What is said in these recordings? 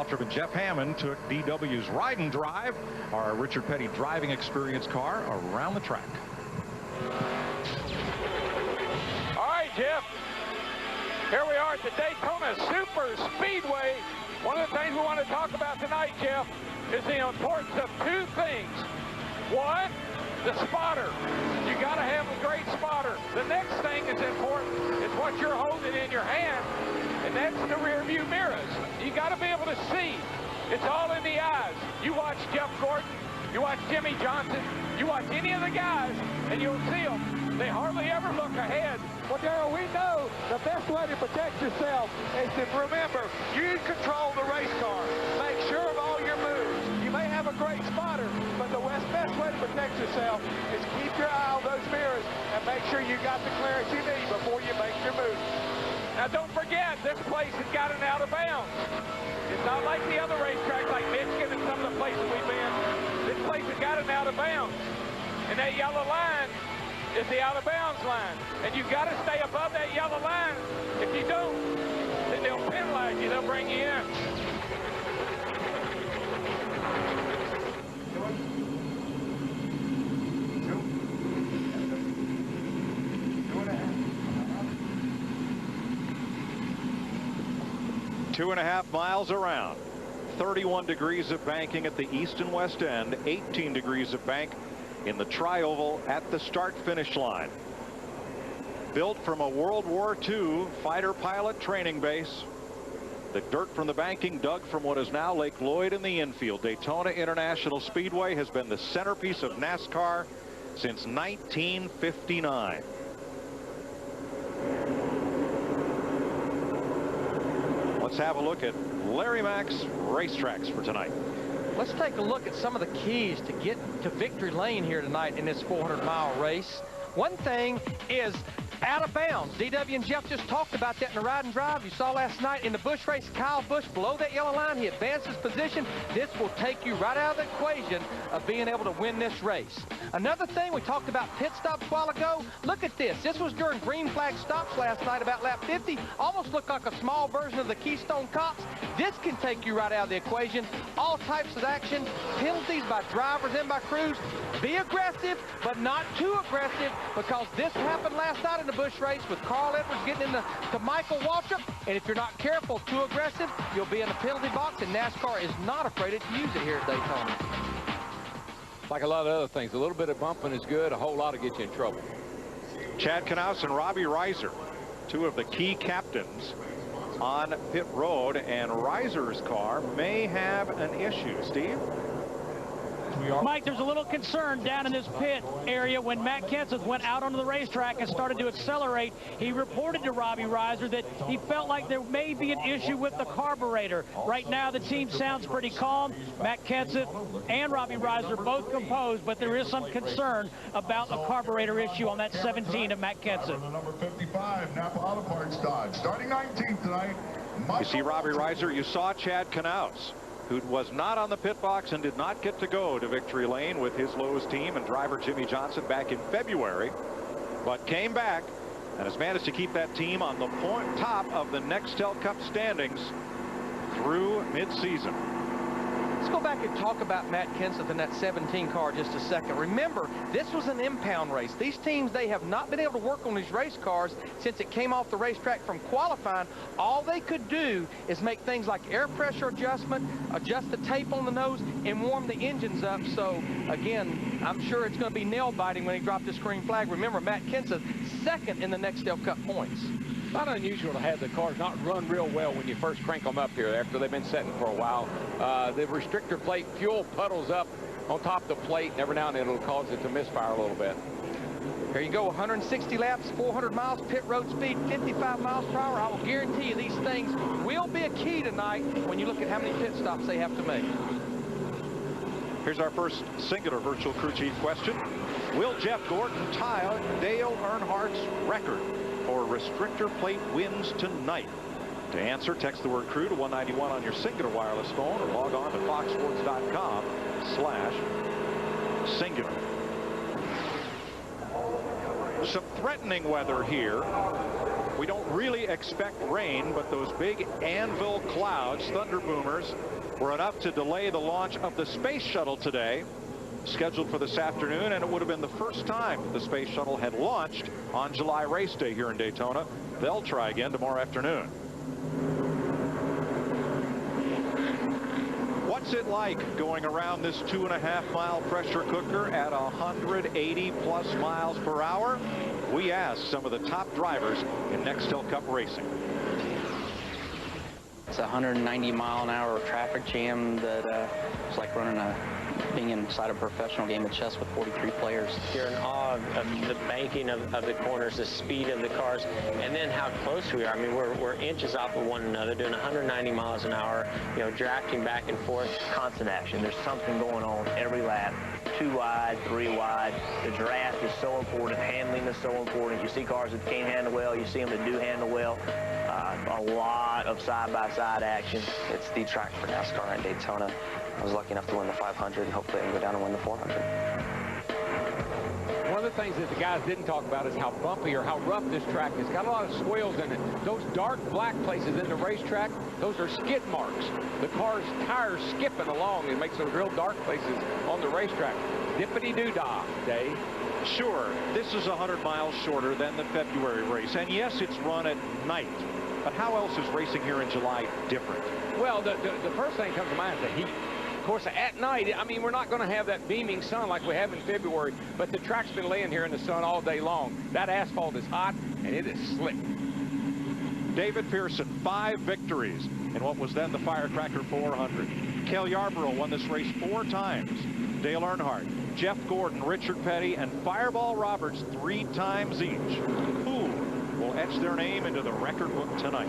Waltrip and Jeff Hammond took DW's Ride and Drive, our Richard Petty driving experience car, around the track. All right, Jeff. Here we are at the Daytona Super Speedway. One of the things we want to talk about tonight, Jeff, is the importance of two things. One, the spotter. You got to have a great spotter. The next thing is important is what you're holding in your hand, and that's the rear view mirrors. You got to be able to see. It's all in the eyes. You watch Jeff Gordon, you watch Jimmy Johnson, you watch any of the guys, and you'll see them. They hardly ever look ahead. Well, Darryl, we know the best way to protect yourself is to remember, you control the race car. Make sure of all your moves. You may have a great spotter, but the best way to protect yourself is keep your eye on those mirrors and make sure you got the clearance you need before you make your move. Now, don't forget, this place has got an out of bounds. It's not like the other racetracks like Michigan and some of the places we've been. This place has got an out of bounds. And that yellow line is the out of bounds line. And you've got to stay above that yellow line. If you don't, then they'll penalize you. They'll bring you in. Two and a half miles around. 31 degrees of banking at the east and west end. 18 degrees of bank in the tri-oval at the start-finish line. Built from a World War II fighter pilot training base. The dirt from the banking dug from what is now Lake Lloyd in the infield. Daytona International Speedway has been the centerpiece of NASCAR since 1959. Let's have a look at Larry Mack's racetracks for tonight. Let's take a look at some of the keys to get to victory lane here tonight in this 400-mile race. One thing is out of bounds. DW and Jeff just talked about that in the Ride and Drive. You saw last night in the Busch race, Kyle Busch below that yellow line. He advanced his position. This will take you right out of the equation of being able to win this race. Another thing, we talked about pit stops a while ago. Look at this. This was during green flag stops last night about lap 50. Almost looked like a small version of the Keystone Cops. This can take you right out of the equation. All types of action, penalties by drivers and by crews. Be aggressive, but not too aggressive, because this happened last night in the Busch race with Carl Edwards getting into Michael Waltrip. And if you're not careful, too aggressive, you'll be in the penalty box, and NASCAR is not afraid to use it here at Daytona. Like a lot of other things, a little bit of bumping is good, a whole lot will get you in trouble. Chad Knaus and Robbie Reiser, two of the key captains on pit road, and Reiser's car may have an issue. Steve? Mike, there's a little concern down in this pit area when Matt Kenseth went out onto the racetrack and started to accelerate. He reported to Robbie Reiser that he felt like there may be an issue with the carburetor. Right now, the team sounds pretty calm. Matt Kenseth and Robbie Reiser both composed, but there is some concern about a carburetor issue on that 17 of Matt Kenseth. Number 55, Napa Auto Parts Dodge, starting 19th tonight. You see Robbie Reiser, you saw Chad Knaus, who was not on the pit box and did not get to go to victory lane with his Lowe's team and driver Jimmy Johnson back in February, but came back and has managed to keep that team on the top of the Nextel Cup standings through midseason. Let's go back and talk about Matt Kenseth in that 17 car just a second. Remember, this was an impound race. These teams, they have not been able to work on these race cars since it came off the racetrack from qualifying. All they could do is make things like air pressure adjustment, adjust the tape on the nose, and warm the engines up. So, again, I'm sure it's going to be nail-biting when he dropped this green flag. Remember, Matt Kenseth, second in the Nextel Cup points. Not unusual to have the cars not run real well when you first crank them up here after they've been setting for a while. The restrictor plate fuel puddles up on top of the plate, and every now and then it'll cause it to misfire a little bit. Here you go, 160 laps, 400 miles, pit road speed, 55 miles per hour. I will guarantee you these things will be a key tonight when you look at how many pit stops they have to make. Here's our first singular virtual crew chief question. Will Jeff Gordon tie Dale Earnhardt's record for restrictor plate wins tonight? To answer, text the word crew to 191 on your singular wireless phone or log on to foxsports.com/singular. Some threatening weather here We don't really expect rain, but those big anvil clouds, thunder boomers, were enough to delay the launch of the space shuttle today, scheduled for this afternoon, and it would have been the first time the space shuttle had launched on July race day here in Daytona. They'll try again tomorrow afternoon. What's it like going around this 2.5-mile pressure cooker at 180+ miles per hour? We asked some of the top drivers in Nextel Cup racing. It's a 190-mile-an-hour traffic jam that it's like being inside a professional game of chess with 43 players. You're in awe of the banking of the corners, the speed of the cars, and then how close we are. I mean, we're inches off of one another, doing 190 miles an hour, you know, drafting back and forth. Constant action. There's something going on every lap. 2 wide, 3 wide. The draft is so important. Handling is so important. You see cars that can't handle well. You see them that do handle well. A lot of side-by-side action. It's the track for NASCAR in Daytona. I was lucky enough to win the 500, and hopefully I can go down and win the 400. One of the things that the guys didn't talk about is how bumpy or how rough this track is. Got a lot of swales in it. Those dark black places in the racetrack, those are skid marks. The car's tires skipping along. It makes those real dark places on the racetrack. Dippity-doo-dah, Dave. Sure, this is 100 miles shorter than the February race, and yes, it's run at night. But how else is racing here in July different? Well, the first thing that comes to mind is the heat. Of course, at night, I mean, we're not going to have that beaming sun like we have in February, but the track's been laying here in the sun all day long. That asphalt is hot, and it is slick. David Pearson, 5 victories in what was then the Firecracker 400. Cale Yarborough won this race 4 times. Dale Earnhardt, Jeff Gordon, Richard Petty, and Fireball Roberts 3 times each. Who will etch their name into the record book tonight?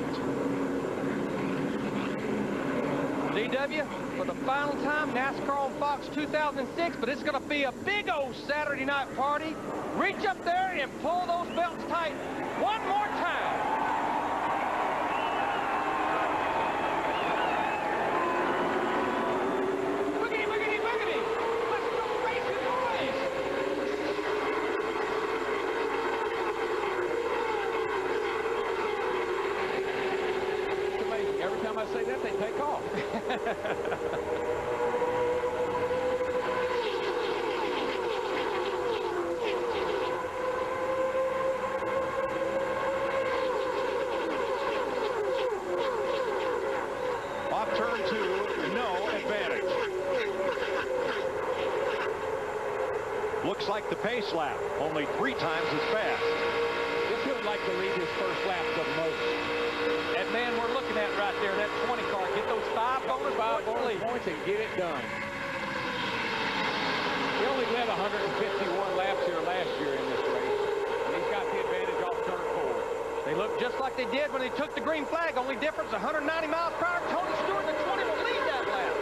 DW, for the final time, NASCAR on Fox 2006, but it's going to be a big old Saturday night party. Reach up there and pull those belts tight one more time. Boogity, boogity, boogity. Let's go racing, boys. It's amazing. Every time I say that, they take off. Off turn 2, no advantage. Looks like the pace lap, only 3 times as fast. This would like to lead his first lap the most. That man we're looking at right there, that 20 car, get those 5 bonus points and get it done. He only led 151 laps here last year in this race, and he's got the advantage off turn 4. They look just like they did when they took the green flag. Only difference, 190 miles per hour. Tony Stewart, the 20, will lead that lap.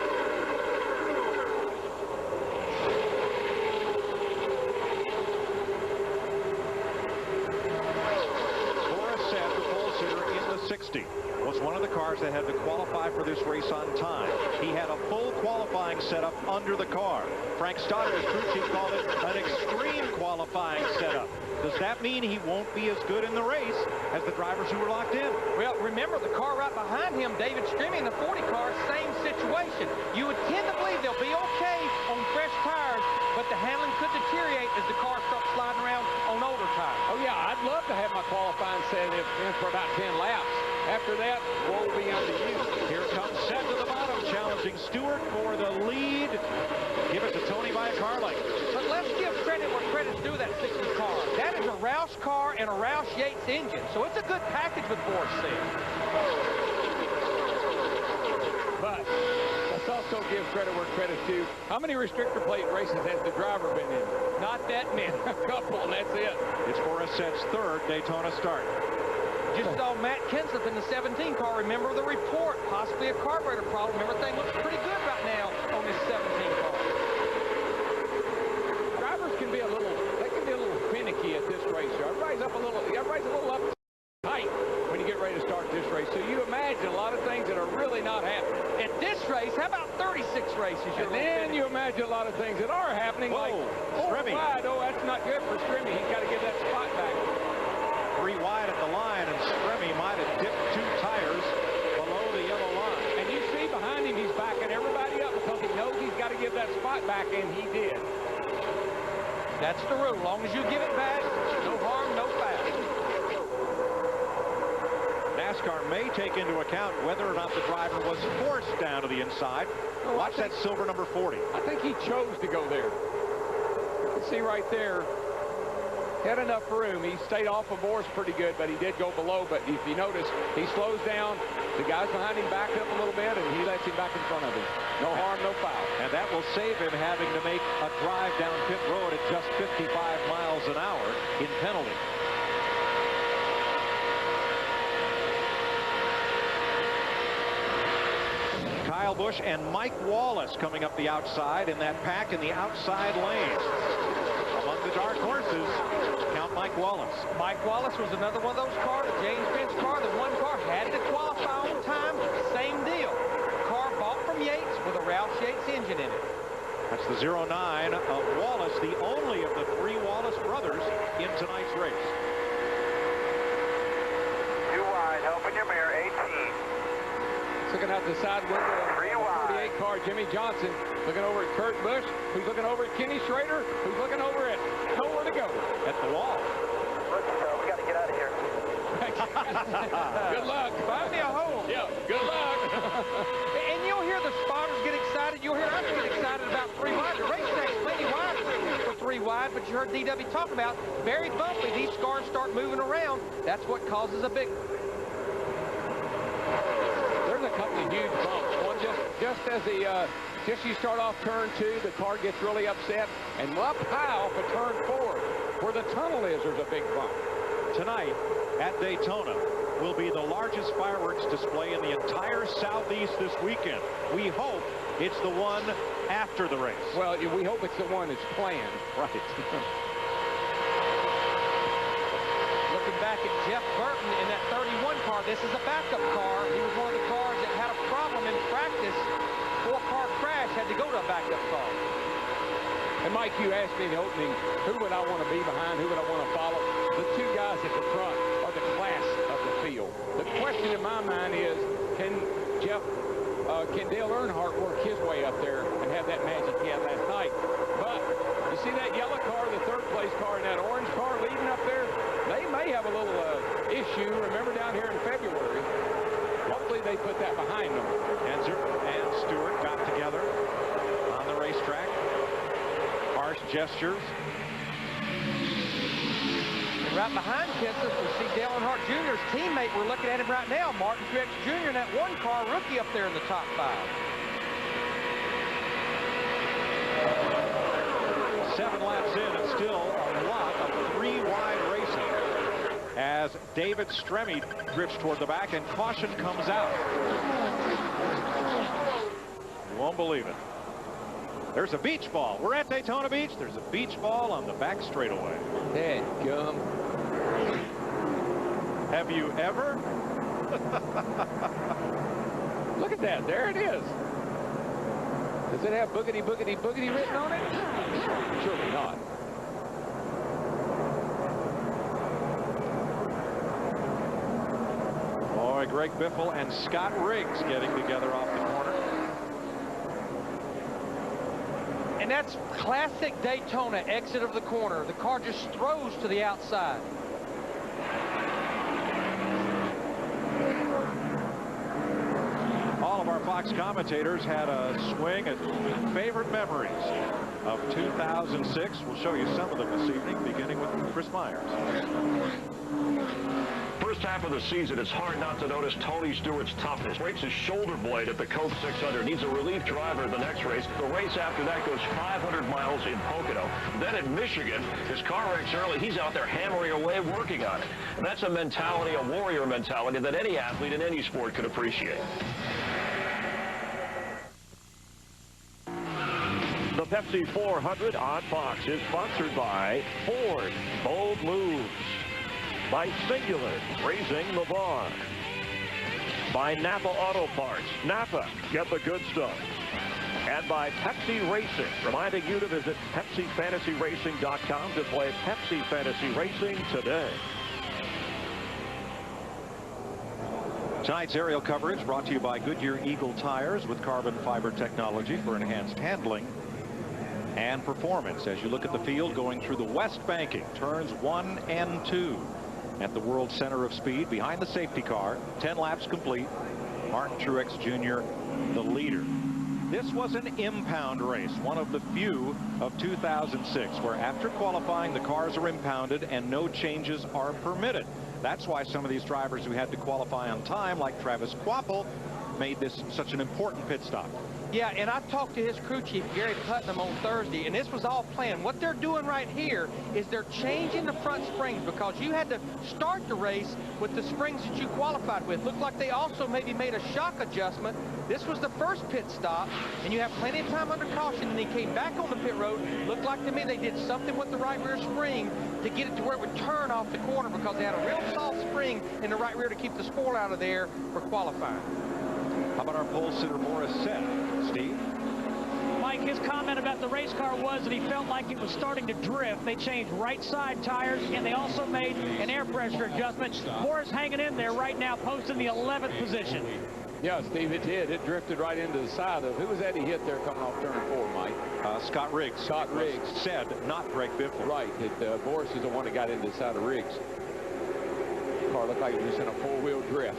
Said the pole sitter in the 60 was one of the cars that had to qualify for this race on time. He had a full qualifying setup under the car. Frank Stoddard, his crew chief, called it an extreme qualifying setup. Does that mean he won't be as good in the race as the drivers who were locked in? Well, remember the car right behind him, David Strimmy in the 40 car, same situation. You would tend to believe they'll be okay on fresh tires, but the handling could deteriorate as the car starts sliding around on older tires. Oh, yeah, I'd love to have my qualifying set in for about 10 laps. After that, woe be unto you. Here comes Seth to the bottom, challenging Stewart for the lead. Give it to Tony by a car length. But let's give credit where credit's due that 60 car. That is a Roush car and a Roush Yates engine, so it's a good package with Forrest said. But let's also give credit where credit's due. How many restrictor plate races has the driver been in? Not that many. A couple, and that's it. It's Forrest Sed's 3rd Daytona start. Just saw Matt Kenseth in the 17 car. Remember the report, possibly a carburetor problem. Everything looks pretty good right now on this 17 car. Drivers can be a little finicky at this race. Everybody's a little up tight when you get ready to start this race. So you imagine a lot of things that are really not happening. At this race, how about 36 races? And then you imagine a lot of things that are happening. Whoa, like, Strimmy. Wide. Oh, that's not good for Strimmy. He's got to give that spot back. 3 wide at the line, and Stremme might have dipped 2 tires below the yellow line. And you see behind him, he's backing everybody up because he knows he's got to give that spot back, and he did. That's the rule. As long as you give it back, no harm, no foul. NASCAR may take into account whether or not the driver was forced down to the inside. Watch that silver number 40. I think he chose to go there. You can see right there, had enough room. He stayed off of Morris pretty good, but he did go below. But if you notice, he slows down. The guys behind him back up a little bit, and he lets him back in front of him. No harm, no foul. And that will save him having to make a drive down pit road at just 55 miles an hour in penalty. Kyle Busch and Mike Wallace coming up the outside in that pack in the outside lanes. Among the dark horses, count Mike Wallace. Mike Wallace was another one of those cars, the James Finch car. The one car had to qualify on time. Same deal. Car bought from Yates with a Roush Yates engine in it. That's the 09 of Wallace, the only of the 3 Wallace brothers in tonight's race. 2 wide, helping your mirror, 18. Looking out the side window of the 48 car, Jimmy Johnson, looking over at Kurt Busch, who's looking over at Kenny Schrader, who's looking over at nowhere to go. At the wall. Let's go. We got to get out of here. Good luck. Find me a home. Yeah, good luck. And you'll hear the spotters get excited. You'll hear us get excited about 3 wide. The racetrack's plenty wide for 3 wide, but you heard DW talk about very bumpy. These cars start moving around. That's what causes a big one. There's a couple of huge bumps. One just as you start off turn 2, the car gets really upset, and up high off of turn 4, where the tunnel is, there's a big bump. Tonight at Daytona will be the largest fireworks display in the entire Southeast this weekend. We hope it's the one after the race. Well, we hope it's the one that's planned. Right. Looking back at Jeff Burton in that 31 car, this is a backup car. He was one of the cars that had a problem in practice. 4-car crash, had to go to a backup car. And Mike, you asked me in the opening, who would I want to be behind, who would I want to follow? The 2 guys at the front are the class of the field. The question in my mind is, can Dale Earnhardt work his way up there and have that magic he had last night? But you see that yellow car, the 3rd place car, and that orange car leading up there? They may have a little issue. Remember down here in February? Hopefully they put that behind them. Enzer and Stewart got together on the racetrack. Harsh gestures. And right behind Kenseth, we see Dale Earnhardt Jr.'s teammate. We're looking at him right now, Martin Truex Jr. in that 1-car rookie up there in the top 5. 7 laps in, and still a lot of 3 wide racing as David Stremme drifts toward the back and caution comes out. You won't believe it. There's a beach ball. We're at Daytona Beach. There's a beach ball on the back straightaway. Dadgum. Have you ever? Look at that. There it is. Does it have boogity, boogity, boogity written on it? Surely not. Boy, Greg Biffle and Scott Riggs getting together off the corner. And that's classic Daytona exit of the corner. The car just throws to the outside. All of our Fox commentators had a swing at favorite memories of 2006. We'll show you some of them this evening, beginning with Chris Myers. First half of the season, it's hard not to notice Tony Stewart's toughness. Breaks his shoulder blade at the Coke 600. Needs a relief driver the next race. The race after that goes 500 miles in Pocono. Then at Michigan, his car wrecks early. He's out there hammering away, working on it. And that's a mentality, a warrior mentality that any athlete in any sport could appreciate. The Pepsi 400 on Fox is sponsored by Ford, Bold Moves, by Singular, raising the bar, by Napa Auto Parts, Napa, get the good stuff, and by Pepsi Racing, reminding you to visit PepsiFantasyRacing.com to play Pepsi Fantasy Racing today. Tonight's aerial coverage brought to you by Goodyear Eagle Tires with carbon fiber technology for enhanced handling and performance. As you look at the field going through the west banking, turns 1 and 2 at the World Center of Speed behind the safety car. 10 laps complete. Martin Truex Jr. the leader. This was an impound race, one of the few of 2006 where after qualifying the cars are impounded and no changes are permitted. That's why some of these drivers who had to qualify on time, like Travis Quapple, made this such an important pit stop. Yeah, and I talked to his crew chief, Gary Putnam, on Thursday, and this was all planned. What they're doing right here is they're changing the front springs because you had to start the race with the springs that you qualified with. Looked like they also maybe made a shock adjustment. This was the first pit stop, and you have plenty of time under caution, and he came back on the pit road. Looked like to me they did something with the right rear spring to get it to where it would turn off the corner because they had a real soft spring in the right rear to keep the spoil out of there for qualifying. How about our pole sitter, Morris Seth? Steve? Mike, his comment about the race car was that he felt like it was starting to drift. They changed right side tires, and they also made an air pressure adjustment. Morris hanging in there right now, posting the 11th position. Yeah, Steve, it did. It drifted right into the side of. Who was that he hit there coming off turn 4, Mike? Scott Riggs. Scott Riggs. Said, not Greg Biffle. Right. Morris is the one that got into the side of Riggs. The car looked like it was in a four-wheel drift.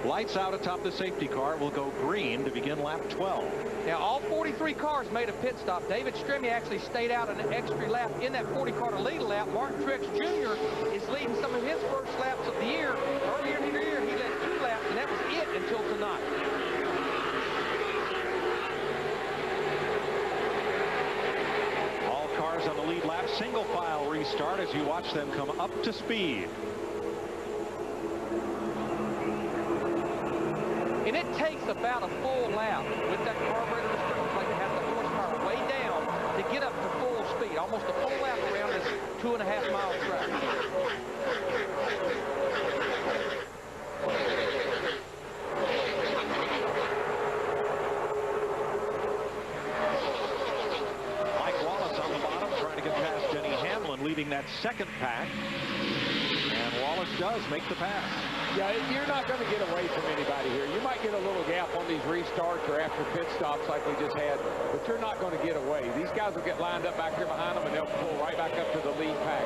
Lights out atop the safety car will go green to begin lap 12. Now, all 43 cars made a pit stop. David Stremme actually stayed out an extra lap in that 40 car to lead a lap. Martin Truex Jr. is leading some of his first laps of the year. Earlier in the year, he led 2 laps, and that was it until tonight. All cars on the lead lap, single file restart as you watch them come up to speed. And it takes about a full lap with that carburetor restriction plate that has the horsepower way down to get up to full speed. Almost a full lap around this 2.5-mile track. Mike Wallace on the bottom trying to get past Denny Hamlin leading that second pack. And Wallace does make the pass. Yeah, you're not going to get away from anybody here. You might get a little gap on these restarts or after pit stops like we just had, but you're not going to get away. These guys will get lined up back here behind them, and they'll pull right back up to the lead pack.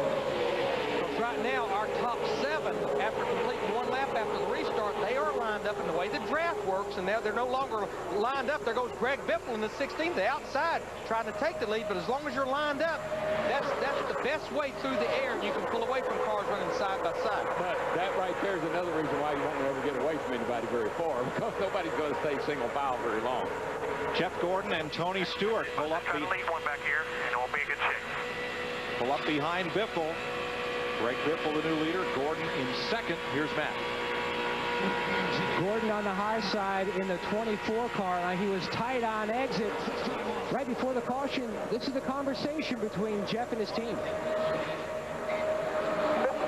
Right now, our top 7, after completing 1 lap after the restart, they are lined up in the way the draft works, and now they're no longer lined up. There goes Greg Biffle in the 16th, the outside, trying to take the lead, but as long as you're lined up, that's the best way through the air, and you can pull away from cars running side by side. But that right there is another reason why you won't ever get away from anybody very far, because nobody's going to stay single file very long. Jeff Gordon and Tony Stewart pull up lead one back here, and it won't be a good shake. Pull up behind Biffle. Greg Biffle, the new leader. Gordon in second. Here's Matt. Gordon on the high side in the 24 car. He was tight on exit right before the caution. This is the conversation between Jeff and his team. Mr.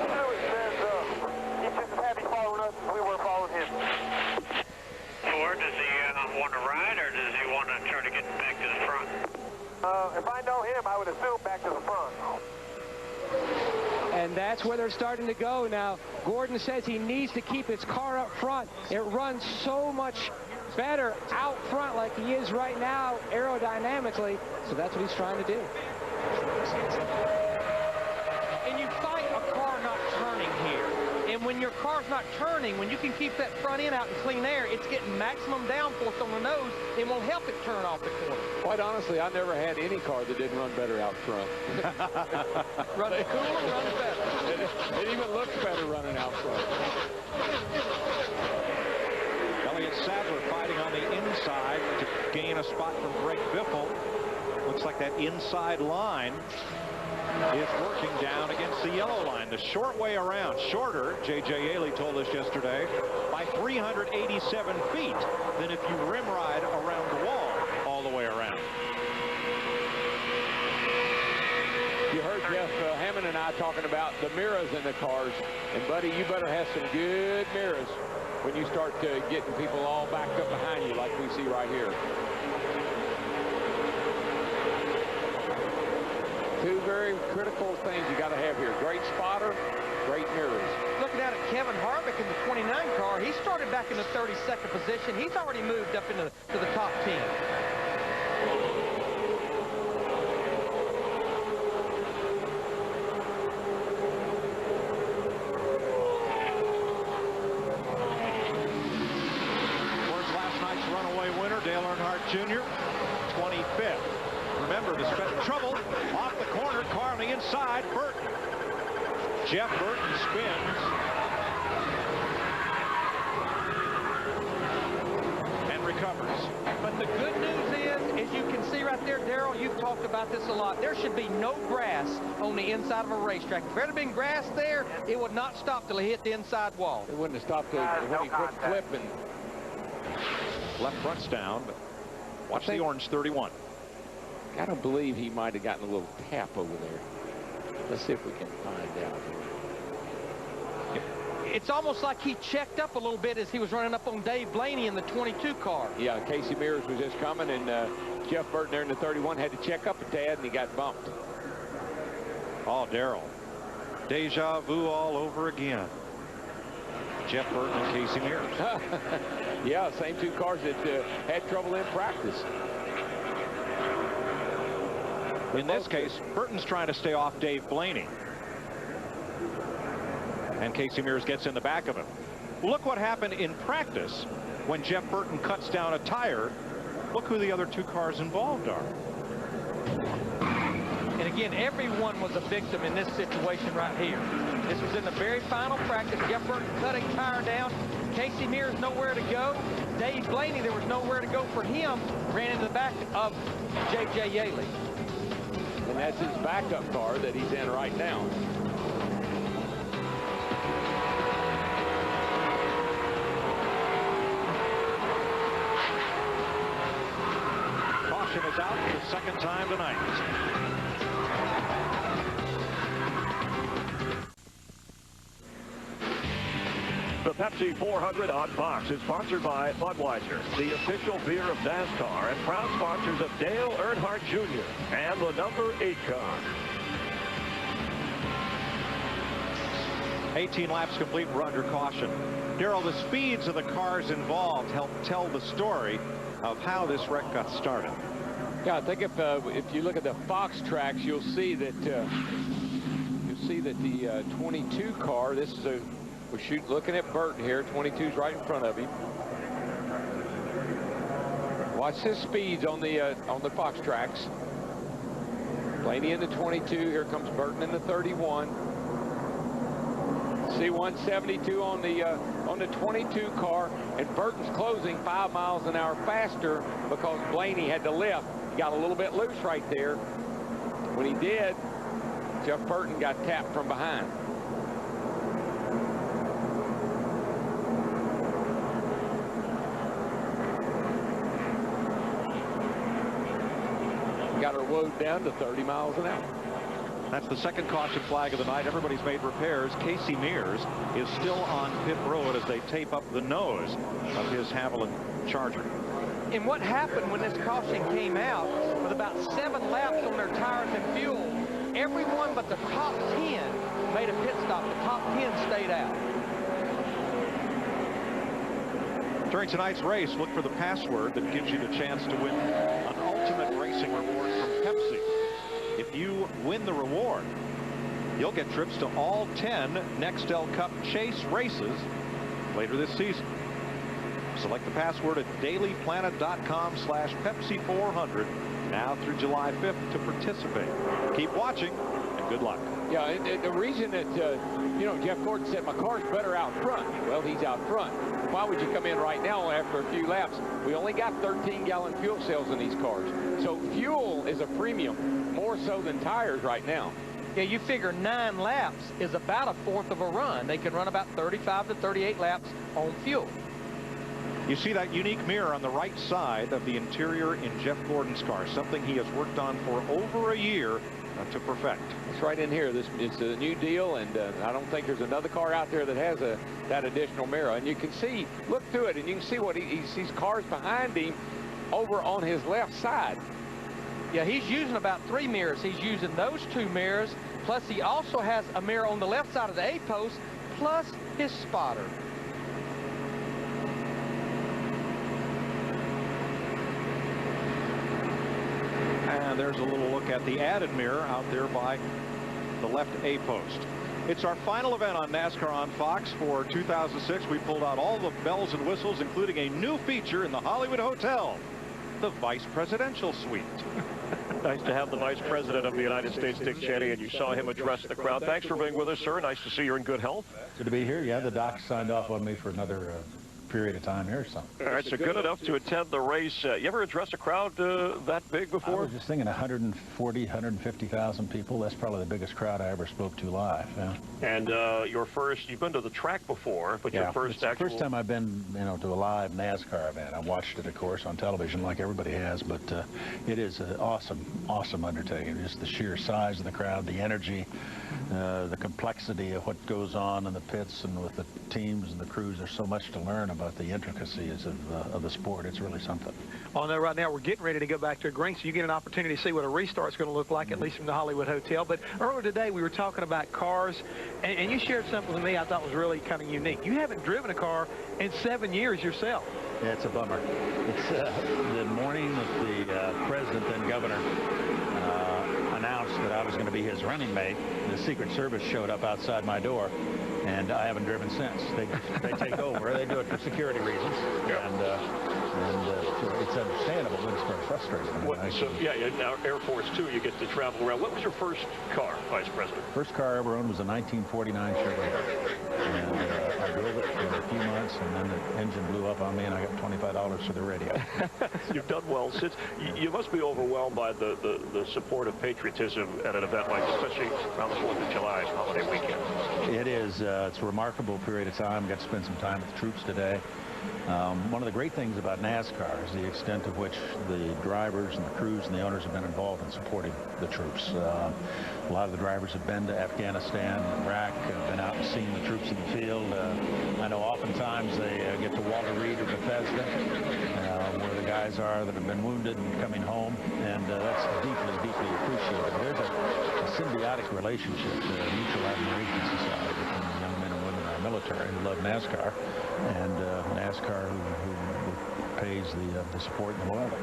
Stewart says he's just as happy following us as we were following him. Or does he want to ride, or does he want to try to get back to the front? If I know him, I would assume back to the front. And that's where they're starting to go now. Gordon says he needs to keep his car up front. It runs so much better out front like he is right now aerodynamically. So that's what he's trying to do. And you fight a car not turning here. And when your car's not turning, when you can keep that front end out in clean air, it's getting maximum downforce on the nose. It won't help it turn off the corner. Quite honestly, I never had any car that didn't run better out front. Runs cooler, runs better. It even looks better running out front. Elliott Sadler fighting on the inside to gain a spot from Greg Biffle. Looks like that inside line is working down against the yellow line. The short way around, shorter, J.J. Ailey told us yesterday, by 387 feet than if you rim ride around the wall all the way around. You heard Jeff Hammond and I talking about the mirrors in the cars. And, buddy, you better have some good mirrors when you start getting people all backed up behind you like we see right here. Two very critical things you got to have here. Great spotter, great mirrors. Looking at it, Kevin Harvick in the 29 car, he started back in the 32nd position. He's already moved up into the top 10. Jr., 25th. Remember, the trouble off the corner, car on the inside, Burton. Jeff Burton spins. And recovers. But the good news is, as you can see right there, Darrell, you've talked about this a lot. There should be no grass on the inside of a racetrack. If there had been grass there, it would not stop till he hit the inside wall. It wouldn't have stopped when he quit flipping. Left front's down, but watch the orange 31. I don't believe he might have gotten a little tap over there. Let's see if we can find out. It's almost like he checked up a little bit as he was running up on Dave Blaney in the 22 car. Yeah, Casey Mears was just coming, and Jeff Burton there in the 31 had to check up a tad, and he got bumped. Oh, Darrell. Deja vu all over again. Jeff Burton and Casey Mears. Yeah, same two cars that had trouble in practice. In this case, Burton's trying to stay off Dave Blaney. And Casey Mears gets in the back of him. Look what happened in practice when Jeff Burton cuts down a tire. Look who the other two cars involved are. And again, everyone was a victim in this situation right here. This was in the very final practice. Jeff Burton cut a tire down. Casey Mears nowhere to go. Dave Blaney, there was nowhere to go for him. Ran into the back of J.J. Yaley. And that's his backup car that he's in right now. Caution is out for the second time tonight. The Pepsi 400 on Fox is sponsored by Budweiser, the official beer of NASCAR, and proud sponsors of Dale Earnhardt Jr. and the number 8 car. 18 laps complete. We're under caution. Darrell, the speeds of the cars involved help tell the story of how this wreck got started. Yeah, I think if you look at the Fox tracks, you'll see that the 22 car. This is we're looking at Burton here. 22's right in front of him. Watch his speeds on the Fox tracks. Blaney in the 22. Here comes Burton in the 31. See 172 on the 22 car, and Burton's closing 5 miles an hour faster because Blaney had to lift. He got a little bit loose right there. When he did, Jeff Burton got tapped from behind. Got her woed down to 30 miles an hour. That's the second caution flag of the night. Everybody's made repairs. Casey Mears is still on pit road as they tape up the nose of his Haviland Charger. And what happened when this caution came out, with about 7 laps on their tires and fuel, everyone but the top 10 made a pit stop. The top 10 stayed out. During tonight's race, look for the password that gives you the chance to win an ultimate racing reward from Pepsi. If you win the reward, you'll get trips to all 10 Nextel Cup Chase races later this season. Select the password at dailyplanet.com/Pepsi400 now through July 5th to participate. Keep watching and good luck. Yeah, and the reason that, Jeff Gordon said my car's better out front. Well, he's out front. Why would you come in right now after a few laps? We only got 13-gallon fuel cells in these cars. So fuel is a premium, more so than tires right now. Yeah, you figure 9 laps is about a fourth of a run. They can run about 35 to 38 laps on fuel. You see that unique mirror on the right side of the interior in Jeff Gordon's car, something he has worked on for over a year to perfect. It's right in here. This is a new deal, and I don't think there's another car out there that has that additional mirror. And you can see, look through it, and you can see what he sees cars behind him over on his left side. Yeah, he's using about 3 mirrors. He's using those 2 mirrors, plus he also has a mirror on the left side of the A post, plus his spotter. And there's a little look at the added mirror out there by the left A post. It's our final event on NASCAR on Fox for 2006. We pulled out all the bells and whistles, including a new feature in the Hollywood Hotel, the Vice Presidential Suite. Nice to have the Vice President of the United States, Dick Cheney, and you saw him address the crowd. Thanks for being with us, sir. Nice to see you're in good health. Good to be here. Yeah, the doc signed off on me for another period of time here, so. All right, so good enough to attend the race. You ever address a crowd that big before? I was just thinking 140, 150,000 people. That's probably the biggest crowd I ever spoke to live. Yeah. And you've been to the track before, but your first actual... First time I've been, to a live NASCAR event. I watched it, of course, on television like everybody has, but it is an awesome undertaking. Just the sheer size of the crowd, the energy, the complexity of what goes on in the pits and with the teams and the crews. There's so much to learn about the intricacies of the sport. It's really something. Well, I know right now we're getting ready to go back to a green, so you get an opportunity to see what a restart's going to look like, at least from the Hollywood Hotel. But earlier today we were talking about cars, and you shared something with me I thought was really kind of unique. You haven't driven a car in 7 years yourself. Yeah, it's a bummer. It's the morning that the president and governor announced that I was going to be his running mate, the Secret Service showed up outside my door, and I haven't driven since. They take over. They do it for security reasons, and it's understandable, but it's very frustrating. Now Air Force too, you get to travel around. What was your first car, Vice President? First car I ever owned was a 1949 Chevrolet, and I drove it for a few months, and then the engine blew up on me, and I got $25 for the radio. You've done well since. You must be overwhelmed by the support of patriotism at an event like this, especially around the 4th of July holiday weekend. It is. It's a remarkable period of time. Got to spend some time with the troops today. One of the great things about NASCAR is the extent to which the drivers and the crews and the owners have been involved in supporting the troops. A lot of the drivers have been to Afghanistan, Iraq, been out and seen the troops in the field. I know oftentimes they get to Walter Reed or Bethesda, where the guys are that have been wounded and coming home, and that's deeply appreciated. There's a symbiotic relationship, mutual admiration society between the young men and women in our military who love NASCAR and NASCAR who pays the support and the loyalty.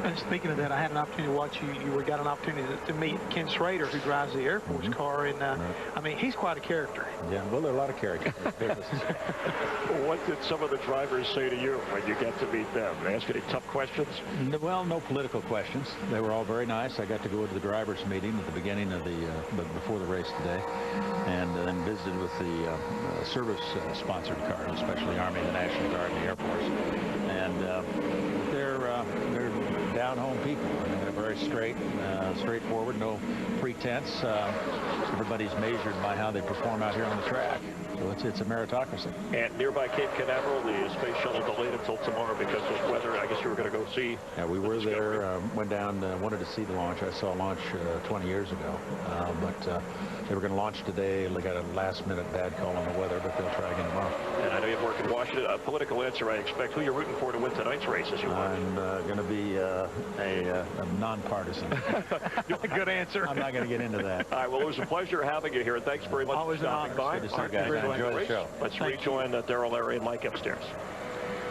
And speaking of that, I had an opportunity to watch you. You got an opportunity to meet Ken Schrader, who drives the Air Force car, and I mean, he's quite a character. Yeah, well, there are a lot of characters. What did some of the drivers say to you when you got to meet them? They ask any tough questions? Well, no political questions. They were all very nice. I got to go to the drivers' meeting at the beginning of before the race today, and then visited with the service-sponsored cars, especially Army, the National Guard, and the Air Force. And they're down-home people. I mean, they're very straightforward, no pretense. Everybody's measured by how they perform out here on the track. So it's a meritocracy. And nearby Cape Canaveral, the space shuttle delayed until tomorrow because of weather. I guess you were going to go see. Yeah, we were there. Went down, wanted to see the launch. I saw launch 20 years ago, but they were going to launch today. They got a last-minute bad call on the weather, but they'll try again tomorrow. And I know you've worked in Washington. A political answer, I expect. Who you're rooting for to win tonight's race as you watch? I'm going to be a nonpartisan. Good answer. I'm not going to get into that. All right, well, it was a pleasure having you here. Thanks very much for stopping by. Good to see you guys. Enjoy the show. Let's rejoin Darrell, Larry, and Mike upstairs.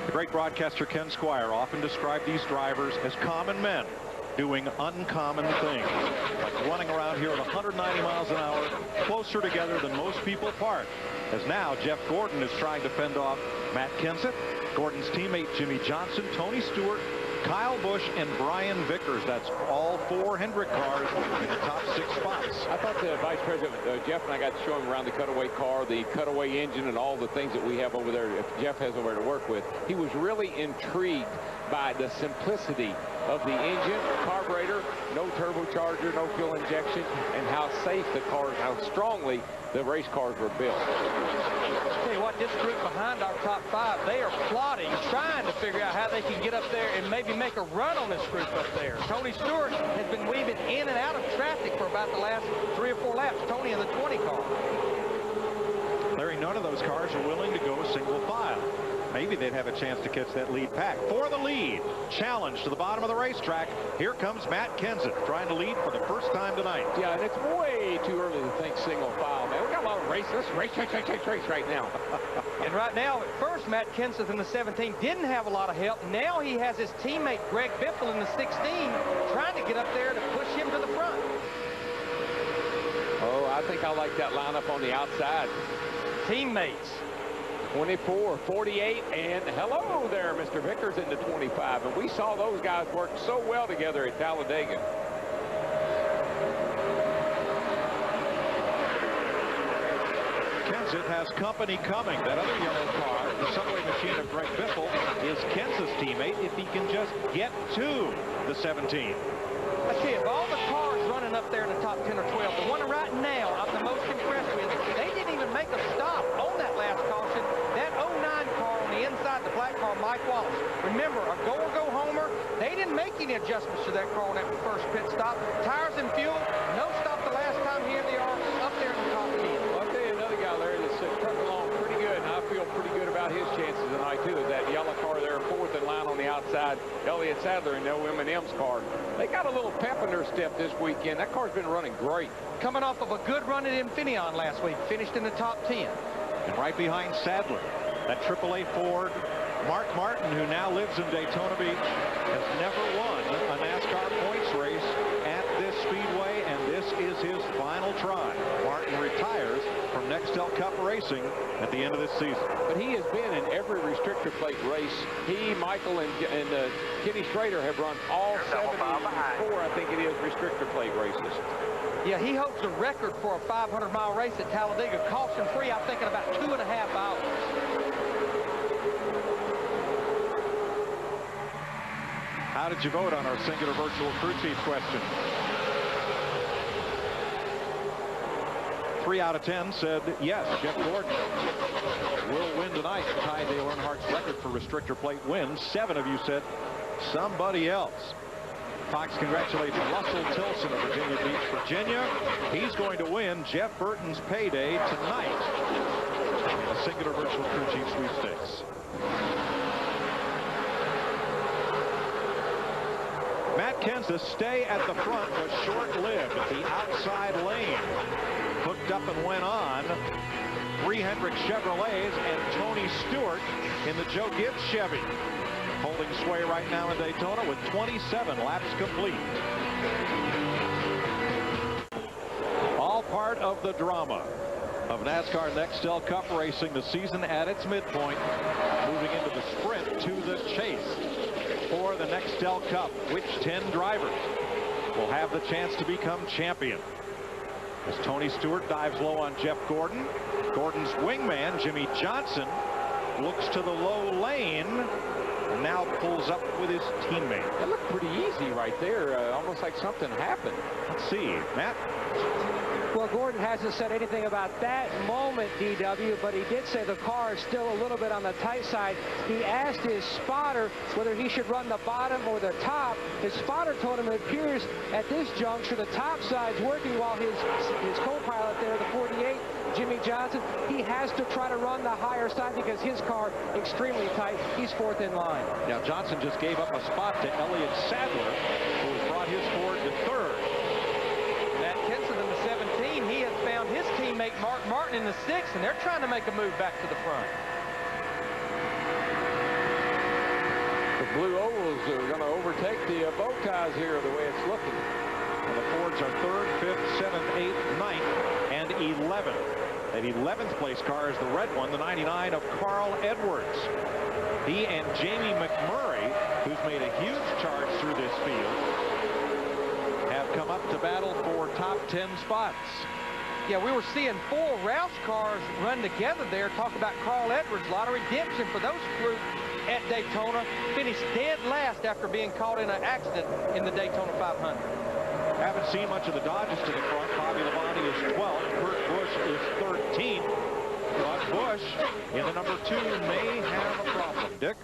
The great broadcaster Ken Squire often described these drivers as common men doing uncommon things, like running around here at 190 miles an hour, closer together than most people apart. As now, Jeff Gordon is trying to fend off Matt Kenseth, Gordon's teammate Jimmy Johnson, Tony Stewart, Kyle Busch, and Brian Vickers. That's all 4 Hendrick cars in the top 6 spots. I thought the Vice President, Jeff, and I got to show him around the cutaway car, the cutaway engine, and all the things that we have over there, Jeff has over there to work with. He was really intrigued by the simplicity of the engine, carburetor, no turbocharger, no fuel injection, and how safe the cars, how strongly the race cars were built. Tell you what, this group behind our top 5, they are plotting, trying to figure out how they can get up there and maybe make a run on this group up there. Tony Stewart has been weaving in and out of traffic for about the last 3 or 4 laps. Tony in the 20 car. Larry, none of those cars are willing to go single file. maybe they'd have a chance to catch that lead pack. For the lead, challenge to the bottom of the racetrack. Here comes Matt Kenseth trying to lead for the first time tonight. Yeah, and it's way too early to think single file, man. We got a lot of races. Let's race right now. And right now, at first, Matt Kenseth in the 17 didn't have a lot of help. Now he has his teammate Greg Biffle in the 16 trying to get up there to push him to the front. Oh, I think I like that lineup on the outside. Teammates. 24, 48, and hello there, Mr. Vickers in the 25. And we saw those guys work so well together at Talladega. Kenseth has company coming. That other yellow car, the subway machine of Greg Biffle, is Kenseth's teammate if he can just get to the 17. I see, of all the cars running up there in the top 10 or 12, the one right now I'm the most impressed with, they didn't even make a stop on that last caution. That 09 car on the inside, the black car, Mike Wallace. Remember, a go or go homer, they didn't make any adjustments to that car on that first pit stop. Tires and fuel, no stop the last time. Here they are up there in the top 10. Well, I'll tell you another guy, Larry, that's trucking along pretty good, and I feel pretty good about his chances tonight, too. Is that yellow car there, fourth in line on the outside, Elliott Sadler in the M&M's car. They got a little pep in their step this weekend. That car's been running great. Coming off of a good run at Infineon last week, finished in the top 10. And right behind Sadler, that AAA Ford, Mark Martin, who now lives in Daytona Beach, has never won a NASCAR points race at this Speedway, and this is his final try. Martin retires from Nextel Cup Racing at the end of this season. But he has been in every restrictor plate race. He, Michael, and Kenny Schrader have run all 74, I think it is, restrictor plate races. Yeah, he holds the record for a 500-mile race at Talladega, caution-free, I'm thinking about 2.5 hours. How did you vote on our singular virtual crew chief question? 3 out of 10 said yes, Jeff Gordon will win tonight, tie Dale Earnhardt's record for restrictor plate wins. 7 of you said somebody else. Fox congratulates Russell Tilson of Virginia Beach, Virginia. He's going to win Jeff Burton's payday tonight in the singular virtual crew chief sweepstakes. Matt Kenseth stay at the front was short-lived at the outside lane. Hooked up and went on. 3 Hendrick Chevrolets and Tony Stewart in the Joe Gibbs Chevy. Holding sway right now in Daytona with 27 laps complete. All part of the drama of NASCAR Nextel Cup Racing, the season at its midpoint, moving into the sprint to the chase for the Nextel Cup. Which 10 drivers will have the chance to become champion? As Tony Stewart dives low on Jeff Gordon. Gordon's wingman, Jimmy Johnson, looks to the low lane and now pulls up with his teammate. That looked pretty easy right there, almost like something happened. Let's see, Matt. Well, Gordon hasn't said anything about that moment, DW, but he did say the car is still a little bit on the tight side. He asked his spotter whether he should run the bottom or the top. His spotter told him it appears at this juncture the top side's working, while his co-pilot there, the 48, Jimmy Johnson, he has to try to run the higher side because his car extremely tight. He's fourth in line. Now Johnson just gave up a spot to Elliott Sadler, who has brought his Ford to third. Matt Kenseth in the 17, he has found his teammate Mark Martin in the 6th, and they're trying to make a move back to the front. The blue ovals are going to overtake the bow ties here the way it's looking. And the Fords are 3rd, 5th, 7th, 8th, 9th, and 11th. That 11th place car is the red one, the 99 of Carl Edwards. He and Jamie McMurray, who's made a huge charge through this field, have come up to battle for top 10 spots. Yeah, we were seeing 4 Roush cars run together there. Talk about Carl Edwards. A lot of redemption for those group at Daytona. Finished dead last after being caught in an accident in the Daytona 500. Haven't seen much of the Dodgers to the front. Bobby Labonte is 12th. Kurt Busch is 13th. But Busch in the number 2 may have a problem. Dick?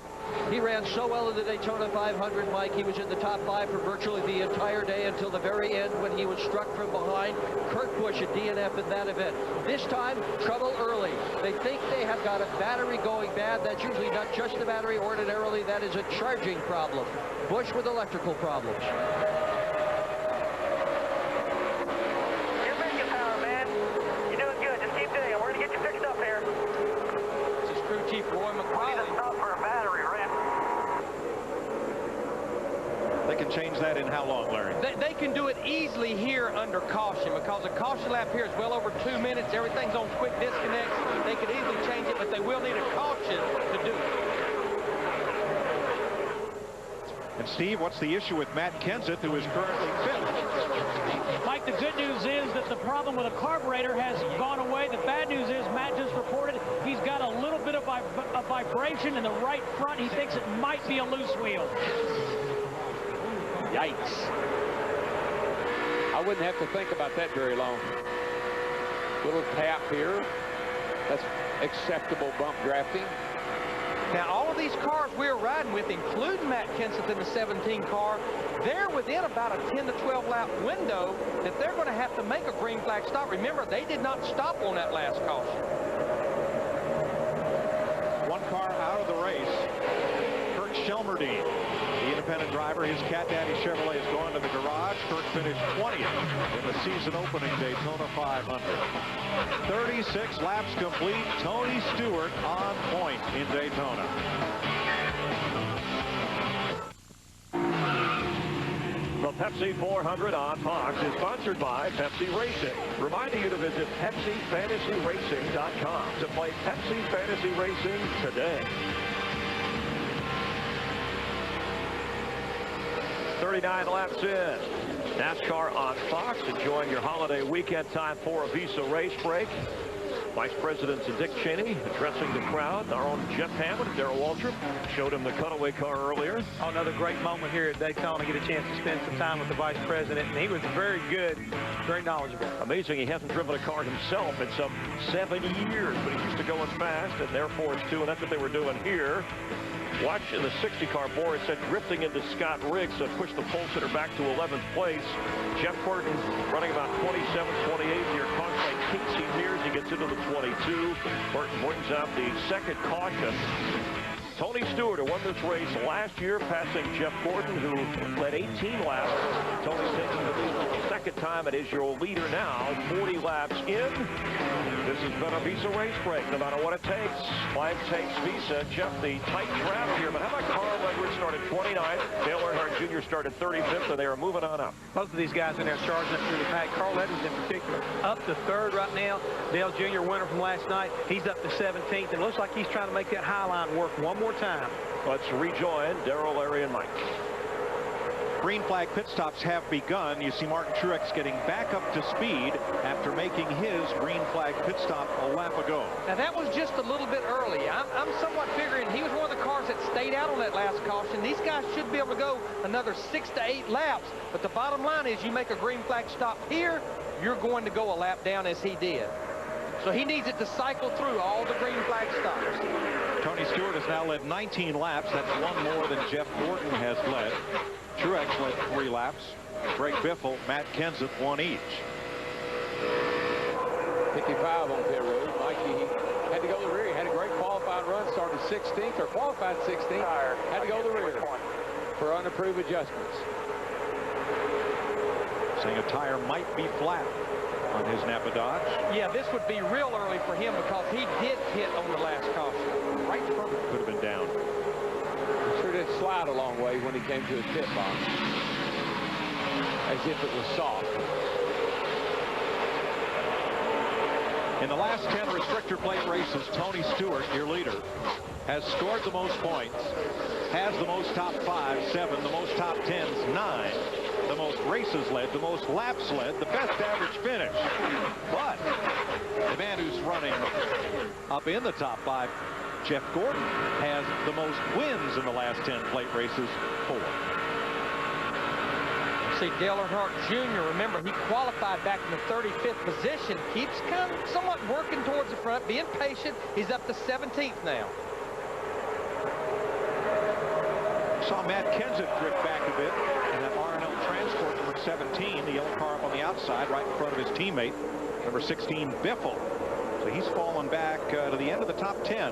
He ran so well in the Daytona 500, Mike. He was in the top 5 for virtually the entire day until the very end when he was struck from behind. Kurt Busch, a DNF in that event. This time, trouble early. They think they have got a battery going bad. That's usually not just the battery. Ordinarily, that is a charging problem. Busch with electrical problems. You're making power, man. You're doing good. Just keep doing it. We're going to get you fixed up here. This is Crew Chief Roy McCauley. We need to stop for a battery, right? They can change that in how long, Larry? They can do it easily here under caution because a caution lap here is well over 2 minutes. Everything's on quick disconnects. They could easily change it, but they will need a caution to do it. And Steve, what's the issue with Matt Kenseth, who is currently fifth? Mike, the good news is that the problem with a carburetor has gone away. The bad news is Matt just reported he's got a little bit of vibration in the right front. He thinks it might be a loose wheel. Yikes. I wouldn't have to think about that very long. Little tap here. That's acceptable bump drafting. Now, all of these cars we're riding with, including Matt Kenseth in the 17 car, they're within about a 10 to 12 lap window that they're going to have to make a green flag stop. Remember, they did not stop on that last caution. One car out of the race. Kurt Shelmerdine, the independent driver. His Cat Daddy Chevrolet is going to the garage. Kurt finished 20th in the season opening Daytona 500. 36 laps complete. Tony Stewart on point in Daytona. The Pepsi 400 on Fox is sponsored by Pepsi Racing, reminding you to visit PepsiFantasyRacing.com to play Pepsi Fantasy Racing today. 39 laps in. NASCAR on Fox, enjoying your holiday weekend. Time for a Visa race break. Vice Presidents Dick Cheney addressing the crowd. Our own Jeff Hammond, Darrell Waltrip, showed him the cutaway car earlier. Oh, another great moment here at Daytona. Get a chance to spend some time with the Vice President, and he was very good, very knowledgeable. Amazing, he hasn't driven a car himself in some 7 years, but he's used to going fast, and Air Force 2, and that's what they were doing here. Watch in the 60 car. Boris said drifting into Scott Riggs, so pushed the pole sitter back to 11th place. Jeff Gordon running about 27, 28 here. Caught by Casey Mears. He gets into the 22. Burton brings out the second caution. Tony Stewart, who won this race last year, passing Jeff Gordon, who led 18 laps. Tony taking the lead for the second time. It is your leader now, 40 laps in. This has been a Visa race break, no matter what it takes. Flag takes Visa. Jeff, the tight draft here, but how about Carl Edwards started 29th? Dale Earnhardt Jr. started 35th, and they are moving on up. Both of these guys in there charging up through the pack. Carl Edwards in particular up to 3rd right now. Dale Jr., winner from last night, he's up to 17th, and looks like he's trying to make that high line work one more time. Let's rejoin Darrell, Larry, and Mike. Green flag pit stops have begun. You see Martin Truex getting back up to speed after making his green flag pit stop a lap ago. Now, that was just a little bit early. I'm somewhat figuring he was one of the cars that stayed out on that last caution. These guys should be able to go another 6 to 8 laps. But the bottom line is you make a green flag stop here, you're going to go a lap down as he did. So he needs it to cycle through all the green flag stops. Tony Stewart has now led 19 laps. That's one more than Jeff Gordon has led. Truex led 3 laps. Greg Biffle, Matt Kenseth, 1 each. 55 on pit road. Mikey had to go to the rear. He had a great qualifying run. Started 16th or qualified 16th. Had to go to the rear for unapproved adjustments. Saying a tire might be flat on his Napa Dodge. Yeah, this would be real early for him because he did hit on the last caution. Right from it. Could have been down. He sure did slide a long way when he came to his pit box. As if it was soft. In the last 10 restrictor plate races, Tony Stewart, your leader, has scored the most points, has the most top 5, 7, the most top 10s, 9, the most races led, the most laps led, the best average finish. But the man who's running up in the top 5, Jeff Gordon, has the most wins in the last 10 plate races, 4. See, Dale Earnhardt Jr., remember, he qualified back in the 35th position. Keeps kind of somewhat working towards the front, being patient. He's up to 17th now. Saw Matt Kenseth drift back a bit in that R&L Transport number 17, the yellow car up on the outside right in front of his teammate, number 16, Biffle. So he's fallen back to the end of the top 10.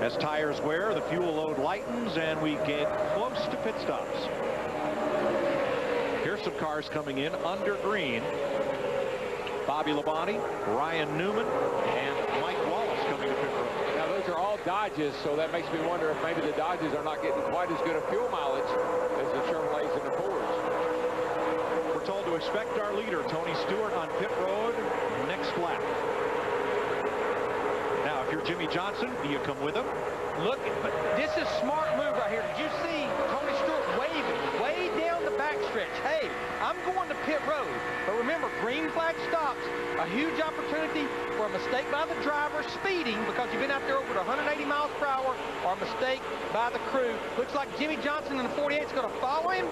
As tires wear, the fuel load lightens, and we get close to pit stops. Here's some cars coming in under green. Bobby Labonte, Ryan Newman, and Mike Wallace coming to pit road. Now, those are all Dodges, so that makes me wonder if maybe the Dodges are not getting quite as good a fuel mileage as the Chevrolets and the Fords. We're told to expect our leader, Tony Stewart, on pit road next lap. Now, if you're Jimmy Johnson, do you come with him? Look, but this is smart move right here. Did you see Tony Stewart waving way down the backstretch? Hey, I'm going to pit road. But remember, green flag stops, a huge opportunity for a mistake by the driver speeding because you've been out there over 180 miles per hour, or a mistake by the crew. Looks like Jimmy Johnson in the 48 is going to follow him.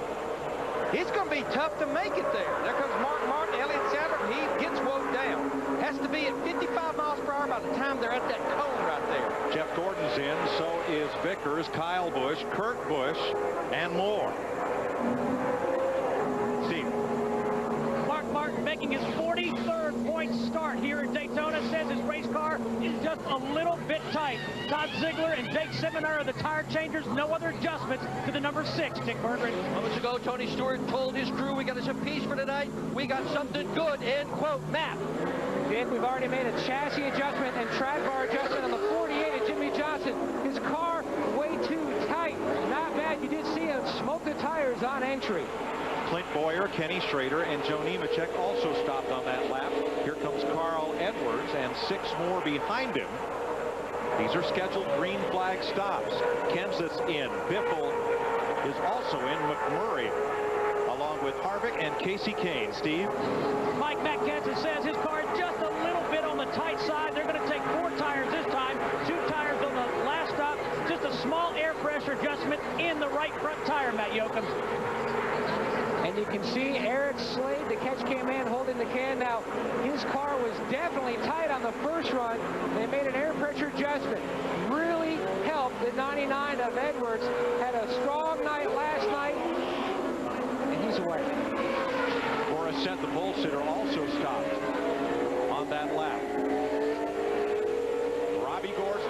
It's going to be tough to make it there. There comes Mark Martin, Elliott Sadler, and he gets woke down. Has to be at 55 miles per hour by the time they're at that cone right there. Jeff Gordon's in, so is Vickers, Kyle Busch, Kurt Busch, and more. Steve. Mark Martin making his 43rd point start here at Daytona, says his race car is just a little bit tight. Todd Ziegler and Jake Seminar are the tire changers. No other adjustments to the number 6, Dick Berggren. Moments ago, Tony Stewart told his crew, we got us a piece for tonight. We got something good, end quote. Matt. Dick, we've already made a chassis adjustment and track bar adjustment on the 48 of Jimmy Johnson. His car way too tight. Not bad. You did see him smoke the tires on entry. Clint Boyer, Kenny Schrader, and Joe Nemechek also stopped on that lap. Here comes Carl Edwards and 6 more behind him. These are scheduled green flag stops. Kenseth's in. Biffle is also in. McMurray, along with Harvick and Casey Kane. Steve? Mike Matt Kenseth says his car is just a little bit on the tight side. They're going to take 4 tires this time. 2 tires on the last stop. Just a small air pressure adjustment in the right front tire, Matt Yoakum. And you can see Eric Slade, the catch cam man, holding the can. Now, his car was definitely tight on the first run. They made an air pressure adjustment. Really helped. The 99 of Edwards had a strong night last night, and he's away. Morissette, the pole sitter, also stopped on that lap. Robbie Gordon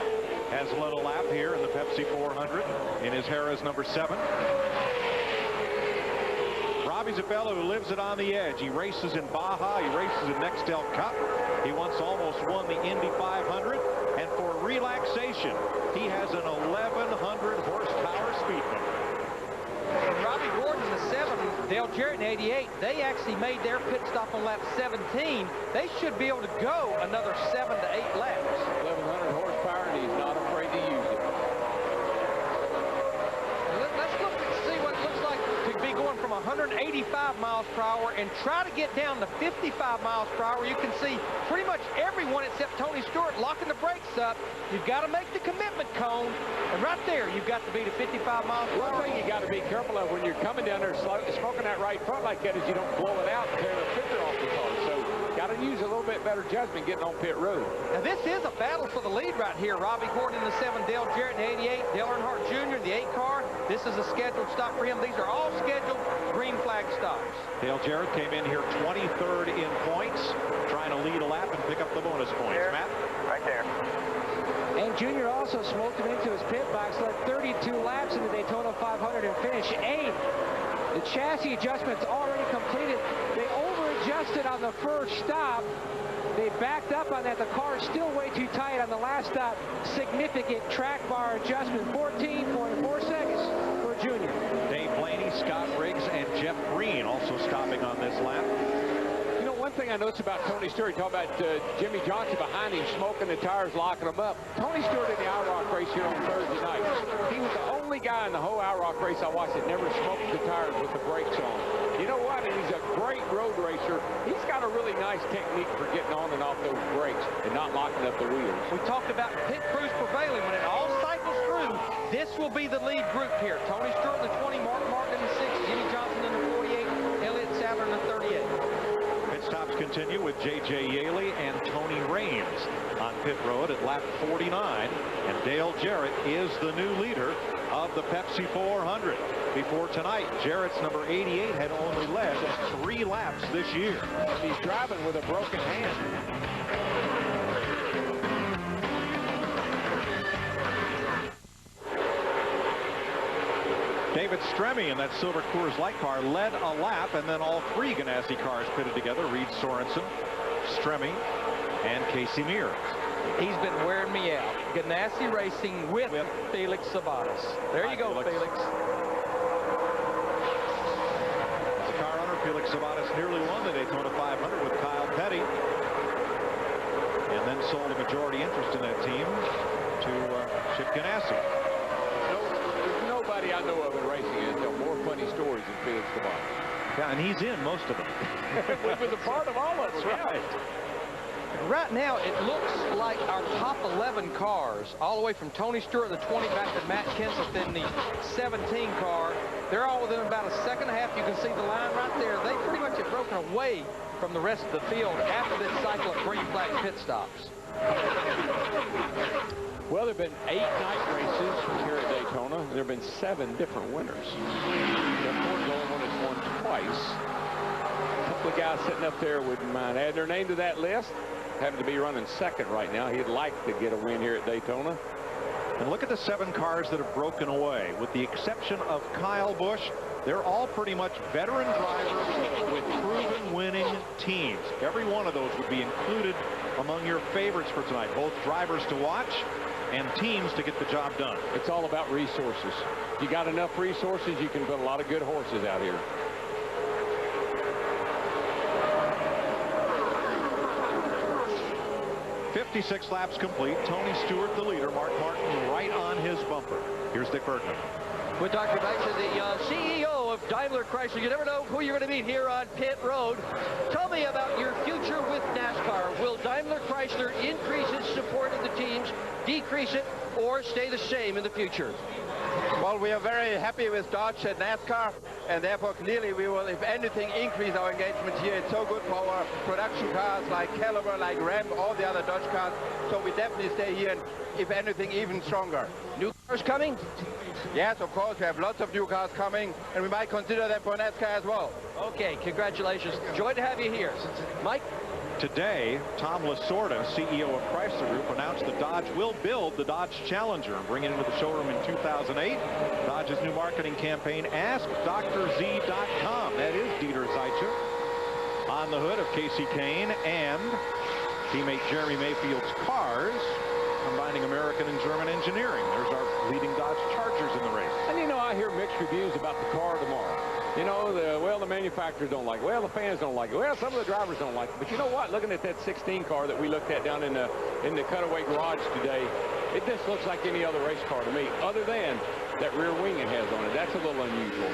has led a lap here in the Pepsi 400 in his Harrah's number 7. Robbie's a fellow who lives it on the edge. He races in Baja. He races in Nextel Cup. He once almost won the Indy 500. And for relaxation, he has an 1,100 horsepower Speedway. And Robbie Gordon in the 7, Dale Jarrett in 88, they actually made their pit stop on lap 17. They should be able to go another 7 to 8 laps. 1,100 horsepower, and he's not afraid to use it. Let's look and see what it looks like to be going from 185 miles per hour and try to get down to 55 miles per hour. You can see pretty much everyone except Tony Stewart locking the brakes up. You've got to make the commitment cone, and right there you've got to be to 55 miles per hour. One thing you got to be careful of when you're coming down there smoking that right front like that is you don't blow it out and tear the filter off the car. So got to use a little bit better judgment getting on pit road. Now this is a battle for the lead right here. Robbie Gordon in the 7, Dale Jarrett in the 88, Dale Earnhardt Jr. in the 8 car. This is a scheduled stop for him. These are all scheduled green flag stops. Dale Jarrett came in here 23rd in points, trying to lead a lap and pick up the bonus points. There. Matt? Right there. And Junior also smoked him into his pit box, led 32 laps in the Daytona 500 and finished 8th. The chassis adjustment's already completed. They over-adjusted on the first stop. They backed up on that. The car is still way too tight on the last stop. Significant track bar adjustment, 14.4 seconds for Junior. Dave Blaney, Scott Riggs, and Jeff Green also stopping on this lap. You know, one thing I noticed about Tony Stewart, talk about Jimmy Johnson behind him, smoking the tires, locking them up. Tony Stewart in the IROC race here on Thursday night, he was the only guy in the whole IROC race I watched that never smoked the tires with the brakes on. You know what? And he's a great road racer. He's got a really nice technique for getting on and off those brakes and not locking up the wheels. We talked about pit crews prevailing. When it all cycles through, this will be the lead group here. Tony Stewart in the 20, Mark Martin in the 6, Jimmy Johnson in the 48, Elliott Sadler in the 38. Pit stop stops continue with J.J. Yaley and Tony Raines on pit road at lap 49. And Dale Jarrett is the new leader of the Pepsi 400. Before tonight, Jarrett's number 88 had only led 3 laps this year. He's driving with a broken hand. David Stremme in that silver Coors Light car led a lap, and then all 3 Ganassi cars pitted together. Reed Sorensen, Stremme, and Casey Mears. He's been wearing me out. Ganassi Racing with Felix Sabates. There you go, Felix. As a car owner, Felix Sabates nearly won the Daytona 500 with Kyle Petty, and then sold a majority interest in that team to Chip Ganassi. There's nobody I know of in racing that tell more funny stories than Felix Sabates. Yeah, and he's in most of them. He was a part of all of them. Right. Right now, it looks like our top 11 cars, all the way from Tony Stewart, the 20, back to Matt Kenseth in the 17 car, they're all within about a second and a half. You can see the line right there. They pretty much have broken away from the rest of the field after this cycle of green flag pit stops. Well, there have been 8 night races here at Daytona. There have been 7 different winners. Ford's the only one that's won twice. A couple of guys sitting up there wouldn't mind adding their name to that list. Happen to be running second right now. He'd like to get a win here at Daytona. And look at the 7 cars that have broken away. With the exception of Kyle Busch, they're all pretty much veteran drivers with proven winning teams. Every one of those would be included among your favorites for tonight. Both drivers to watch and teams to get the job done. It's all about resources. If you got enough resources, you can put a lot of good horses out here. 56 laps complete. Tony Stewart the leader. Mark Martin right on his bumper. Here's Dick Bergman. We're talking back to the CEO of Daimler Chrysler. You never know who you're going to meet here on pit road. Tell me about your future with NASCAR. Will Daimler Chrysler increase its support of the teams, decrease it, or stay the same in the future? Well, we are very happy with Dodge at NASCAR, and therefore clearly we will, if anything, increase our engagement here. It's so good for our production cars like Caliber, like Ram, all the other Dodge cars. So we definitely stay here, and if anything, even stronger. New cars coming? Yes, of course. We have lots of new cars coming, and we might consider them for NASCAR as well. Okay, congratulations. Joy to have you here. Mike? Today, Tom Lasorda, CEO of Chrysler Group, announced that Dodge will build the Dodge Challenger and bring it into the showroom in 2008. Dodge's new marketing campaign, AskDrZ.com. That is Dieter Zeitcher on the hood of Casey Kane and teammate Jeremy Mayfield's cars, combining American and German engineering. There's our leading Dodge Chargers in the race. And you know, I hear mixed reviews about the car tomorrow. You know, the manufacturers don't like it. Well, the fans don't like it. Well, some of the drivers don't like it. But you know what? Looking at that 16 car that we looked at down in the cutaway garage today, it just looks like any other race car to me, other than that rear wing it has on it. That's a little unusual.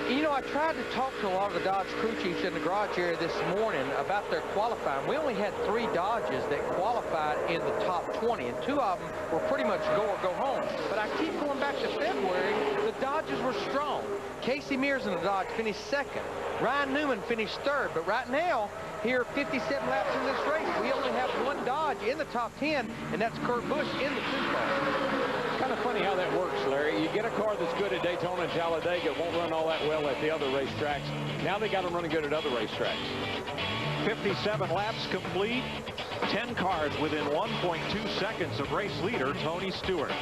You know, I tried to talk to a lot of the Dodge crew chiefs in the garage area this morning about their qualifying. We only had 3 Dodges that qualified in the top 20, and 2 of them were pretty much go or go home. But I keep going back to February, the Dodges were strong. Casey Mears in the Dodge finished 2nd. Ryan Newman finished 3rd. But right now, here 57 laps in this race, we only have 1 Dodge in the top 10, and that's Kurt Busch in the 2 car. Kind of funny how that works, Larry. You get a car that's good at Daytona and Talladega, won't run all that well at the other racetracks. Now they got them running good at other racetracks. 57 laps complete. 10 cars within 1.2 seconds of race leader Tony Stewart.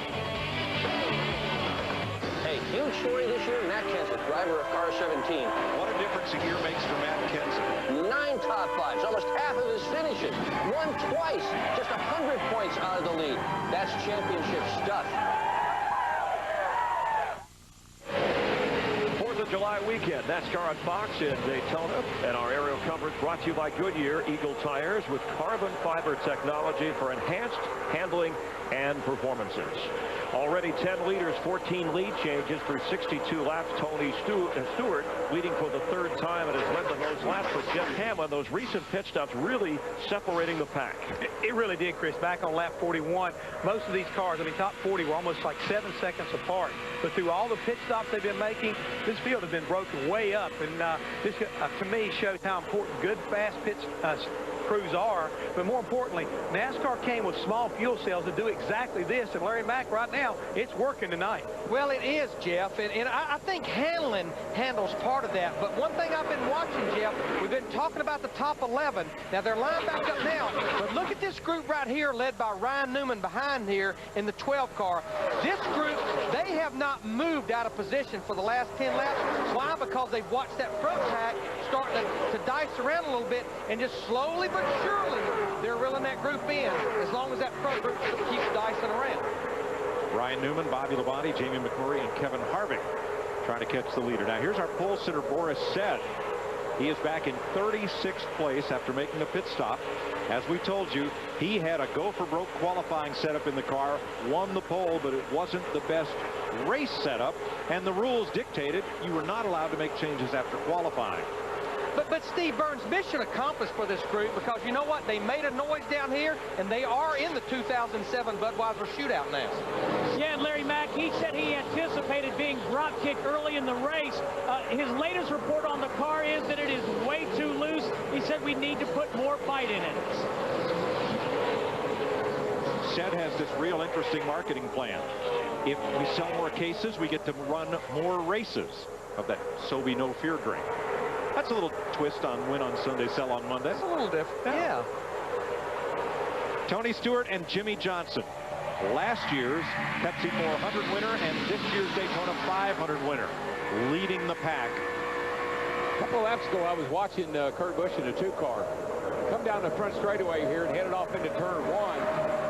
Hey, huge story this year, Matt Kenseth, driver of car 17. What a difference a year makes for Matt Kenseth. 9 top 5s, almost half of his finishes. Won twice, just 100 points out of the lead. That's championship stuff. 4th of July weekend, NASCAR on Fox in Daytona. And our aerial coverage brought to you by Goodyear Eagle Tires with carbon fiber technology for enhanced handling and performances. Already 10 leaders, 14 lead changes through 62 laps. Tony Stewart leading for the third time and has led the most laps. But Jeff Hamlin, those recent pit stops really separating the pack. It really did, Chris. Back on lap 41, most of these cars, I mean, top 40 were almost like 7 seconds apart. But through all the pit stops they've been making, this field has been broken way up. And this, to me, shows how important good, fast pit crews are. But more importantly, NASCAR came with small fuel cells to do exactly this. And Larry Mack, right now, it's working tonight. Well, it is, Jeff. And I think Hamlin handles part of that. But one thing I've been watching, Jeff, we've been talking about the top 11. Now, they're lined back up now. But look at this group right here led by Ryan Newman behind here in the 12 car. This group, they have not moved out of position for the last 10 laps. Why? Because they've watched that front pack starting to dice around a little bit, and just slowly but surely they're reeling that group in as long as that front group keeps dicing around. Ryan Newman, Bobby Labonte, Jamie McMurray, and Kevin Harvick trying to catch the leader. Now here's our pole sitter, Boris Said. He is back in 36th place after making a pit stop. As we told you, he had a go-for-broke qualifying setup in the car, won the pole, but it wasn't the best race setup, and the rules dictated you were not allowed to make changes after qualifying. But Steve Burns, mission accomplished for this group, because you know what? They made a noise down here, and they are in the 2007 Budweiser shootout now. Yeah, and Larry Mack, he said he anticipated being drop kicked early in the race. His latest report on the car is that it is way too loose. He said we need to put more fight in it. Shed has this real interesting marketing plan. If we sell more cases, we get to run more races of that So Be No Fear drink. That's a little twist on win on Sunday, sell on Monday. It's a little different. Yeah. Tony Stewart and Jimmy Johnson. Last year's Pepsi 400 winner and this year's Daytona 500 winner, leading the pack. A couple of laps ago, I was watching Kurt Busch in a 2-car come down the front straightaway here and headed off into turn 1.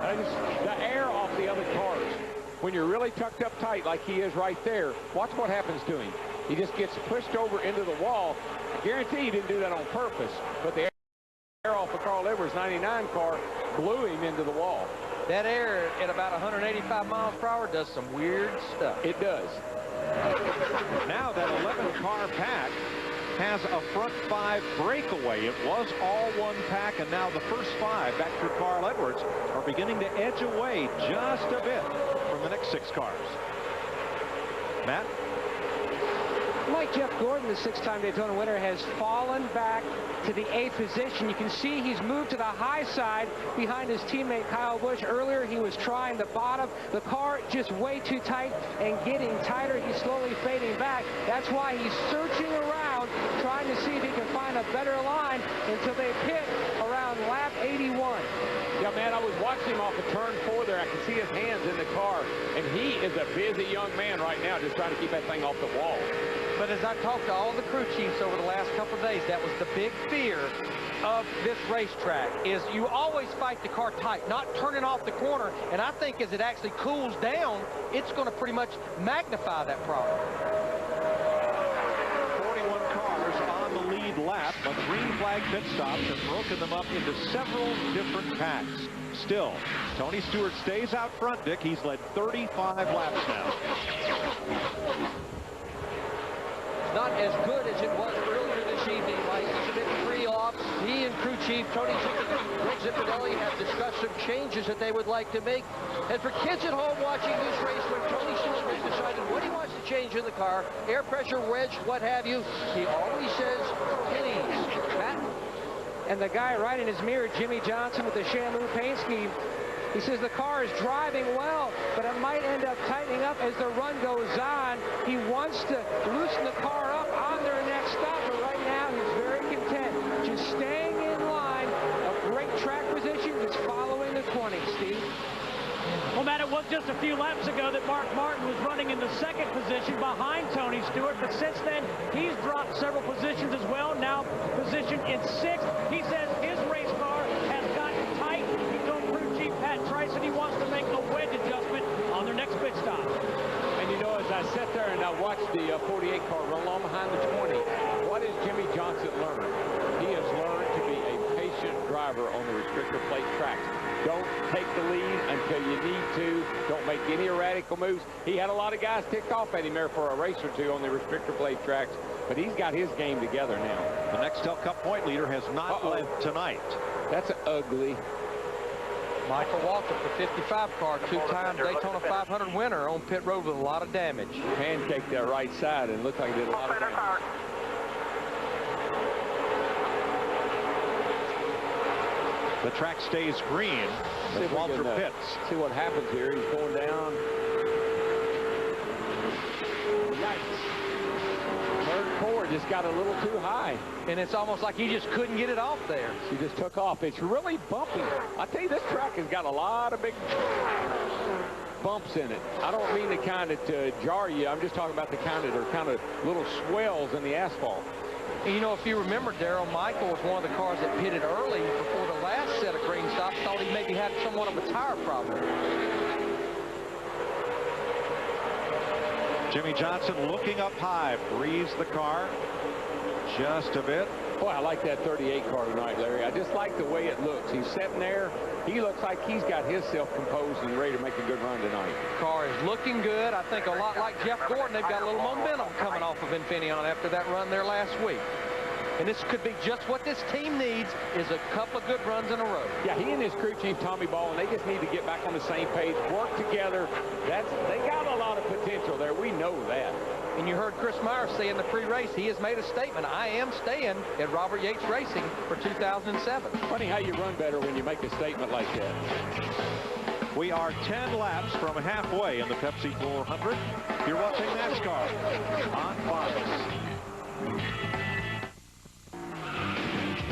And the air off the other cars. When you're really tucked up tight like he is right there, watch what happens to him. He just gets pushed over into the wall. I guarantee he didn't do that on purpose, but the air off of Carl Edwards' 99 car blew him into the wall. That air at about 185 miles per hour does some weird stuff. It does. Now that 11-car pack has a front 5 breakaway. It was all one pack, and now the first 5 back through Carl Edwards are beginning to edge away just a bit from the next 6 cars. Matt? Like Jeff Gordon, the 6-time Daytona winner, has fallen back to the 8th position. You can see he's moved to the high side behind his teammate Kyle Busch. Earlier he was trying the bottom. The car just way too tight and getting tighter. He's slowly fading back. That's why he's searching around, trying to see if he can find a better line until they pit around lap 81. Yeah, man, I was watching him off of turn 4 there. I can see his hands in the car, and he is a busy young man right now just trying to keep that thing off the wall. But as I talked to all the crew chiefs over the last couple of days, that was the big fear of this racetrack, is you always fight the car tight, not turning off the corner. And I think as it actually cools down, it's going to pretty much magnify that problem. 41 cars on the lead lap, but green flag pit stops have broken them up into several different packs. Still, Tony Stewart stays out front, Dick. He's led 35 laps now. Not as good as it was earlier this evening. Like he's a bit free off. He and crew chief Tony Zipparelli have discussed some changes that they would like to make. And for kids at home watching this race, when Tony Stewart has decided what he wants to change in the car, air pressure, wedge, what have you, he always says, please. Matt? And the guy right in his mirror, Jimmy Johnson, with the Shamu paint scheme, he says the car is driving well, but it might end up tightening up as the run goes on. He wants to loosen the car up on their next stop, but right now he's very content, just staying in line, a great track position, just following the 20, Steve. Well, Matt, it was just a few laps ago that Mark Martin was running in the 2nd position behind Tony Stewart, but since then he's dropped several positions as well, now positioned in 6th. He says his race car has gotten tight. He told crew chief Pat Trice that he wants to make a wedge adjustment on their next pit stop. And you know, as I sat there and I watched the 48 car run along behind the 20, what has Jimmy Johnson learned? He has learned to be a patient driver on the restrictor plate tracks. Don't take the lead until you need to. Don't make any erratic moves. He had a lot of guys ticked off at him there for a race or two on the restrictor plate tracks, but he's got his game together now. The Nextel Cup point leader has not led tonight. That's ugly. Michael Walter, the 55 car, two-time Daytona 500 winner on pit road with a lot of damage. Pancaked that right side and looked like he did a lot of damage. The track stays green as Walter pits. See what happens here. He's going down. Yikes. Third cord just got a little too high. And it's almost like he just couldn't get it off there. He just took off. It's really bumpy. I tell you, this track has got a lot of big bumps in it. I don't mean the kind that jar you. I'm just talking about the kind that are kind of little swells in the asphalt. And you know, if you remember, Darrell, Michael was one of the cars that pitted early before the last set of green stops. Thought he maybe had somewhat of a tire problem. Jimmy Johnson looking up high, breathes the car just a bit. Boy, I like that 38 car tonight, Larry. I just like the way it looks. He's sitting there. He looks like he's got himself composed and ready to make a good run tonight. Car is looking good. I think a lot like Jeff Gordon, they've got a little momentum coming off of Infineon after that run there last week. And this could be just what this team needs, is a couple of good runs in a row. Yeah, he and his crew chief, Tommy Ball, and they just need to get back on the same page, work together. They got a lot of potential there. We know that. And you heard Chris Myers say in the pre-race, he has made a statement. I am staying at Robert Yates Racing for 2007. Funny how you run better when you make a statement like that. We are 10 laps from halfway in the Pepsi 400. You're watching NASCAR on Fox.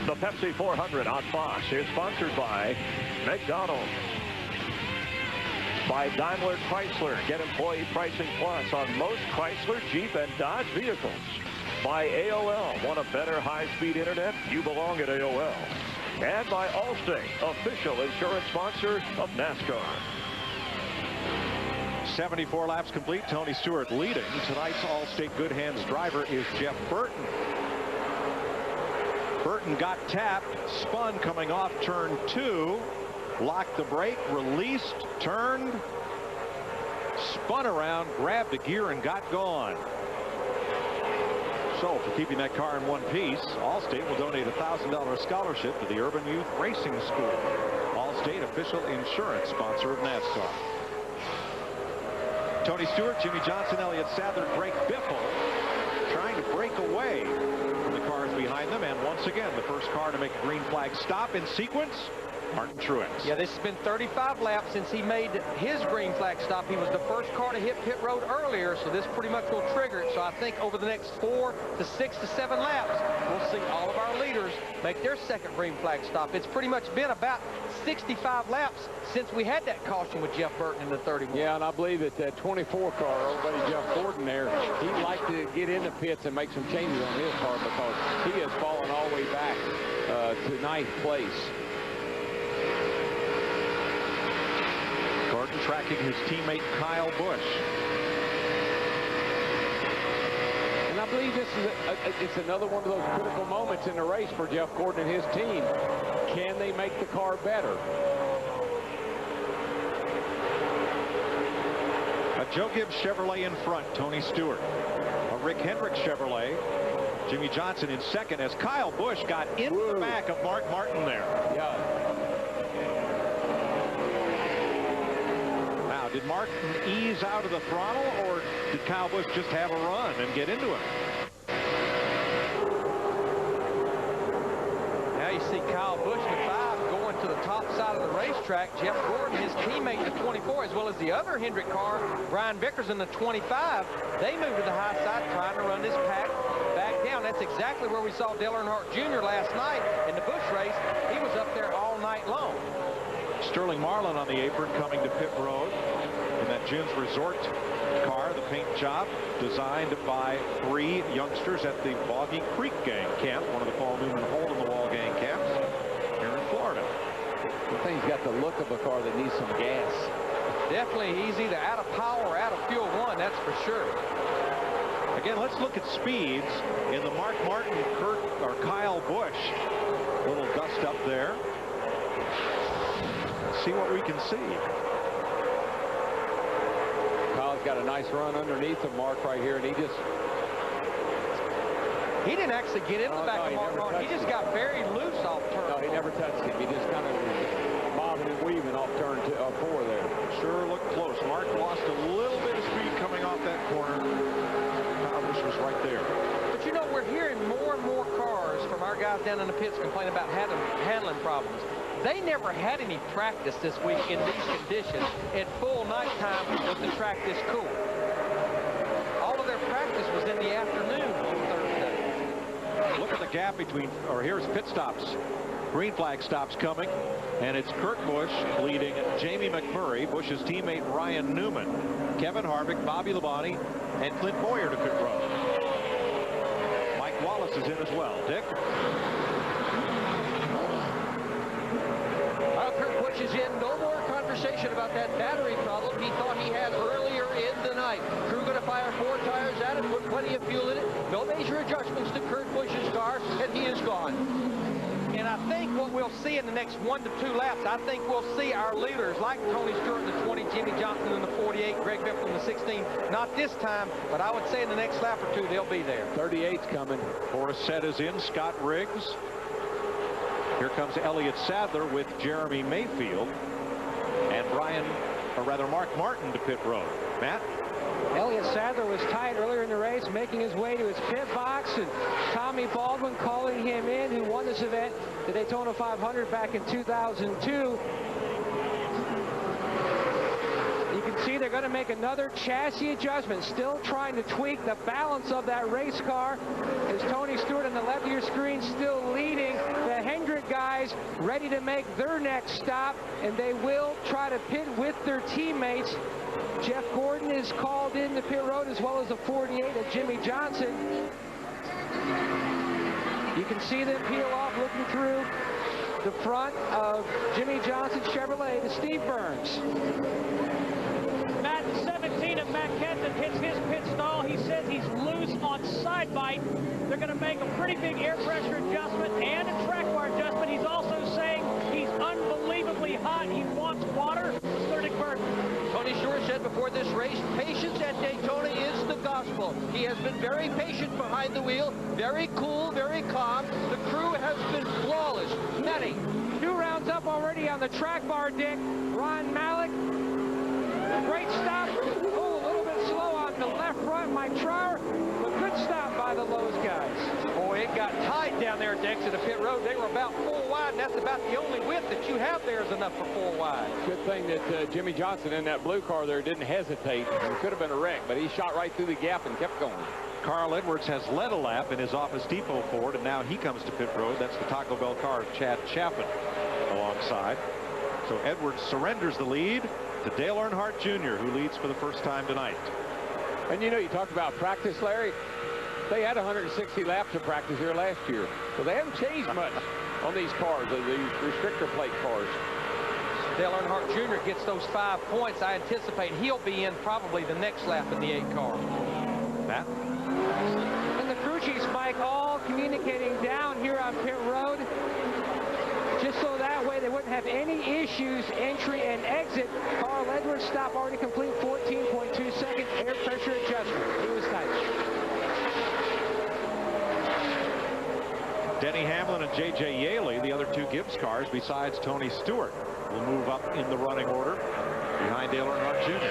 The Pepsi 400 on Fox is sponsored by McDonald's. By Daimler Chrysler. Get employee pricing plus on most Chrysler, Jeep, and Dodge vehicles. By AOL. Want a better high-speed internet? You belong at AOL. And by Allstate, official insurance sponsor of NASCAR. 74 laps complete. Tony Stewart leading. Tonight's Allstate Good Hands driver is Jeff Burton. Burton got tapped, spun coming off turn 2. Locked the brake, released, turned, spun around, grabbed a gear, and got gone. So for keeping that car in one piece, Allstate will donate a $1,000 scholarship to the Urban Youth Racing School. Allstate, official insurance sponsor of NASCAR. Tony Stewart, Jimmy Johnson, Elliott Sadler, Greg Biffle trying to break away from the cars behind them. And once again, the first car to make a green flag stop in sequence, Martin Truex. Yeah, this has been 35 laps since he made his green flag stop. He was the first car to hit pit road earlier, so this pretty much will trigger it. So I think over the next 4 to 6 to 7 laps, we'll see all of our leaders make their second green flag stop. It's pretty much been about 65 laps since we had that caution with Jeff Burton in the 31. Yeah, and I believe that 24 car, old buddy Jeff Gordon there, he'd like to get in the pits and make some changes on his car because he has fallen all the way back to ninth place. Gordon tracking his teammate Kyle Busch. And I believe this is it's another one of those critical moments in the race for Jeff Gordon and his team. Can they make the car better? A Joe Gibbs Chevrolet in front, Tony Stewart. A Rick Hendrick Chevrolet. Jimmy Johnson in second as Kyle Busch got into the back of Mark Martin there. Yeah. Did Martin ease out of the throttle, or did Kyle Busch just have a run and get into him? Now you see Kyle Busch, the 5, going to the top side of the racetrack. Jeff Gordon, his teammate, the 24, as well as the other Hendrick car, Brian Vickers in the 25. They moved to the high side trying to run this pack back down. That's exactly where we saw Dale Earnhardt Jr. last night in the Busch race. He was up there all night long. Sterling Marlin on the apron coming to pit road in that June's Resort car, the paint job designed by 3 youngsters at the Boggy Creek Gang camp, one of the Paul Newman Hole in the Wall gang camps here in Florida. The thing's got the look of a car that needs some gas. Definitely, he's either out of power or out of fuel one, that's for sure. Again, let's look at speeds in the Mark Martin, Kyle Busch. Little dust up there. see what we can see. Kyle's got a nice run underneath the Mark right here, and he didn't actually get in the back of Mark. He just got very loose off turn. No, he never touched him. He just kind of bobbing and weaving off turn 4 there. Sure looked close. Mark lost a little bit of speed coming off that corner. Kyle Busch was right there. But you know, we're hearing more and more cars from our guys down in the pits complain about handling problems. They never had any practice this week in these conditions at full nighttime with the track this cool. All of their practice was in the afternoon on Thursday. Look at the gap between, or here's pit stops. Green flag stops coming, and it's Kurt Busch leading Jamie McMurray, Busch's teammate Ryan Newman, Kevin Harvick, Bobby Labonte, and Clint Boyer to pit road. Mike Wallace is in as well. Dick? Kurt Busch is in. No more conversation about that battery problem he thought he had earlier in the night. Crew going to fire 4 tires at it, put plenty of fuel in it. No major adjustments to Kurt Busch's car, and he is gone. And I think what we'll see in the next 1 to 2 laps, I think we'll see our leaders like Tony Stewart in the 20, Jimmy Johnson in the 48, Greg Biffle in the 16. Not this time, but I would say in the next lap or 2, they'll be there. 38's coming. Forrest Set is in. Scott Riggs. Here comes Elliott Sadler with Jeremy Mayfield and Mark Martin to pit road. Matt? Elliott Sadler was tight earlier in the race, making his way to his pit box, and Tommy Baldwin calling him in, who won this event, the Daytona 500 back in 2002. You can see they're going to make another chassis adjustment, still trying to tweak the balance of that race car. As Tony Stewart on the left of your screen still leading the Hendrick guys, ready to make their next stop, and they will try to pit with their teammates. Jeff Gordon is called in the pit road, as well as the 48 of Jimmy Johnson. You can see them peel off looking through the front of Jimmy Johnson's Chevrolet to Steve Burns. Matt, 17 of Matt Kenseth hits his pit stall. He says he's loose on side bite. They're going to make a pretty big air pressure adjustment and a track bar adjustment. He's also saying he's unbelievably hot. He wants water. Let's go to Dick Burton. Tony Stewart said before this race, patience at Daytona is the gospel. He has been very patient behind the wheel, very cool, very calm. The crew has been flawless. Many. 2 rounds up already on the track bar, Dick. Ron Malik. Great stop. Oh, a little bit slow on the left front, Mike Trower. But good stop by the Lowe's guys. Boy, it got tight down there, Dex, at the pit road. They were about 4 wide, and that's about the only width that you have there is enough for 4 wide. Good thing that Jimmy Johnson in that blue car there didn't hesitate. It could have been a wreck, but he shot right through the gap and kept going. Carl Edwards has led a lap in his Office Depot Ford, and now he comes to pit road. That's the Taco Bell car of Chad Chaffin alongside. So Edwards surrenders the lead to Dale Earnhardt Jr., who leads for the first time tonight. And you know, you talked about practice, Larry. They had 160 laps of practice here last year. So they haven't changed much on these cars, these restrictor plate cars. Dale Earnhardt Jr. gets those 5 points. I anticipate he'll be in probably the next lap in the 8 car. Matt? And the crew chiefs, Mike, all communicating down here on pit road, just so that way they wouldn't have any issues entry and exit. Carl Edwards stop already complete, 14.2 second air pressure adjustment. He was tight. Denny Hamlin and J.J. Yaley, the other 2 Gibbs cars, besides Tony Stewart, will move up in the running order behind Dale Earnhardt Jr.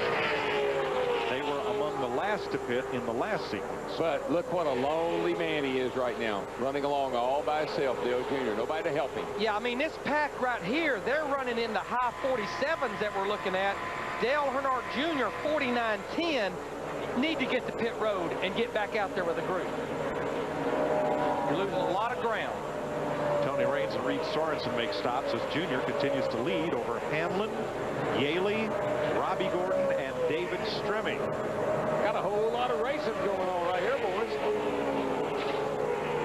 They were among the last to pit in the last sequence. But look what a lonely man he is right now, running along all by himself, Dale Jr. Nobody to help him. Yeah, I mean, this pack right here, they're running in the high 47s that we're looking at. Dale Earnhardt Jr., 49.10, need to get to pit road and get back out there with the group. You're losing a lot of ground. Tony Raines and Reed Sorensen make stops as Jr. continues to lead over Hamlin, Yaley, Robbie Gordon, and David Stremme. Got a whole lot of racing going on right here, boys.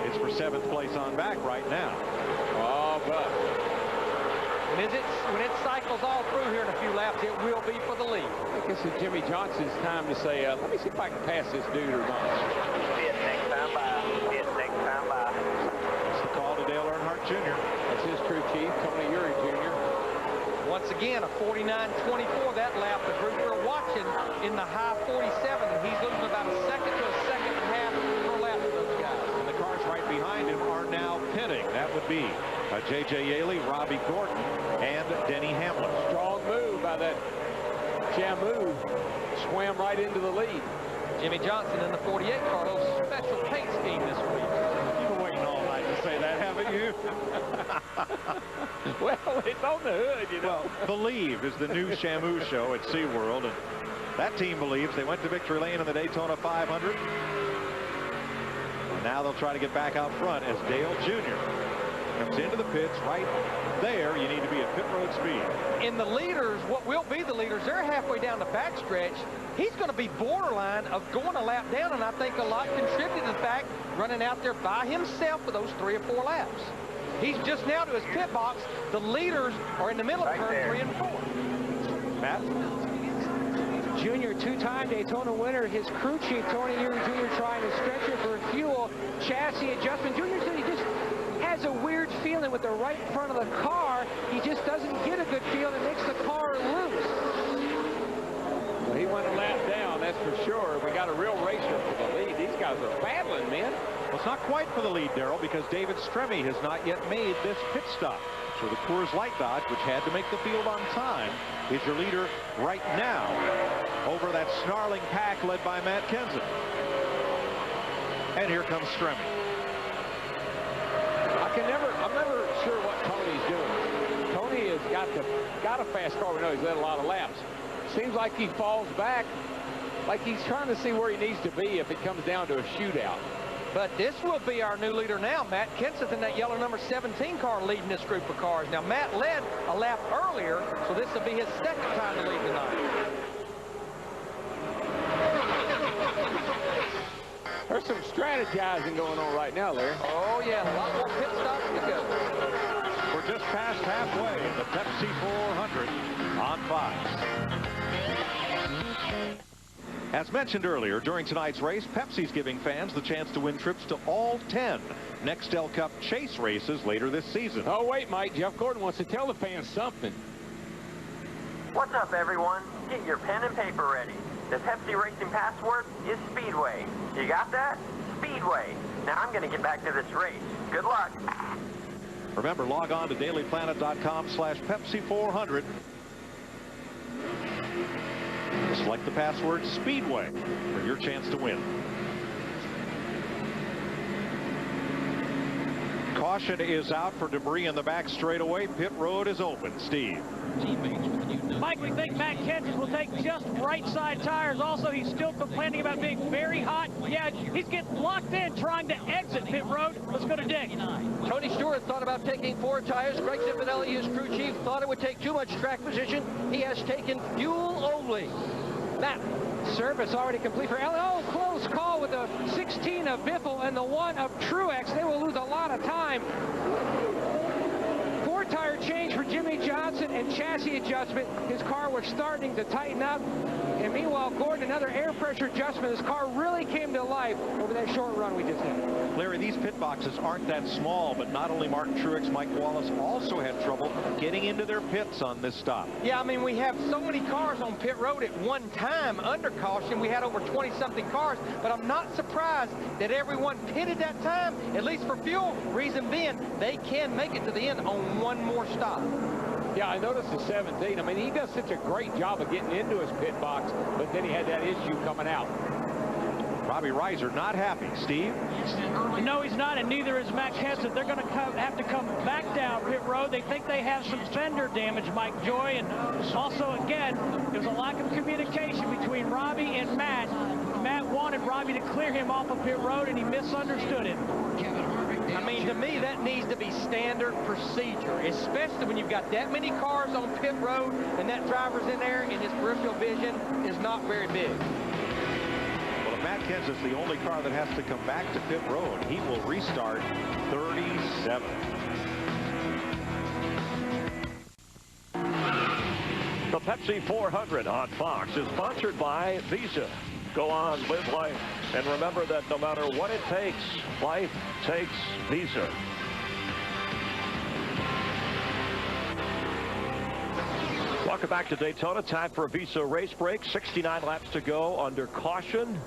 It's for 7th place on back right now. Oh, but when it cycles all through here in a few laps, it will be for the lead. I think it's Jimmy Johnson's time to say, let me see if I can pass this dude or not. Next time by. Next time by. It's the call to Dale Earnhardt Jr. That's his crew chief, Tony Eury Jr. Once again, a 49.24 that lap. The group we're watching in the high 47, and he's losing about a second to a second and a half per lap to those guys. And the cars right behind him are now pitting. That would be J.J. Yaley, Robbie Gordon, and Denny Hamlin. Strong move by that Shamu. Swam right into the lead. Jimmy Johnson in the 48 car, a little special paint scheme this week. You've been waiting all night to say that, haven't you? Well, it's on the hood, you know. Well, Believe is the new Shamu show at SeaWorld, and that team believes. They went to victory lane in the Daytona 500. And now they'll try to get back out front as Dale Jr. comes into the pits. Right there, you need to be at pit road speed. In the leaders, what will be the leaders, they're halfway down the backstretch. He's going to be borderline of going a lap down, and I think a lot contributed to the fact running out there by himself for those 3 or 4 laps. He's just now to his pit box. The leaders are in the middle of turn 3 and 4. Matt? Junior, 2-time Daytona winner. His crew chief, Tony Ewing Jr., trying to stretch it for fuel. Chassis adjustment. Junior said he just has a weird feeling with the right front of the car. He just doesn't get a good feel. It makes the car loose. Well, he went a lap down, that's for sure. We got a real racer for the lead. These guys are battling, man. Well, it's not quite for the lead, Darrell, because David Stremme has not yet made this pit stop. So the Coors Light Dodge, which had to make the field on time, is your leader right now over that snarling pack led by Matt Kenseth. And here comes Stremme. I'm never sure what Tony's doing. Tony has got a fast car. We know he's led a lot of laps. Seems like he falls back, like he's trying to see where he needs to be if it comes down to a shootout. But this will be our new leader now. Matt Kenseth in that yellow number 17 car leading this group of cars. Now, Matt led a lap earlier, so this will be his second time to lead tonight. There's some strategizing going on right now, Larry. Oh, yeah, a lot more pit stops to go. We're just past halfway in the Pepsi 400 on Fox. As mentioned earlier, during tonight's race, Pepsi's giving fans the chance to win trips to all 10 Nextel Cup Chase races later this season. Oh, wait, Mike. Jeff Gordon wants to tell the fans something. What's up, everyone? Get your pen and paper ready. The Pepsi racing password is Speedway. You got that? Speedway. Now I'm going to get back to this race. Good luck. Remember, log on to dailyplanet.com/Pepsi400. Select the password Speedway for your chance to win. Caution is out for debris in the back straightaway. Pit road is open. Steve. Mike, we think Matt Kenseth will take just right side tires. Also, he's still complaining about being very hot. Yeah, he's getting locked in trying to exit pit road. Let's go to Dick. Tony Stewart thought about taking 4 tires. Greg Cifanelli, his crew chief, thought it would take too much track position. He has taken fuel only. Matt. Service already complete for Elliott. Oh, close call with the 16 of Biffle and the 1 of Truex. They will lose a lot of time. 4 tire change for Jimmy Johnson and chassis adjustment. His car was starting to tighten up. And meanwhile, Gordon, another air pressure adjustment. His car really came to life over that short run we just had. Larry, these pit boxes aren't that small, but not only Martin Truex, Mike Wallace also had trouble getting into their pits on this stop. Yeah, I mean, we have so many cars on pit road at one time under caution. We had over 20-something cars, but I'm not surprised that everyone pitted that time, at least for fuel. Reason being, they can make it to the end on one more stop. Yeah, I noticed the 17. I mean, he does such a great job of getting into his pit box, but then he had that issue coming out. Robbie Reiser not happy. Steve? No, he's not, and neither is Matt Kenseth. They're going to have to come back down pit road. They think they have some fender damage, Mike Joy, and also, again, there's a lack of communication between Robbie and Matt. Matt wanted Robbie to clear him off of pit road, and he misunderstood him. I mean, to me, that needs to be standard procedure, especially when you've got that many cars on pit road and that driver's in there and his peripheral vision is not very big. Well, if Matt Kenseth's the only car that has to come back to pit road, he will restart 37. The Pepsi 400 on Fox is sponsored by Visa. Go on, live life, and remember that no matter what it takes, life takes Visa. Welcome back to Daytona. Time for a Visa race break. 69 laps to go under caution.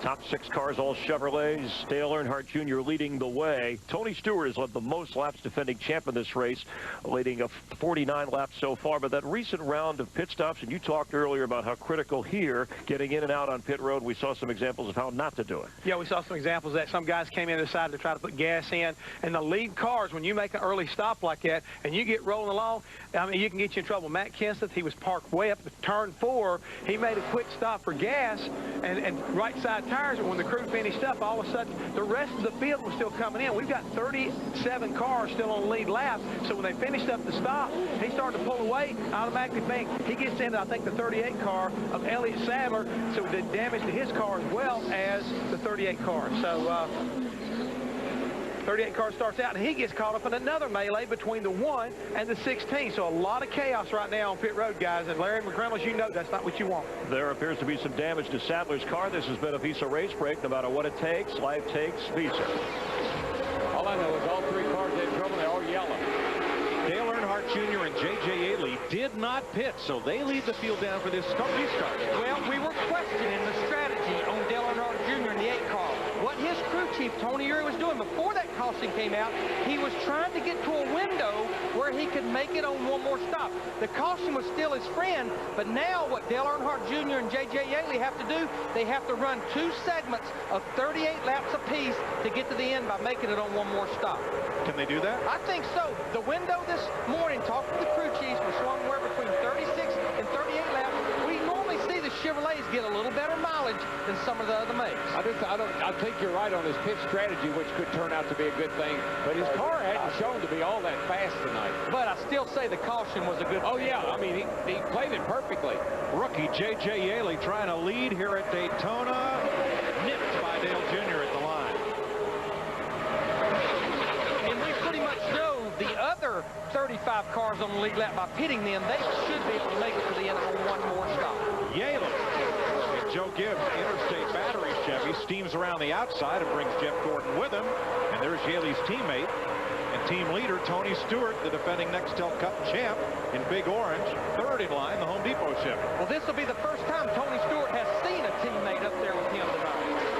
Top 6 cars, all Chevrolets. Dale Earnhardt Jr. leading the way. Tony Stewart has led the most laps, defending champ in this race, leading a 49 laps so far. But that recent round of pit stops, and you talked earlier about how critical here, getting in and out on pit road, we saw some examples of how not to do it. Yeah, we saw some examples that some guys came in and decided to try to put gas in. And the lead cars, when you make an early stop like that and you get rolling along, I mean, you can get you in trouble. Matt Kenseth, he was parked way up to turn 4. He made a quick stop for gas and right side tires. And when the crew finished up, all of a sudden, the rest of the field was still coming in. We've got 37 cars still on the lead lap. So when they finished up the stop, he started to pull away. Automatically think he gets into, I think, the 38 car of Elliott Sadler. So it did damage to his car as well as the 38 car. So 38 car starts out, and he gets caught up in another melee between the 1 and the 16. So a lot of chaos right now on pit road, guys. And Larry McReynolds, you know that's not what you want. There appears to be some damage to Sadler's car. This has been a Visa race break. No matter what it takes, life takes Visa. All I know is all 3 cars in trouble. They're all yellow. Dale Earnhardt Jr. and J.J. Ailey did not pit, so they lead the field down for this restart. Well, we were questioning the strategy on Dale Earnhardt Jr. in the 8 car. What his crew chief, Tony Urey, was doing before that caution came out, he was trying to get to a window where he could make it on one more stop. The caution was still his friend, but now what Dale Earnhardt Jr. and J.J. Ailey have to do, they have to run 2 segments of 38 laps apiece to get to the end by making it on one more stop. Can they do that? I think so. The window this morning, talking to the crew chiefs, was somewhere between 36 and 38 laps. We normally see the Chevrolets get a little better mileage than some of the other makes. I think you're right on his pit strategy, which could turn out to be a good thing. But his car hadn't shown to be all that fast tonight. But I still say the caution was a good thing. Oh, yeah. I mean, he played it perfectly. Rookie J.J. Ailey trying to lead here at Daytona. Nipped by Dale Jr. at the line. And we pretty much know the other 35 cars on the lead lap, by pitting them, they should be able to make it to the end on one more stop. Ailey. And Joe Gibbs, Interstate Battery Chevy, steams around the outside and brings Jeff Gordon with him. And there's Ailey's teammate and team leader, Tony Stewart, the defending Nextel Cup champ in Big Orange. Third in line, the Home Depot Chevy. Well, this will be the first time Tony Stewart has seen a teammate up there with him tonight.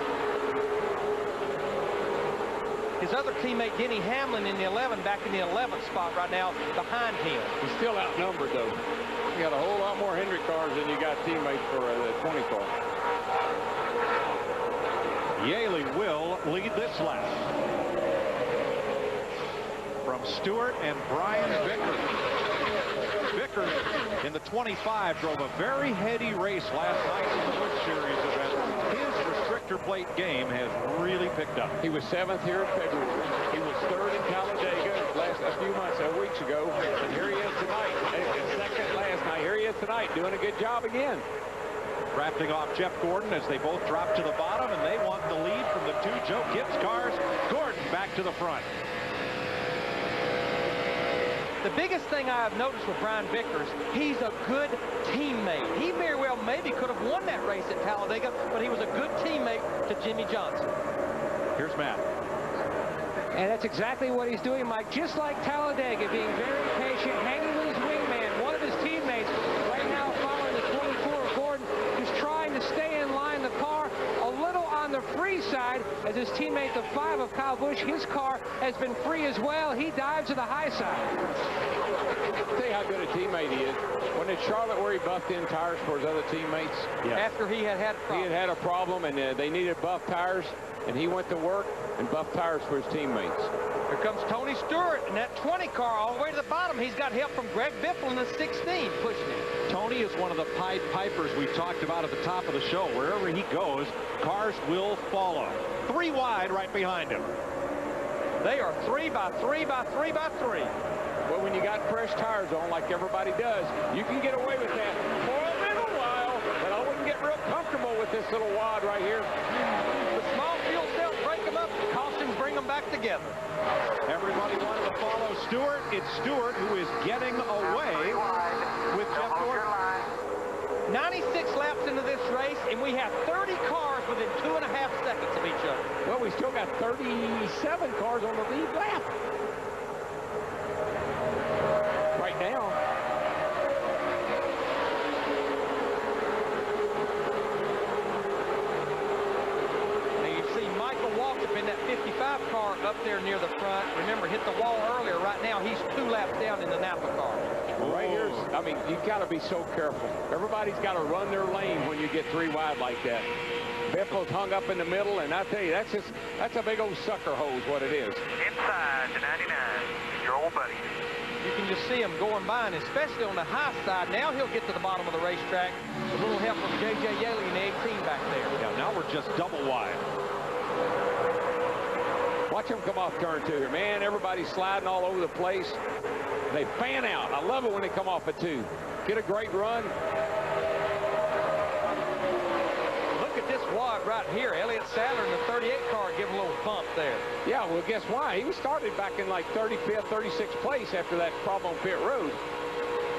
His other teammate, Denny Hamlin, in the 11, back in the 11th spot right now behind him. He's still outnumbered, though. You got a whole lot more Hendrick cars than you got teammates for the 20 car. Ailey will lead this lap. From Stewart and Brian Vickers. Vickers in the 25 drove a very heady race last night in the Wood Series event. His restrictor plate game has really picked up. He was 7th here in February. He was 3rd in Talladega a weeks ago. And here he is tonight. And 2nd last night. Here he is tonight doing a good job again. Drafting off Jeff Gordon as they both drop to the bottom, and they want the lead from the 2 Joe Gibbs cars. Gordon back to the front. The biggest thing I have noticed with Brian Vickers, he's a good teammate. He very well maybe could have won that race at Talladega, but he was a good teammate to Jimmy Johnson. Here's Matt. And that's exactly what he's doing, Mike. Just like Talladega, being very patient, hanging with his wingman. One of his teammates right now following the 24 of Gordon, just trying to stay in line. The car a little on the free side as his teammate, the 5 of Kyle Busch, his car has been free as well. He dives to the high side. I'll tell you how good a teammate he is. When in Charlotte where he buffed in tires for his other teammates. Yeah. After he had had a problem and they needed buff tires, and he went to work and buffed tires for his teammates. Here comes Tony Stewart in that 20 car all the way to the bottom. He's got help from Greg Biffle in the 16 pushing him. Tony is one of the Pied Pipers we talked about at the top of the show. Wherever he goes, cars will follow. 3 wide right behind him. They are 3 by 3 by 3 by 3. Well, when you got fresh tires on like everybody does, you can get away with that for a little while, but I wouldn't get real comfortable with this little wad right here. The small fuel cells break them up, cautions bring them back together. Everybody wanted to follow Stewart. It's Stewart who is getting away with Jeff Gordon. 96 laps into this race, and we have 30 cars within 2.5 seconds of each other. Well, we still got 37 cars on the lead lap. Right now. 55 car up there near the front. Remember, hit the wall earlier. Right now, he's 2 laps down in the Napa car. Well, right here, I mean, you got to be so careful. Everybody's got to run their lane when you get 3 wide like that. Biffle's hung up in the middle, and I tell you, that's a big old sucker hose, what it is. Inside to 99, your old buddy. You can just see him going by, and especially on the high side. Now he'll get to the bottom of the racetrack. A little help from J.J. Yaley in the 18 back there. Yeah, now we're just double wide. Watch him come off turn 2 here. Man, everybody's sliding all over the place. They fan out. I love it when they come off at 2. Get a great run. Look at this wad right here. Elliott Sadler in the 38 car give a little bump there. Yeah, well, guess why? He was started back in like 35th, 36th place after that problem on pit road.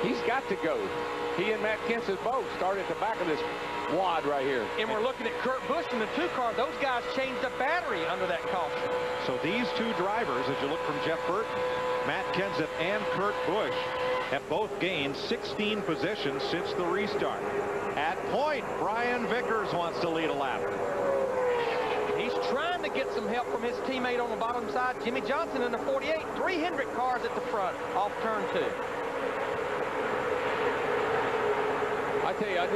He's got to go. He and Matt Kenseth both started at the back of this wad right here. And we're looking at Kurt Busch in the 2 car. Those guys changed the battery under that caution. So these 2 drivers, as you look from Jeff Burton, Matt Kenseth and Kurt Busch, have both gained 16 positions since the restart. At point, Brian Vickers wants to lead a lap. He's trying to get some help from his teammate on the bottom side, Jimmy Johnson in the 48. 3 Hendrick cars at the front off turn 2. I tell you, I've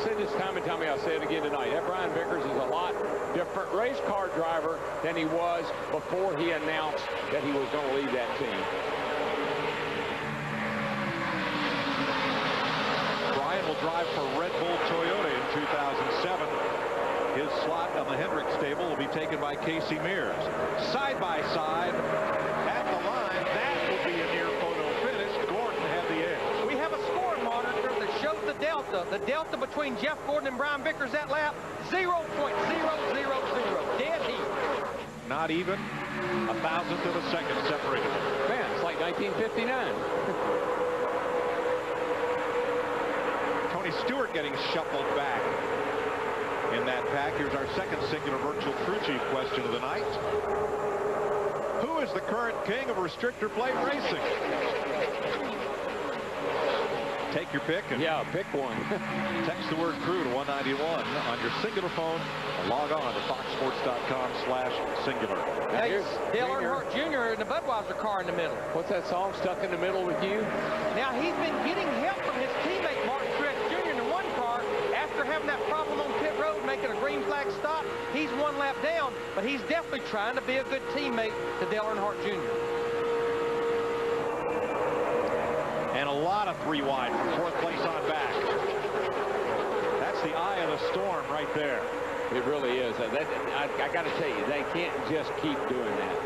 said this time and time, I'll say it again tonight. That Brian Vickers is a lot different race car driver than he was before he announced that he was going to lead that team. Brian will drive for Red Bull Toyota in 2007. His slot on the Hendrick stable will be taken by Casey Mears. Side by side at the line. That will be a near photo finish. Gordon had the edge. We have a score monitor that shows the delta. The delta between Jeff Gordon and Brian Vickers that lap, 0.000. Dead heat. Not even a thousandth of a second separated them. Man, it's like 1959. Tony Stewart getting shuffled back in that pack. Here's our second singular virtual crew chief question of the night. Who is the current king of restrictor plate racing? Take your pick. And yeah, pick one. Text the word crew to 191 on your singular phone. Log on to foxsports.com/singular. Hey, Dale Earnhardt Jr. in the Budweiser car in the middle. What's that song, Stuck in the Middle with You? Now, he's been getting help from his teammate, Martin Truex Jr. in the 1 car. After having that problem on pit road, making a green flag stop, he's 1 lap down, but he's definitely trying to be a good teammate to Dale Earnhardt Jr. And a lot of 3 wide from 4th place on back. That's the eye of the storm right there. It really is. I got to tell you, they can't just keep doing that.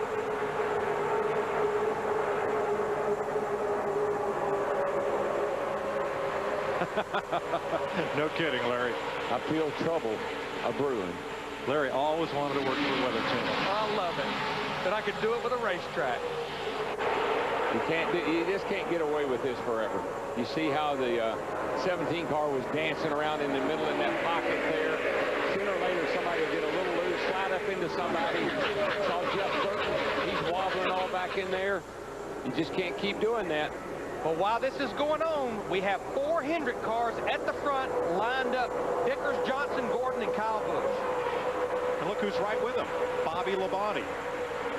No kidding, Larry. I feel trouble a-brewing. Larry always wanted to work for a weather channel. I love it. But I could do it with a racetrack. You just can't get away with this forever. You see how the 17 car was dancing around in the middle in that pocket there. Sooner or later, somebody will get a little loose, slide up into somebody. Saw Jeff Burton. He's wobbling all back in there. You just can't keep doing that. But while this is going on, we have 4 Hendrick cars at the front lined up. Vickers, Johnson, Gordon, and Kyle Busch. And look who's right with him. Bobby Labonte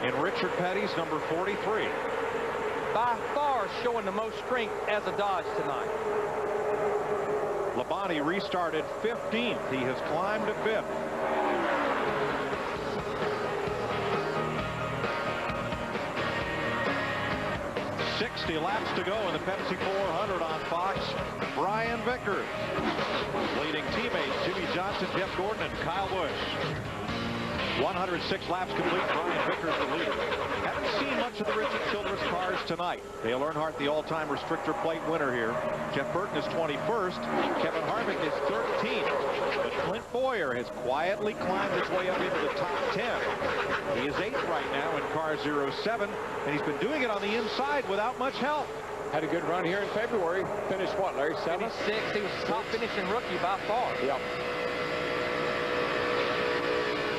in Richard Petty's number 43. By far showing the most strength as a Dodge tonight. Labonte restarted 15th. He has climbed to 5th. 60 laps to go in the Pepsi 400 on Fox. Brian Vickers leading teammates Jimmy Johnson, Jeff Gordon, and Kyle Busch. 106 laps complete. Brian Vickers the leader. Haven't seen much of the Richard Childress cars tonight. Dale Earnhardt, the all-time restrictor plate winner here. Jeff Burton is 21st. Kevin Harvick is 13th. But Clint Bowyer has quietly climbed his way up into the top 10. He is 8th right now in car 07, and he's been doing it on the inside without much help. Had a good run here in February. Finished what, Larry? 7th? 6th. He was top finishing rookie by far. Yep.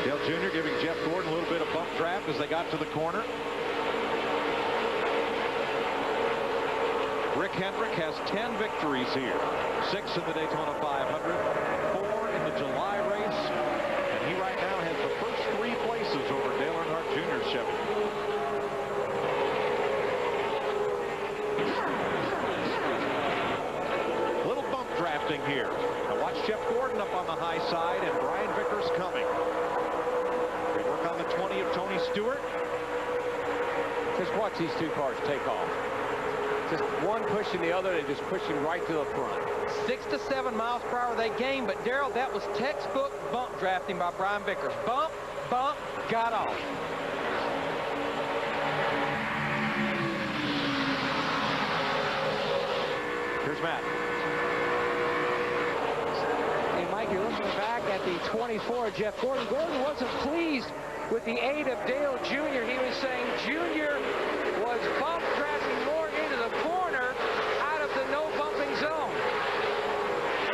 Dale Jr. giving Jeff Gordon a little bit of bump draft as they got to the corner. Rick Hendrick has 10 victories here. 6 in the Daytona 500, 4 in the July race, and he right now has the first 3 places over Dale Earnhardt Jr.'s adjusting here. Now watch Jeff Gordon up on the high side, and Brian Vickers coming. They work on the 20 of Tony Stewart. Just watch these two cars take off. Just one pushing the other and just pushing right to the front. 6 to 7 miles per hour they gained, but Darrell, that was textbook bump drafting by Brian Vickers. Bump, bump, got off. Here's Matt. And Mike, you're looking back at the 24 of Jeff Gordon. Gordon wasn't pleased with the 8 of Dale Jr. He was saying Jr. was bump drafting more into the corner out of the no bumping zone.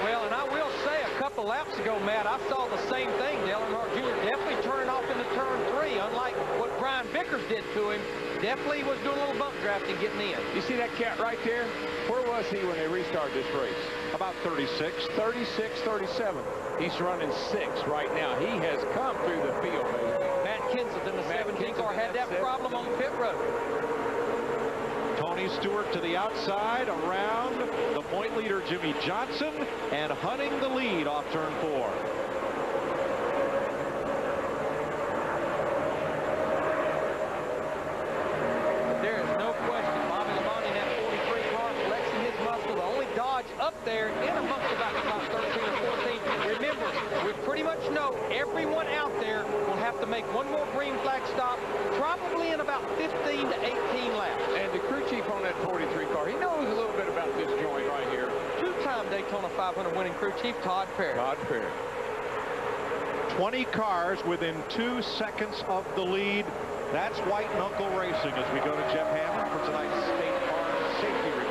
Well, and I will say a couple laps ago, Matt, I saw the same thing. Dale Earnhardt Jr. definitely turning off into turn 3, unlike what Brian Vickers did to him. Definitely was doing a little bump drafting getting in. You see that cat right there? Where was he when they restarted this race? About 36. 36, 37. He's running 6 right now. He has come through the field, baby. Matt Kenseth in the 17 car had that problem on the pit road. Tony Stewart to the outside, around the point leader Jimmy Johnson, and hunting the lead off turn 4. There is no question. Bobby Labonte in that 43 car flexing his muscle. The only Dodge up there in amongst about 13 or 14. Remember, we pretty much know everyone out there will have to make one more green flag stop, probably in about 15 to 18 laps. And the crew chief on that 43 car, he knows a little bit about this joint right here. Two-time Daytona 500 winning crew chief, Todd Perry. Todd Perry. 20 cars within 2 seconds of the lead. That's white knuckle racing as we go to Jeff Hammond for tonight's State Farm safety report.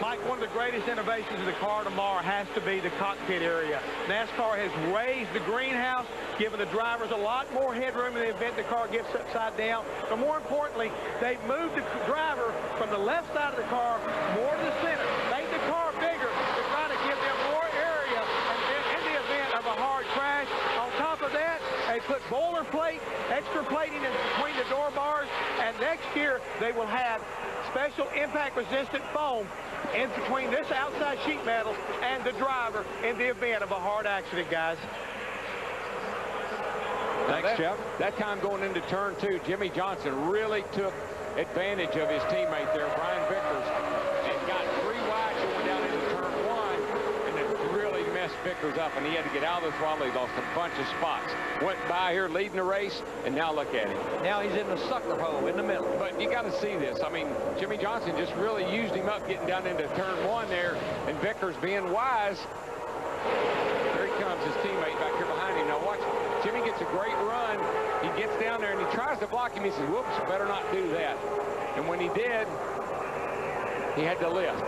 Mike, one of the greatest innovations of the car tomorrow has to be the cockpit area. NASCAR has raised the greenhouse, giving the drivers a lot more headroom in the event the car gets upside down. But more importantly, they've moved the driver from the left side of the car more to the center, made the car bigger to try to give them more area in the event of a hard crash. On top of that, they put boilerplate, extra plating in between the door bars, and next year they will have special impact-resistant foam in between this outside sheet metal and the driver in the event of a hard accident, guys. Thanks, Jeff. That time going into turn 2, Jimmy Johnson really took advantage of his teammate there, Brian Vickers, and got 3 wide going down into turn 1, and it really messed Vickers up, and he had to get out of the throttle. He lost a bunch of spots. Went by here leading the race, and now look at him. Now he's in the sucker hole in the middle. But you got to see this. I mean, Jimmy Johnson just really used him up getting down into turn 1 there, and Vickers being wise. Here he comes, his teammate back here behind him. Now watch, Jimmy gets a great run. He gets down there and he tries to block him. He says, whoops, better not do that. And when he did, he had to lift.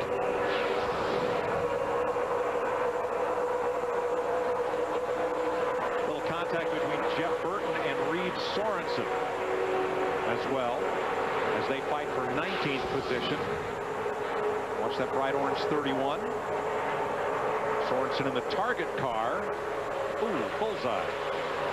Little contact between Jeff Burton and Reed Sorensen as well as they fight for 19th position. Watch that bright orange 31. Sorensen in the target car. Ooh, bullseye.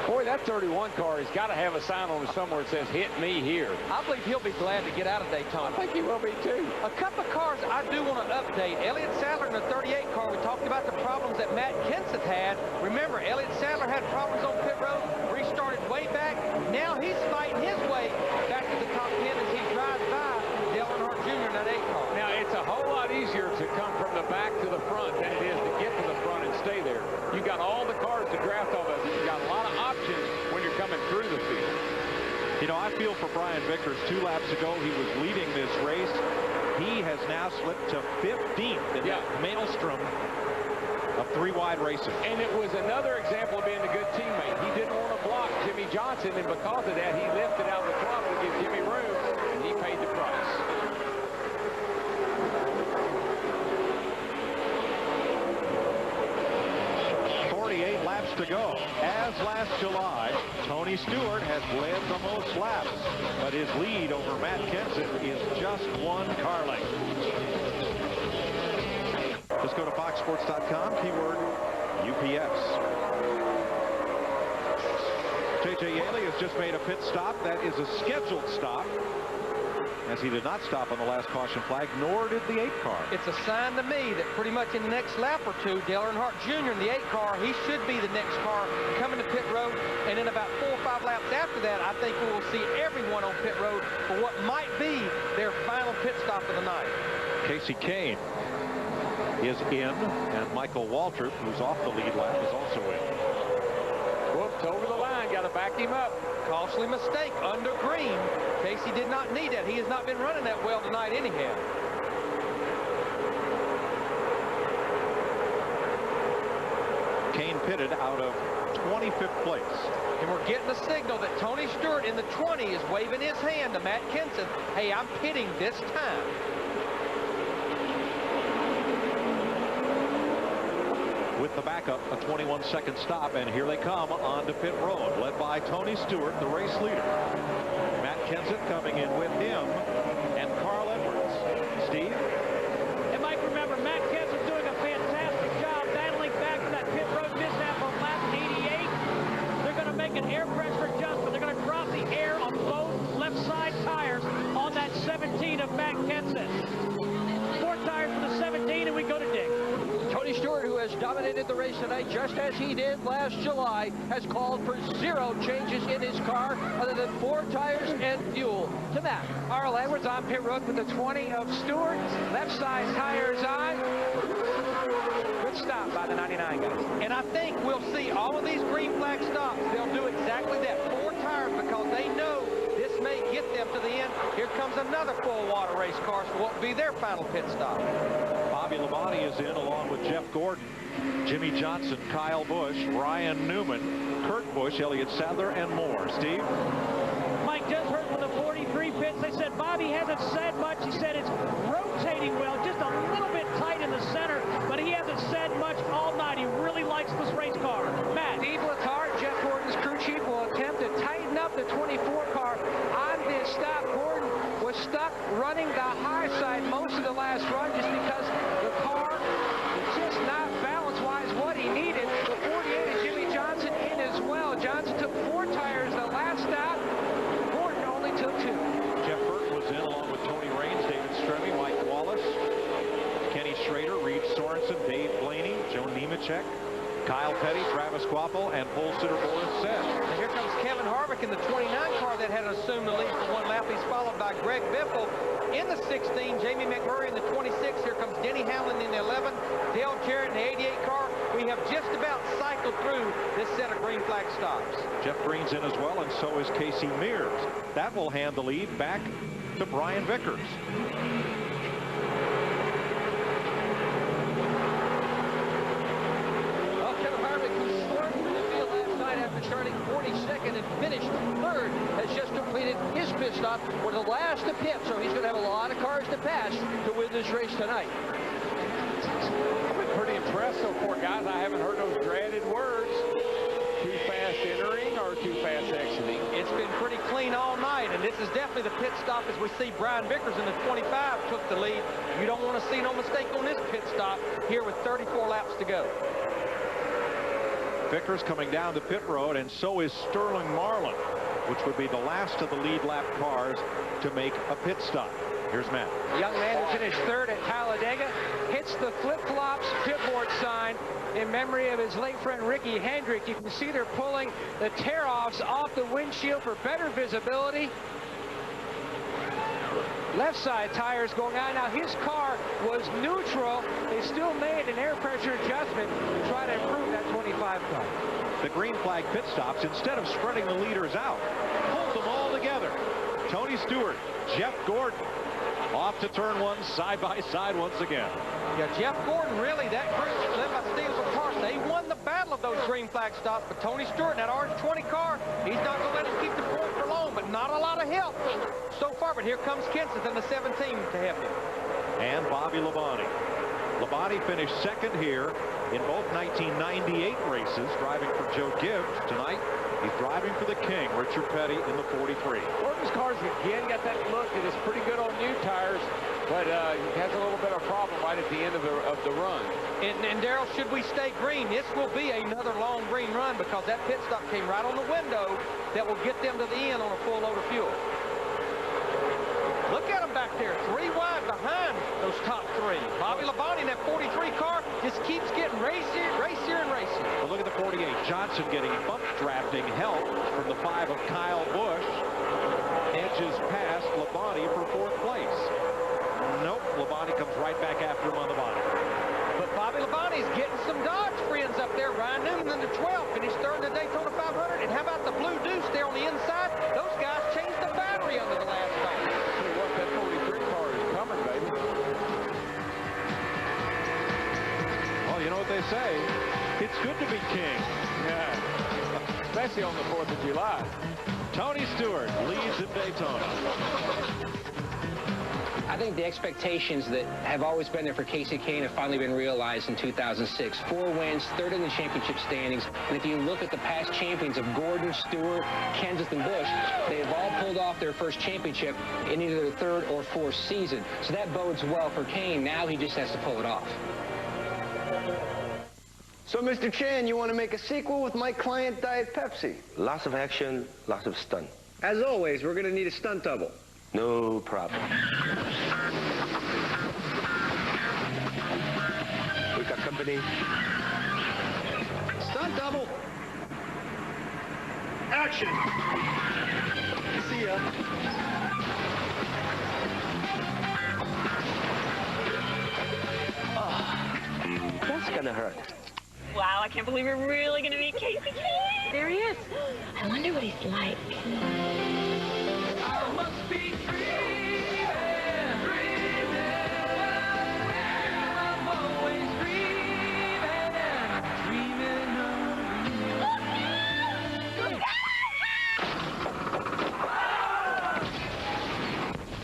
Boy, that 31 car has got to have a sign on it somewhere that says, hit me here. I believe he'll be glad to get out of Daytona. I think he will be, too. A couple of cars I do want to update. Elliott Sadler in the 38 car, we talked about the problems that Matt Kenseth had. Remember, Elliott Sadler had problems on pit road, restarted way back. Now he's fighting his way back to the top 10 as he drives by Dale Earnhardt Jr. in that 8 car. Now, it's a whole lot easier to come from the back to the front than it is to get to the front and stay there. You got all the cars to draft off of. You got a lot of options when you're coming through the field. You know, I feel for Brian Vickers. 2 laps ago, he was leading this race. He has now slipped to 15th in that maelstrom of 3 wide racing. And it was another example of being a good teammate. He didn't want to block Jimmy Johnson, and because of that, he lifted out the throttle to give Jimmy room, and he paid the price. Laps to go. As last July, Tony Stewart has led the most laps, but his lead over Matt Kenseth is just 1 car length. Just go to foxsports.com, keyword UPS. J.J. Yaley has just made a pit stop. That is a scheduled stop, as he did not stop on the last caution flag, nor did the 8 car. It's a sign to me that pretty much in the next lap or two, Dale Earnhardt Jr. in the 8 car, he should be the next car coming to pit road. And in about 4 or 5 laps after that, I think we will see everyone on pit road for what might be their final pit stop of the night. Casey Kane is in, and Michael Waltrip, who's off the lead lap, is also in. Whoops, over the line, got to back him up. Costly mistake under green. Casey did not need that. He has not been running that well tonight anyhow. Kane pitted out of 25th place. And we're getting a signal that Tony Stewart in the 20 is waving his hand to Matt Kenseth. Hey, I'm pitting this time. With the backup, a 21-second stop, and here they come onto pit road, led by Tony Stewart, the race leader. Matt Kenseth coming in with him, and Carl Edwards. Steve? And Mike, remember, Matt Kenseth doing a fantastic job battling back to that pit road mishap on lap 88. They're going to make an air pressure adjustment. They're going to drop the air on both left side tires on that 17 of Matt Kenseth. 4 tires for the 17, and we go to Dick. Tony Stewart, who has dominated the race tonight just as he did last July, has called for 0 changes in his car other than 4 tires and fuel. To Matt. Carl Edwards on pit road with the 20 of Stewart. Left side tires on. Good stop by the 99 guys. And I think we'll see all of these green flag stops. They'll do exactly that. 4 tires, because they know this may get them to the end. Here comes another full water race car, so what will be their final pit stop? Bobby Labonte is in along with Jeff Gordon, Jimmy Johnson, Kyle Busch, Ryan Newman, Kurt Busch, Elliott Sadler, and more. Steve? Mike just heard from the 43 pits. They said Bobby hasn't said much. He said it's rotating well, just a little bit tight in the center, but he hasn't said much all night. He really likes this race car. Matt? Steve Letarte, Jeff Gordon's crew chief, will attempt to tighten up the 24 car on this stop. Gordon was stuck running the high side most of the last run just because the car is just not balance-wise what he needed. The 48 is Jimmy Johnson in as well. Johnson took 4 tires the last stop. Gordon only took 2. Jeff Burton was in along with Tony Raines, David Stremme, Mike Wallace, Kenny Schrader, Reed Sorensen, Dave Blaney, Joe Nemechek, Kyle Petty, Travis Quapple, and pole sitter Boris Said. And here comes Kevin Harvick in the 29 car that had assumed the lead for 1 lap. He's followed by Greg Biffle in the 16, Jamie McMurray in the 26. Here comes Denny Hamlin in the 11, Dale Jarrett in the 88 car. We have just about cycled through this set of green flag stops. Jeff Green's in as well, and so is Casey Mears. That will hand the lead back to Brian Vickers. Starting 42nd and finished 3rd, has just completed his pit stop. We're the last to pit, so he's going to have a lot of cars to pass to win this race tonight. I've been pretty impressed so far, guys. I haven't heard those dreaded words. Too fast entering or too fast exiting. It's been pretty clean all night, and this is definitely the pit stop as we see Brian Vickers in the 25 took the lead. You don't want to see no mistake on this pit stop here with 34 laps to go. Vickers coming down the pit road, and so is Sterling Marlin, which would be the last of the lead lap cars to make a pit stop. Here's Matt. Young man who finished 3rd at Talladega hits the flip-flops pitboard sign in memory of his late friend Ricky Hendrick. You can see they're pulling the tear-offs off the windshield for better visibility. Left side tires going on. Now his car was neutral. They still made an air pressure adjustment to try to improve that 25 car. The green flag pit stops, instead of spreading the leaders out, pulled them all together. Tony Stewart, Jeff Gordon, off to turn 1 side by side once again. Yeah, Jeff Gordon, really, that group led by Steve Letarte. They won the battle of those green flag stops, but Tony Stewart, that orange 20 car, he's not going to let him keep the point for long, but not a lot of help so far. But here comes Kenseth in the 17 to help him. And Bobby Labonte. Labonte finished second here in both 1998 races, driving for Joe Gibbs. Tonight, he's driving for the King, Richard Petty, in the 43. Gordon's cars again got that look that is pretty good on new tires, but he has a little bit of a problem right at the end of the run. And Darrell, should we stay green, this will be another long green run because that pit stop came right on the window that will get them to the end on a full load of fuel. Look at them back there, 3 wide behind those top 3. Bobby Labonte in that 43 car just keeps getting racier, and racier. Well, look at the 48. Johnson getting bump drafting help from the 5 of Kyle Busch. Edges past Labonte for 4th place. Nope, Labonte comes right back after him on the bottom. But Bobby Labonte is getting some Dodge friends up there. Ryan Newman in the 12th, finished third in the Daytona 500. And how about the Blue Deuce there on the inside? Those guys changed the battery under the last stop. That 43 car is coming, baby. Oh, you know what they say? It's good to be king. Yeah, especially on the 4th of July. Tony Stewart leads in Daytona. I think the expectations that have always been there for Casey Kane have finally been realized in 2006. 4 wins, 3rd in the championship standings. And if you look at the past champions of Gordon, Stewart, Kenseth, and Busch, they have all pulled off their first championship in either their 3rd or 4th season. So that bodes well for Kane. Now he just has to pull it off. So, Mr. Chan, you want to make a sequel with my client, Diet Pepsi? Lots of action, lots of stunt. As always, we're going to need a stunt double. No problem. We got company. Stunt double. Action. See ya. Oh, that's gonna hurt. Wow, I can't believe we're really gonna meet Casey Kane. There he is. I wonder what he's like. I must be dreaming, I'm always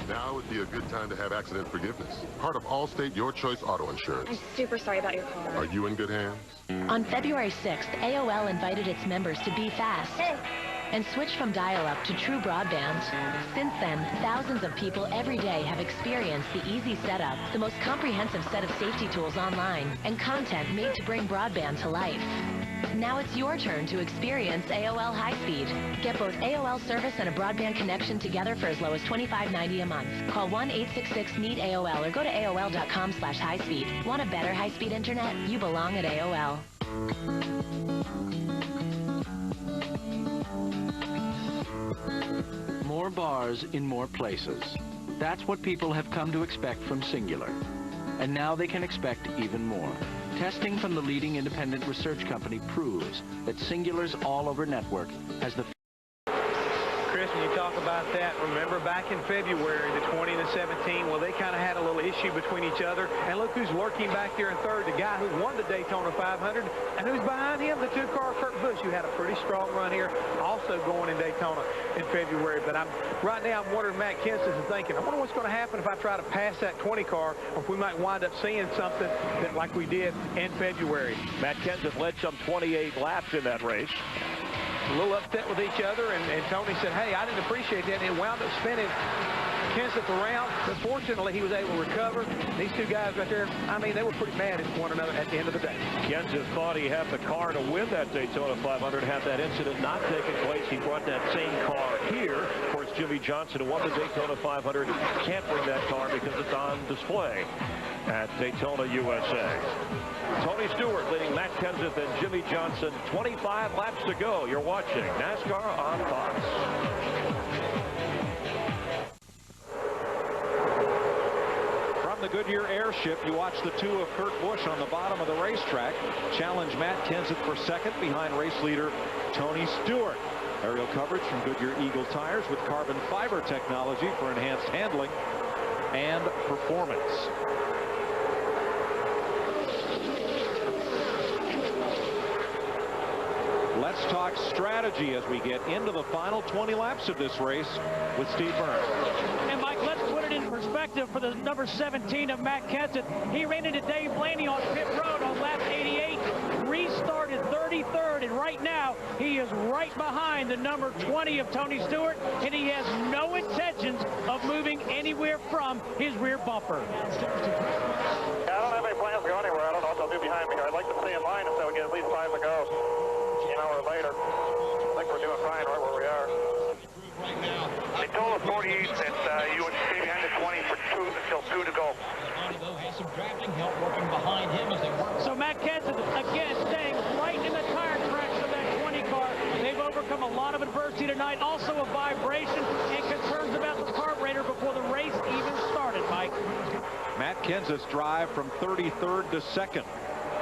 Now would be a good time to have accident forgiveness. Part of Allstate Your Choice Auto Insurance. I'm super sorry about your car. Are you in good hands? On February 6th, AOL invited its members to be fast and switch from dial-up to true broadband. Since then, thousands of people every day have experienced the easy setup, the most comprehensive set of safety tools online, and content made to bring broadband to life. Now it's your turn to experience AOL High Speed. Get both AOL service and a broadband connection together for as low as $25.90 a month. Call 1-866-NEED-AOL or go to AOL.com/highspeed. Want a better high-speed internet? You belong at AOL. More bars in more places. That's what people have come to expect from Singular. And now they can expect even more. Testing from the leading independent research company proves that Singular's all-over network has the... Chris, when you talk about that, remember back in February, the 20 and the 17, well, they kind of had a little issue between each other. And look who's lurking back there in third, the guy who won the Daytona 500. And who's behind him? The 2-car Kurt Busch, who had a pretty strong run here, also going in Daytona in February. But right now, I'm wondering, Matt Kenseth is thinking, I wonder what's going to happen if I try to pass that 20 car, or if we might wind up seeing something that like we did in February. Matt Kenseth led some 28 laps in that race. A little upset with each other, and Tony said, hey, I didn't appreciate that, and it wound up spinning Kenseth around, but fortunately he was able to recover. These two guys right there, I mean, they were pretty mad at one another at the end of the day. Kenseth thought he had the car to win that Daytona 500. Had that incident not taken place, he brought that same car here. Of course, Jimmy Johnson, who won the Daytona 500, can't bring that car because it's on display at Daytona, USA. Tony Stewart leading Matt Kenseth and Jimmy Johnson. 25 laps to go. You're watching NASCAR on Fox. From the Goodyear airship, you watch the 2 of Kurt Busch on the bottom of the racetrack challenge Matt Kenseth for second behind race leader Tony Stewart. Aerial coverage from Goodyear Eagle tires with carbon fiber technology for enhanced handling and performance. Let's talk strategy as we get into the final 20 laps of this race with Steve Byrne. And Mike, let's put it in perspective for the number 17 of Matt Kenseth. He ran into Dave Blaney on pit road on lap 88, restarted 33rd, and right now he is right behind the number 20 of Tony Stewart, and he has no intentions of moving anywhere from his rear bumper. Yeah, I don't have any plans to go anywhere. I don't know what they'll do behind me here. I'd like to stay in line until we get at least 5 to go. An hour later. I think we're doing fine right where we are. They told us 48 that you would stay behind the 20 for 2 until 2 to go. So Matt Kenseth, again, staying right in the tire tracks of that 20 car. They've overcome a lot of adversity tonight. Also a vibration and concerns about the carburetor before the race even started, Mike. Matt Kenseth's drive from 33rd to 2nd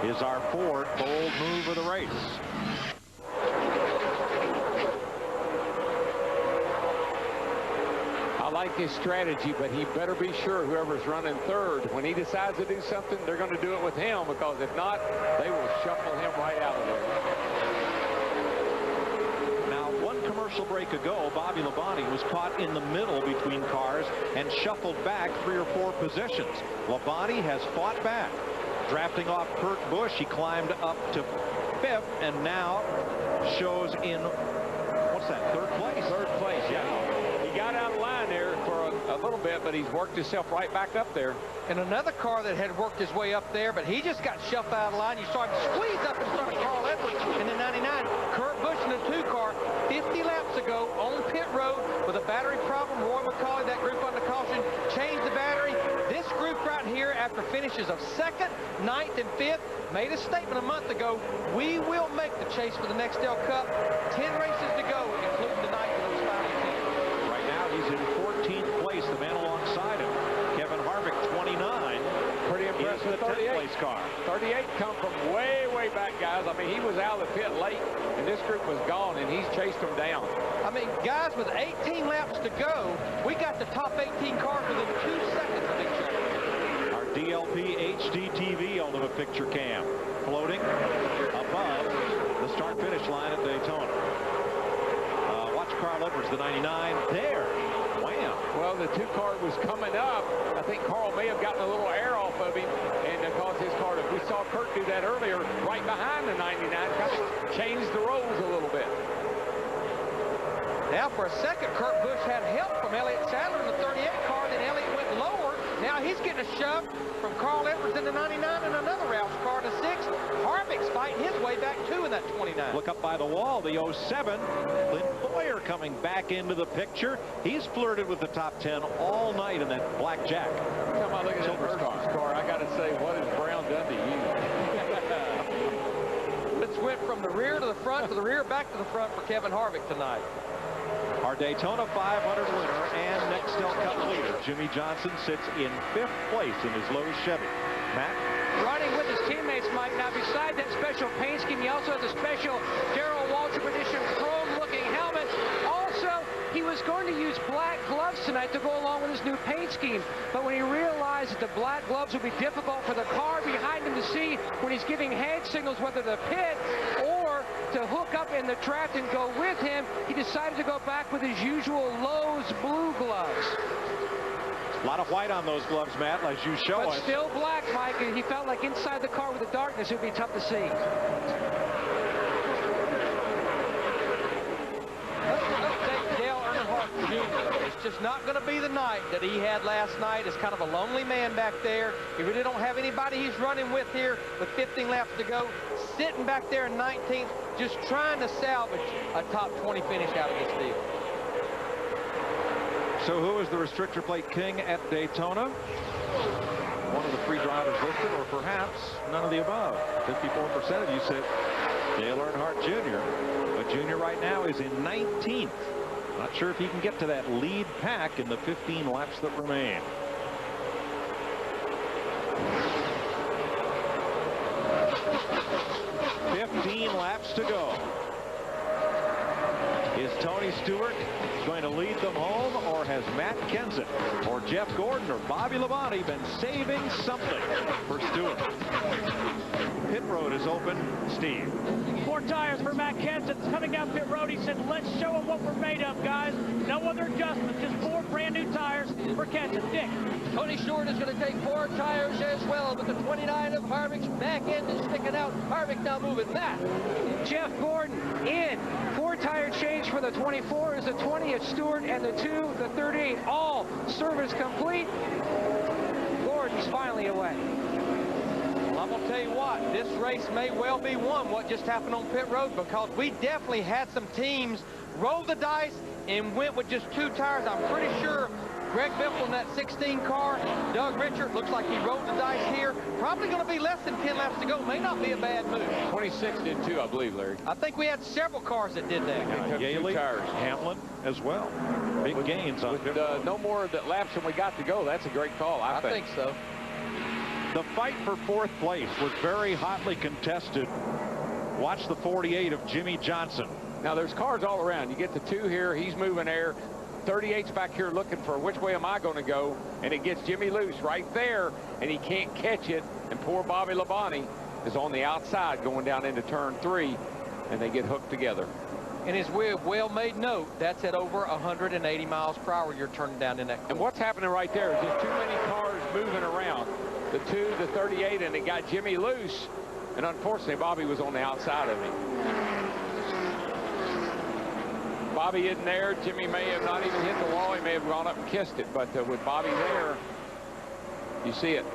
is our fourth bold move of the race. I like his strategy, but he better be sure whoever's running third, when he decides to do something, they're going to do it with him, because if not, they will shuffle him right out of there. Now, one commercial break ago, Bobby Labonte was caught in the middle between cars and shuffled back 3 or 4 positions. Labonte has fought back. Drafting off Kurt Busch, he climbed up to 5th and now shows in, what's that, 3rd place? 3rd place, yeah. He got out of line there for a little bit, but he's worked himself right back up there. And another car that had worked his way up there, but he just got shoved out of line. You saw him squeeze up in front of Carl Edwards in the 99. Kurt Busch in the 2 car 50 laps ago on pit road with a battery problem. Roy McCauley, that group under caution, changed the battery. This group right here, after finishes of 2nd, 9th, and 5th, made a statement a month ago, we will make the chase for the Nextel Cup. 10 races to go, including tonight for those final 10. Right now, he's in 14th place, the man alongside him. Kevin Harvick, 29. Pretty impressive. The 10th place car. 38 come from way, way back, guys. I mean, he was out of the pit late, and this group was gone, and he's chased them down. I mean, guys, with 18 laps to go, we got the top 18 cars within 2 seconds of each other. Our DLP HD TV Ultimate Picture Cam floating above the start-finish line at Daytona. Watch Carl Edwards, the 99, there. Wham. Well, the 2 car was coming up. I think Carl may have gotten a little air off of him, and caused his car to. We saw Kurt do that earlier, right behind the 99, kind of changed the roles a little bit. Now, for a second, Kurt Busch had help from Elliott Sadler in the 38 car. Then Elliott went lower. Now he's getting a shove from Carl Edwards in the 99 and another Roush car to 6. Harvick's fighting his way back, too, in that 29. Look up by the wall, the 07. Clint Boyer coming back into the picture. He's flirted with the top 10 all night in that black jack. Every time I look at that Mercedes car, I got to say, what has Brown done to you? This went from the rear to the front to the rear, back to the front for Kevin Harvick tonight. Our Daytona 500 winner and Nextel Cup leader, Jimmy Johnson, sits in 5th place in his Lowe's Chevy. Matt? Running with his teammates, Mike. Now, beside that special paint scheme, he also has a special Darrell Waltrip edition chrome-looking helmet. Also, he was going to use black gloves tonight to go along with his new paint scheme. But when he realized that the black gloves would be difficult for the car behind him to see when he's giving hand signals, whether to pit or to hook up in the draft and go with him, he decided to go back with his usual Lowe's blue gloves. A lot of white on those gloves, Matt, as you show us. But still black, Mike, and he felt like inside the car with the darkness, it would be tough to see. Dale Earnhardt Jr. It's just not going to be the night that he had last night. It's kind of a lonely man back there. He really don't have anybody he's running with here with 15 laps to go. Sitting back there in 19th, just trying to salvage a top 20 finish out of this deal. So who is the restrictor plate king at Daytona? One of the 3 drivers listed, or perhaps none of the above. 54% of you said Dale Earnhardt Jr. But Jr. right now is in 19th. Not sure if he can get to that lead pack in the 15 laps that remain. Laps to go. Is Tony Stewart going to lead them home, or has Matt Kenseth or Jeff Gordon or Bobby Labonte been saving something for Stewart? Pit road is open. Steve. 4 tires for Matt Kenseth. Coming down pit road, he said, let's show them what we're made of, guys. No other adjustments, just 4 brand new tires for Kenseth. Dick. Tony Stewart is going to take 4 tires as well, but the 29 of Harvick's back end is sticking out. Harvick now moving. Matt. Jeff Gordon in. 4 tire change for the 24 is the 20 at Stewart, and the 2, the 38, all service complete. Gordon's finally away. Well, I'm going to tell you what, this race may well be won, what just happened on pit road, because we definitely had some teams roll the dice and went with just 2 tires. I'm pretty sure Greg Biffle in that 16 car, Doug Richard, looks like he rolled the dice here. Probably going to be less than 10 laps to go. May not be a bad move. 26 did too, I believe, Larry. I think we had several cars that did that. Yaley, Hamlin as well. Big gains on with no more laps than we got to go. That's a great call, I think. So. The fight for 4th place was very hotly contested. Watch the 48 of Jimmy Johnson. Now, there's cars all around. You get the 2 here. He's moving air. 38's back here looking for which way am I going to go, and it gets Jimmy loose right there, and he can't catch it, and poor Bobby Labonte is on the outside going down into turn 3, and they get hooked together. And as we have well made note, that's at over 180 miles per hour you're turning down in that corner. And what's happening right there is just too many cars moving around. The 2, the 38, and it got Jimmy loose, and unfortunately Bobby was on the outside of him. Bobby isn't there. Jimmy may have not even hit the wall. He may have gone up and kissed it. But with Bobby there, you see it.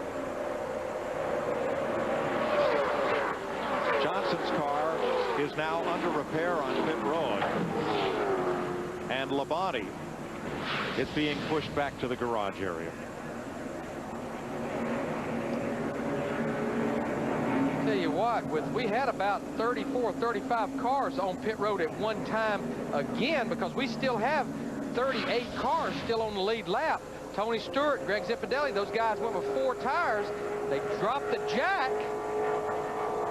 Johnson's car is now under repair on pit road. And Labonte is being pushed back to the garage area. Tell you what, we had about 34, 35 cars on pit road at one time again, because we still have 38 cars still on the lead lap. Tony Stewart, Greg Zipadelli, those guys went with 4 tires. They dropped the jack.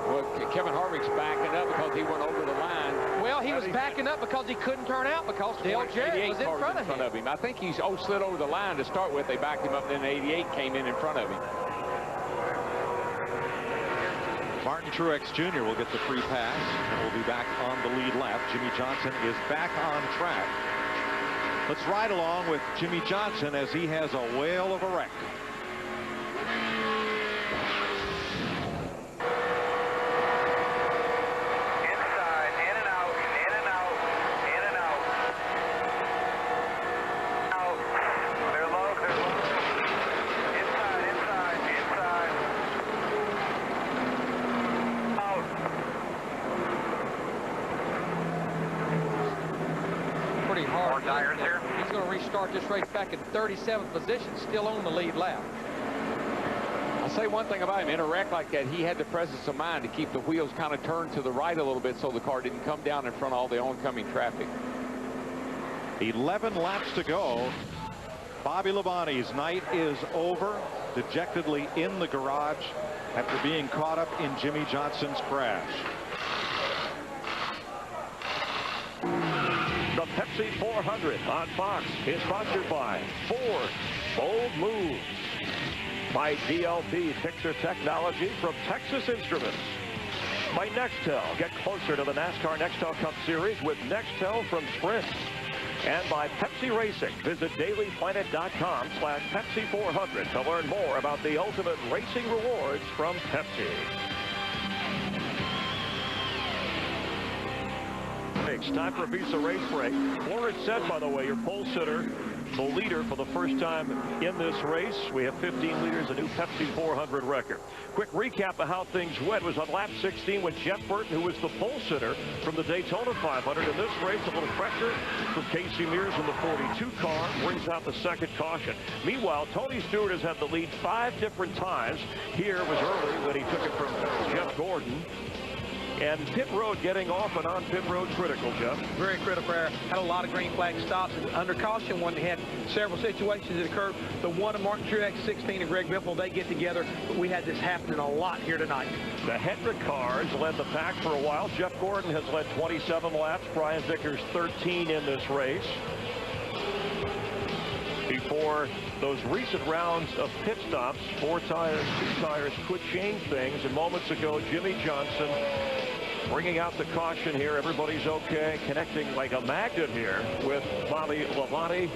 Well, Kevin Harvick's backing up because he went over the line. Well, he was backing up because he couldn't turn out because Dale Jarrett was in front of him. I think he's slid over the line to start with. They backed him up, and then 88 came in front of him. Martin Truex Jr. will get the free pass and will be back on the lead lap. Jimmy Johnson is back on track. Let's ride along with Jimmy Johnson as he has a whale of a wreck. Inside, in and out, in and out, in and out. Out. They're low, they're low. Inside, inside, inside. Pretty hard. More tires here. He's going to restart this race back in 37th position, still on the lead lap. I'll say one thing about him. In a wreck like that, he had the presence of mind to keep the wheels kind of turned to the right a little bit so the car didn't come down in front of all the oncoming traffic. 11 laps to go. Bobby Labonte's night is over, dejectedly in the garage after being caught up in Jimmy Johnson's crash. The Pepsi 400 on Fox is sponsored by Ford. Bold moves. By DLP Picture Technology from Texas Instruments. By Nextel. Get closer to the NASCAR Nextel Cup Series with Nextel from Sprint. And by Pepsi Racing. Visit dailyplanet.com/Pepsi400 to learn more about the ultimate racing rewards from Pepsi. It's time for a Visa race break. Flores said, by the way, your pole sitter, the leader for the first time in this race. We have 15 leaders, a new Pepsi 400 record. Quick recap of how things went was on lap 16 with Jeff Burton, who was the pole sitter from the Daytona 500. In this race, a little pressure from Casey Mears in the 42 car brings out the second caution. Meanwhile, Tony Stewart has had the lead 5 different times. Here was early when he took it from Jeff Gordon And pit road getting off and on pit road critical, Jeff. Very critical error. Had a lot of green flag stops. And under caution when they had several situations that occurred. The one of Martin Truex, 16, and Greg Biffle, they get together. But we had this happening a lot here tonight. The Hendrick cars led the pack for a while. Jeff Gordon has led 27 laps. Brian Vickers 13 in this race. Before those recent rounds of pit stops, 4 tires, 2 tires could change things. And moments ago, Jimmy Johnson bringing out the caution here. Everybody's okay. Connecting like a magnet here with Bobby Labonte.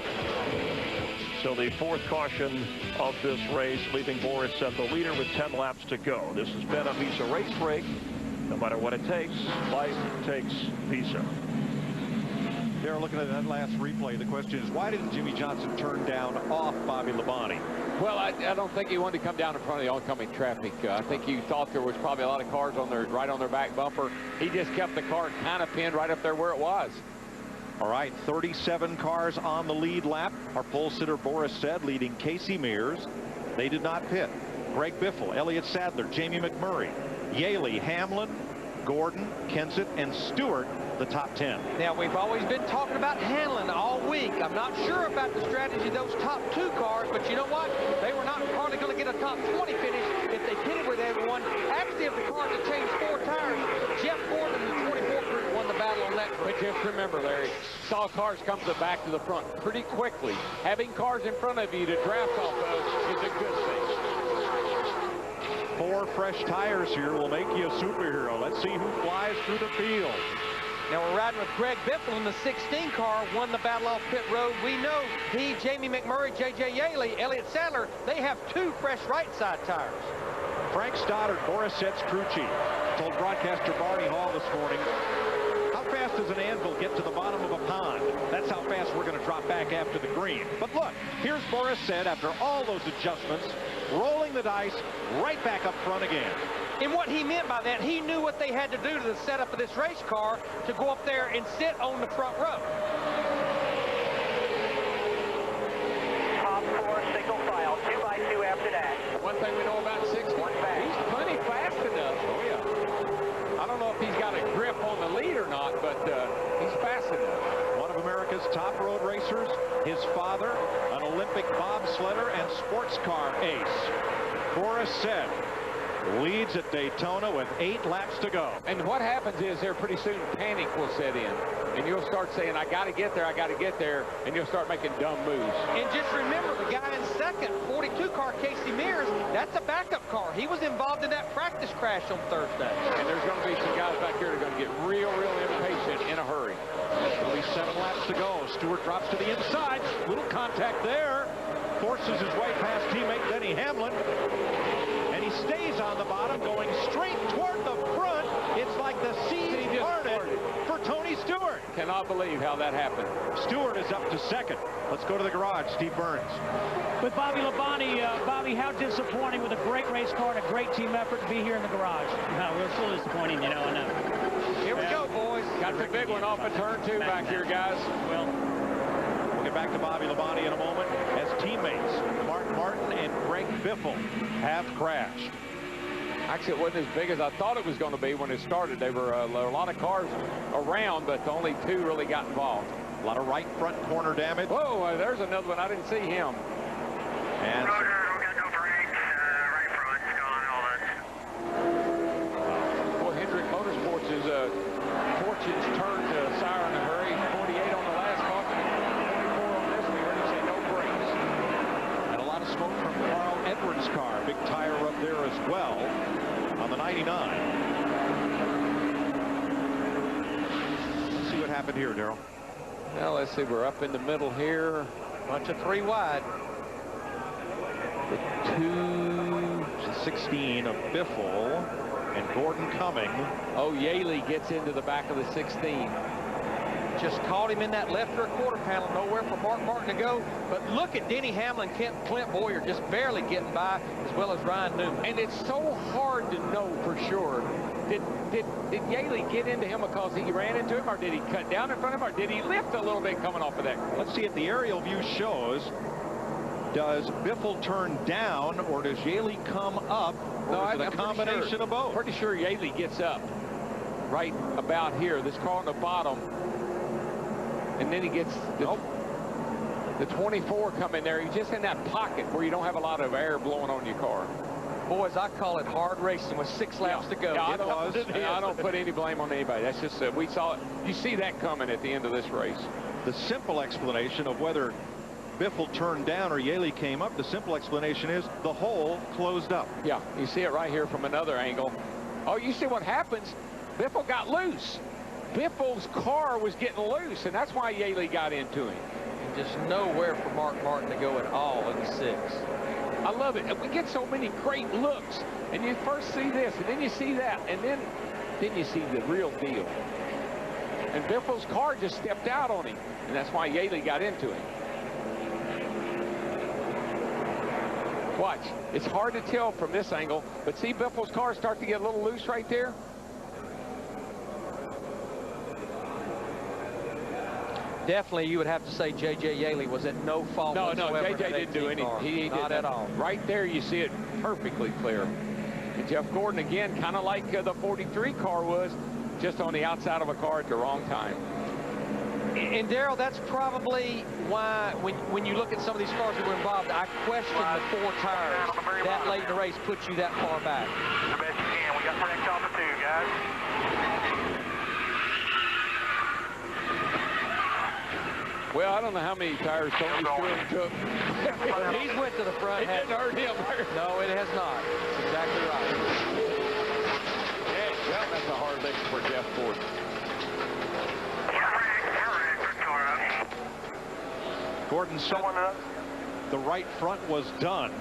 So the 4th caution of this race, leaving Boris Said the leader with 10 laps to go. This has been a Visa race break. No matter what it takes, life takes Visa. They're looking at that last replay. The question is, why didn't Jimmy Johnson turn down off Bobby Labonte? Well, I don't think he wanted to come down in front of the oncoming traffic. I think he thought there was probably a lot of cars on their right on their back bumper. He just kept the car kind of pinned right up there where it was. All right, 37 cars on the lead lap. Our pole sitter Boris Said leading Casey Mears. They did not pit. Greg Biffle, Elliott Sadler, Jamie McMurray, Yaley, Hamlin, Gordon, Kenseth, and Stewart, the top 10. Now, we've always been talking about Hamlin all week. I'm not sure about the strategy of those top 2 cars, but you know what? They were not hardly going to get a top 20 finish if they pitted with everyone. Actually, if the cars had changed 4 tires, Jeff Gordon and the 24 group won the battle on that group. But just remember, Larry, saw cars come to the back to the front pretty quickly. Having cars in front of you to draft off of is a good thing. 4 fresh tires here will make you a superhero. Let's see who flies through the field. Now we're riding with Greg Biffle in the 16 car, won the battle off pit road. We know he, Jamie McMurray, J.J. Yaley, Elliott Sadler, they have 2 fresh right side tires. Frank Stoddard, Boris Said's crew chief, told broadcaster Barney Hall this morning, how fast does an anvil get to the bottom of a pond? That's how fast we're going to drop back after the green. But look, here's Boris Said after all those adjustments, rolling the dice right back up front again. And what he meant by that, he knew what they had to do to the setup of this race car to go up there and sit on the front row. Top 4 single file, 2x2 after that. One thing we know about 6, he's plenty fast enough. Oh, yeah. I don't know if he's got a grip on the lead or not, but he's fast enough. One of America's top road racers, his father, an Olympic bobsledder and sports car ace. Boris Said leads at Daytona with 8 laps to go. And what happens is there pretty soon panic will set in. And you'll start saying, I got to get there, I got to get there. And you'll start making dumb moves. And just remember, the guy in second, 42 car, Casey Mears, that's a backup car. He was involved in that practice crash on Thursday. And there's going to be some guys back here that are going to get real impatient in a hurry. There'll be 7 laps to go. Stewart drops to the inside. Little contact there. Forces his way past teammate Denny Hamlin. He stays on the bottom, going straight toward the front. It's like the sea parted for Tony Stewart. Cannot believe how that happened. Stewart is up to second. Let's go to the garage. Steve Burns. With Bobby Labonte, Bobby, how disappointing with a great race car and a great team effort to be here in the garage. No, we're so disappointing, you know. And, here we go, boys. Got the big one off of turn 2 back here, guys. Well, we'll get back to Bobby Labonte in a moment as teammates Mark Martin and Greg Biffle have crashed. Actually, it wasn't as big as I thought it was going to be when it started. There were a lot of cars around, but only 2 really got involved. A lot of right front corner damage. Whoa, there's another one. I didn't see him. And Roger, we got no brakes. Right front's gone, all that. Boy, Hendrick Motorsports is fortune's turned to Siren in a hurry. 48 on the last car, 24 on this. We already say no brakes. And a lot of smoke from Carl Edwards' car. Big tire up there as well on the 99. Let's see what happened here, Darrell. Well, let's see. We're up in the middle here. Bunch of 3 wide. The 216 of Biffle and Gordon coming. Oh, Yaley gets into the back of the 16. Just caught him in that left rear quarter panel, nowhere for Mark Martin to go. But look at Denny Hamlin, Clint Boyer just barely getting by, as well as Ryan Newman. And it's so hard to know for sure. Did Yaley get into him because he ran into him, or did he cut down in front of him, or did he lift a little bit coming off of that? Let's see if the aerial view shows. Does Biffle turn down, or does Yaley come up? Or is it a combination of both? Pretty sure Yaley gets up. right about here. This car on the bottom. And then he gets the 24 coming there. He's just in that pocket where you don't have a lot of air blowing on your car. Boys, I call it hard racing with 6 laps to go. Yeah, I don't put any blame on anybody. That's just, we saw it. You see that coming at the end of this race. The simple explanation of whether Biffle turned down or Yaley came up, the simple explanation is the hole closed up. Yeah, you see it right here from another angle. Oh, you see what happens? Biffle got loose. Biffle's car was getting loose, and that's why Yaley got into him. And just nowhere for Mark Martin to go at all in the 6. I love it. And we get so many great looks. And you first see this, and then you see that, and then you see the real deal. And Biffle's car just stepped out on him, and that's why Yaley got into him. Watch. It's hard to tell from this angle, but see Biffle's car start to get a little loose right there? Definitely, you would have to say J.J. Yaley was at no fault whatsoever. No, J.J. didn't do anything. He Not did at all. Right there, you see it perfectly clear. And Jeff Gordon, again, kind of like the 43 car was, just on the outside of a car at the wrong time. And Darrell, that's probably why when you look at some of these cars that were involved, I question the 4 tires that late in the race puts you that far back. The best you can. We got wrecked off the 2, guys. Well, I don't know how many tires Tony Stewart took. He's went to the front. It didn't hurt him. No, it has not. That's exactly right. Yeah, well, that's a hard lick for Jeff Gordon. Gordon said the right front was done,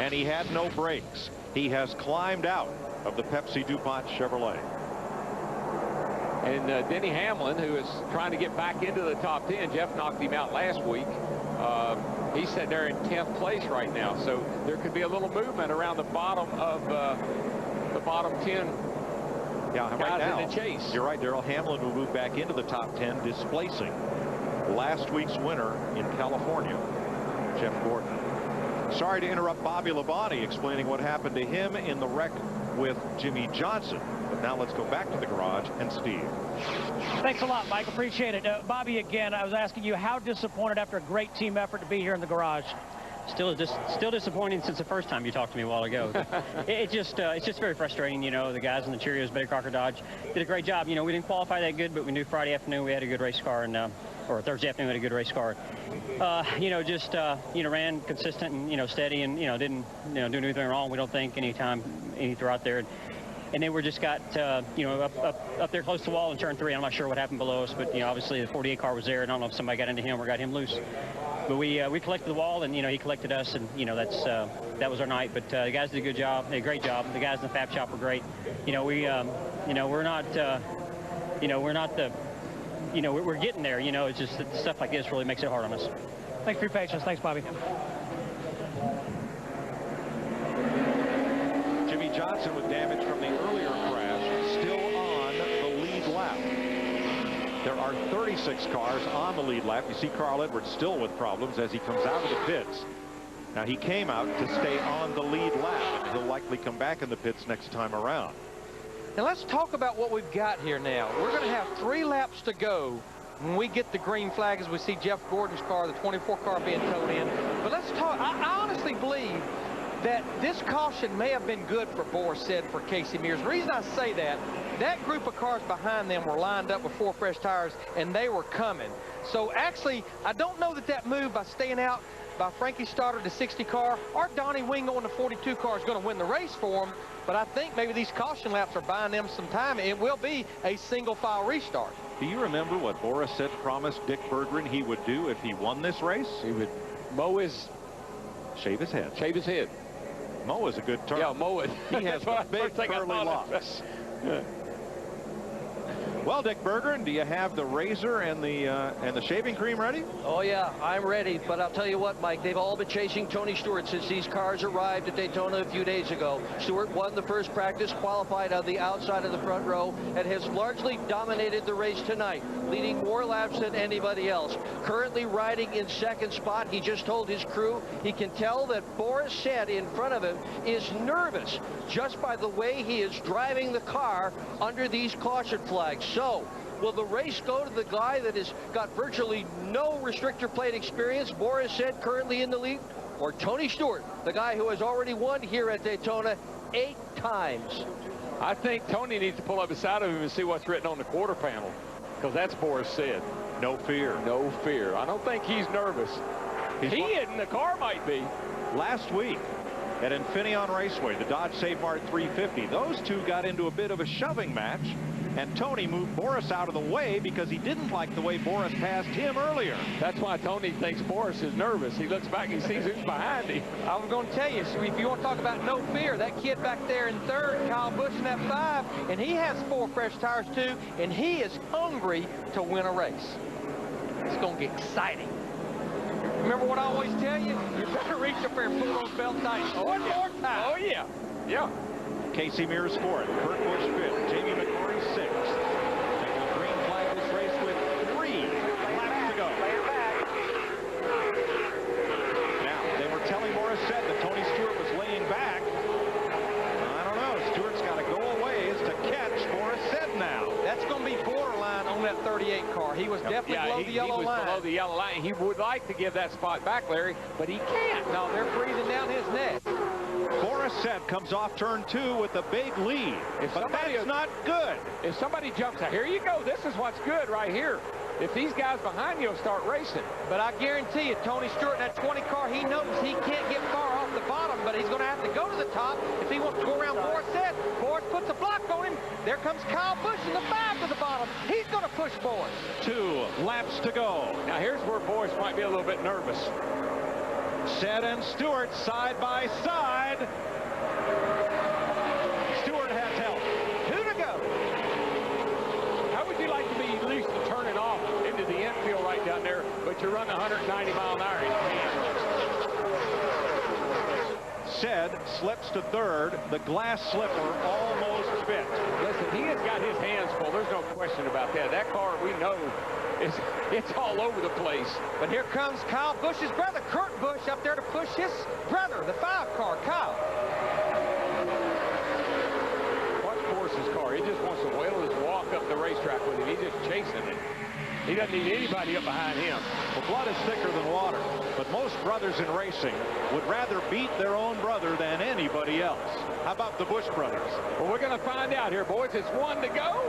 and he had no brakes. He has climbed out of the Pepsi DuPont Chevrolet. And Denny Hamlin, who is trying to get back into the top 10, Jeff knocked him out last week. He's sitting there in 10th place right now. So there could be a little movement around the bottom of the bottom 10 guys right now, in the chase. You're right, Darrell. Hamlin will move back into the top 10, displacing last week's winner in California, Jeff Gordon. Sorry to interrupt Bobby Labonte explaining what happened to him in the wreck with Jimmy Johnson. But now let's go back to the garage and Steve. Thanks a lot, Mike. Appreciate it. Bobby, again, I was asking you how disappointed after a great team effort to be here in the garage. Still disappointing since the first time you talked to me a while ago. It's just very frustrating. You know, the guys in the Cheerios, Betty Crocker Dodge, did a great job. You know, we didn't qualify that good, but we knew Friday afternoon we had a good race car, and or Thursday afternoon we had a good race car. You know, just ran consistent and steady, and didn't do anything wrong. We don't think any throughout there. And then we just got up there close to the wall in turn 3. I'm not sure what happened below us, but obviously the 48 car was there, and I don't know if somebody got into him or got him loose. But we collected the wall, and he collected us, and that was our night. But the guys did a good job, a great job. The guys in the Fab Shop were great. We're getting there. It's just that stuff like this really makes it hard on us. Thanks for your patience. Thanks, Bobby. Jimmy Johnson with damage from the earlier crash, still on the lead lap. There are 36 cars on the lead lap. You see Carl Edwards still with problems as he comes out of the pits. Now, he came out to stay on the lead lap, and he'll likely come back in the pits next time around. Now, let's talk about what we've got here now. We're going to have 3 laps to go when we get the green flag as we see Jeff Gordon's car, the 24 car, being towed in. But let's talk. I honestly believe that this caution may have been good for Boris Said for Casey Mears. The reason I say that group of cars behind them were lined up with 4 fresh tires, and they were coming. So actually, I don't know that move by staying out by Frankie Stoddard, the 60 car, or Donnie Wingo in the 42 car is going to win the race for them. But I think maybe these caution laps are buying them some time. It will be a single file restart. Do you remember what Boris Said promised Dick Berggren he would do if he won this race? He would shave his head. Shave his head. Mow is a good term. Yeah, mow it. He has big curly locks. Well, Dick Bergeron, do you have the razor and the shaving cream ready? Oh, yeah, I'm ready. But I'll tell you what, Mike, they've all been chasing Tony Stewart since these cars arrived at Daytona a few days ago. Stewart won the first practice, qualified on the outside of the front row, and has largely dominated the race tonight, leading more laps than anybody else. Currently riding in second spot. He just told his crew he can tell that Boris Said in front of him is nervous just by the way he is driving the car under these caution flags. So, will the race go to the guy that has got virtually no restrictor plate experience, Boris Said, currently in the lead, or Tony Stewart, the guy who has already won here at Daytona 8 times? I think Tony needs to pull up beside of him and see what's written on the quarter panel, because that's Boris Said. No fear. No fear. I don't think he's nervous. He isn't. The car might be. Last week at Infineon Raceway, the Dodge Save Mart 350, those two got into a bit of a shoving match, and Tony moved Boris out of the way because he didn't like the way Boris passed him earlier. That's why Tony thinks Boris is nervous. He looks back and he sees who's behind him. I was going to tell you, so if you want to talk about no fear, that kid back there in third, Kyle Busch in that 5, and he has 4 fresh tires too, and he is hungry to win a race. It's going to get exciting. Remember what I always tell you? You better reach up there and pull those belt tights one more time. Oh, yeah. Yeah. Casey Mears fourth, Kurt Busch fifth, Jamie McMurray sixth. Taking the green flag this race with 3 laps to go. Now, they were telling Boris Said that Tony Stewart was laying back. I don't know. Stewart's got to go a ways to catch Boris Said now. That's going to be borderline on that 38 car. He was definitely below the yellow line. Below the yellow line. He would like to give that spot back, Larry, but he can't. No, they're breathing down his neck. Boris Said comes off turn 2 with a big lead, but that's not good. If somebody jumps out, here you go. This is what's good right here. If these guys behind you will start racing. But I guarantee you, Tony Stewart, that 20 car, he knows he can't get far off the bottom, but he's going to have to go to the top if he wants to go around Boris Said. Boris puts a block on him. There comes Kyle Busch in the 5 to the bottom. He's going to push Boris. 2 laps to go. Now here's where Boris might be a little bit nervous. Said and Stewart side by side. Stewart has help. 2 to go. How would you like to be at least turning off into the infield right down there, but you run 190 mile an hour? Said slips to third. The glass slipper almost fit. Listen, he has got his hands full. There's no question about that. That car, we know, it's all over the place. But here comes Kyle Busch's brother, Kurt Busch, up there to push his brother, the 5 car, Kyle. Watch Boris's car. He just wants to whale his walk up the racetrack with him. He's just chasing it. He doesn't need anybody up behind him. Well, blood is thicker than water, but most brothers in racing would rather beat their own brother than anybody else. How about the Busch brothers? Well, we're going to find out here, boys. It's 1 to go,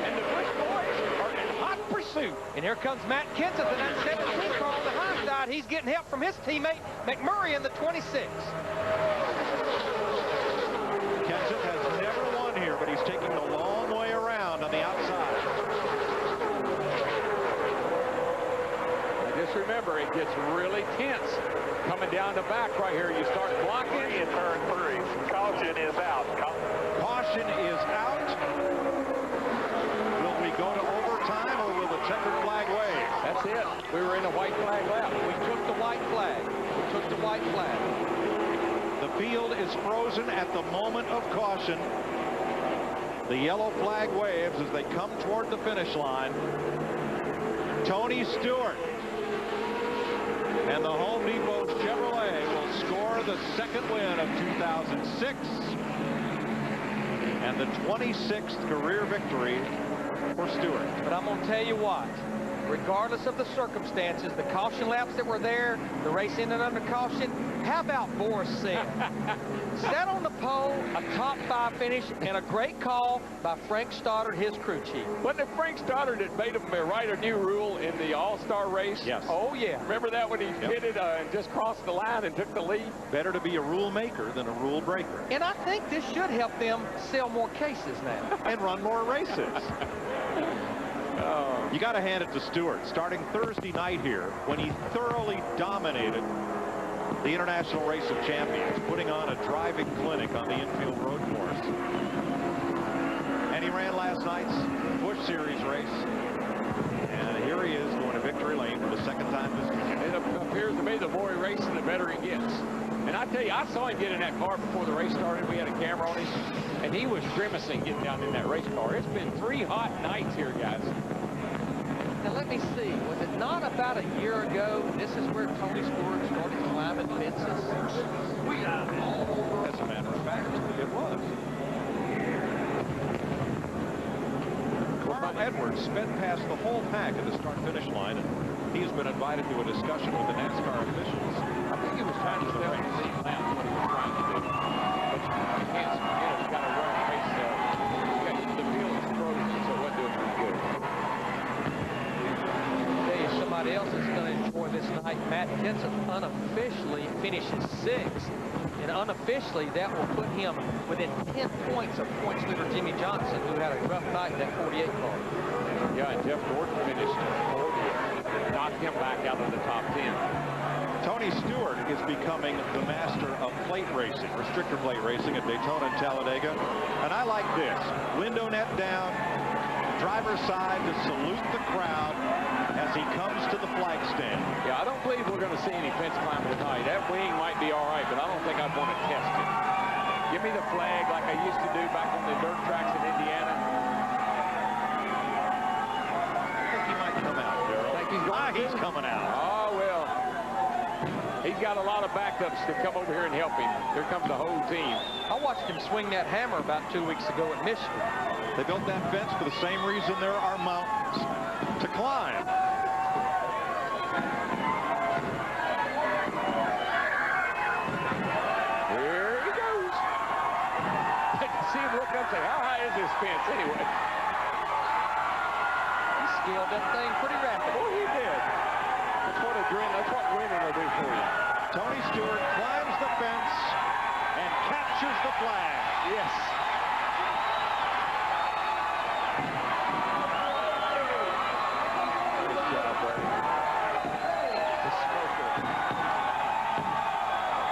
and the Busch boys are in hot pursuit. And here comes Matt Kenseth in that 17 car on the high side. He's getting help from his teammate, McMurray, in the 26. Kenseth has never won here, but he's taking the long way around on the outside. Just remember, it gets really tense coming down the back right here. You start blocking in turn 3. Caution is out. Caution is out. Will we go to overtime or will the checkered flag wave? That's it. We were in a white flag lap. We took the white flag. We took the white flag. The field is frozen at the moment of caution. The yellow flag waves as they come toward the finish line. Tony Stewart and the Home Depot Chevrolet will score the 2nd win of 2006 and the 26th career victory for Stewart. But I'm going to tell you what, regardless of the circumstances, the caution laps that were there, the race ended under caution, how about Boris Said? Sat on the pole, a top 5 finish, and a great call by Frank Stoddard, his crew chief. Wasn't it Frank Stoddard that made him write a new rule in the All-Star race? Yes. Oh, yeah. Remember that when he hit it and just crossed the line and took the lead? Better to be a rule maker than a rule breaker. And I think this should help them sell more cases now. And run more races. You got to hand it to Stewart. Starting Thursday night here, when he thoroughly dominated the International Race of Champions, putting on a driving clinic on the infield road course. And he ran last night's Busch Busch Series race. And here he is going to victory lane for the second time this season. It appears to me the more he races, the better he gets. And I tell you, I saw him get in that car before the race started. We had a camera on him, and he was grimacing getting down in that race car. It's been 3 hot nights here, guys. Now let me see, was it not about a year ago, this is where Tony Stewart started climbing fences? As a matter of fact, it was. Carl Edwards sped past the whole pack at the start-finish line, and he's been invited to a discussion with the NASCAR officials. I think he was trying to step on the lead lap, what he was trying to do. But you can't forget it, he's got to run a race. The field is frozen, so it wasn't doing pretty good. Somebody else is going to enjoy this night. Matt Kenseth unofficially finishes 6th, and unofficially that will put him within 10 points of points leader Jimmy Johnson, who had a rough night in that 48 car. Yeah, and Jeff Gordon finished 40th, knocked him back out of the top 10. Tony Stewart is becoming the master of plate racing, restrictor plate racing at Daytona and Talladega. And I like this. Window net down, driver's side to salute the crowd as he comes to the flag stand. Yeah, I don't believe we're going to see any fence climbing tonight. That wing might be all right, but I don't think I'd want to test it. Give me the flag like I used to do back on the dirt tracks in Indiana. I think he might come out, Darrell. He's coming out. Oh, well. He's got a lot of backups to come over here and help him. Here comes the whole team. I watched him swing that hammer about 2 weeks ago at Michigan. They built that fence for the same reason there are mountains, to climb. Here he goes. I can see him look up and say, how high is this fence anyway? He scaled that thing pretty rapidly. Oh, he did. That's what winning will do for you. Tony Stewart climbs the fence and captures the flag. Yes.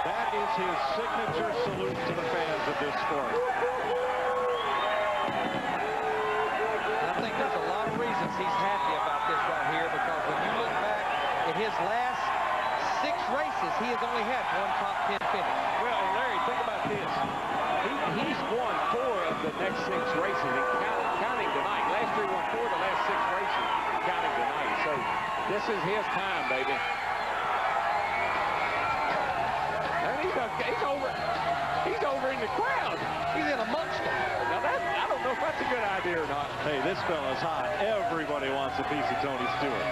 That is his signature salute to the fans of this sport. I think there's a lot of reasons he's happy about this right here, because when you look back at his last 6 races, he has only had 1 top 10 finish. Well, and Larry, think about this. He's won 4 of the next 6 races, and counting tonight. Last year he won 4 of the last 6 races, counting tonight. So this is his time, baby. And he's over in the crowd. He's in amongst them. Now I don't know if that's a good idea or not. Hey, this fella's hot. Everybody wants a piece of Tony Stewart.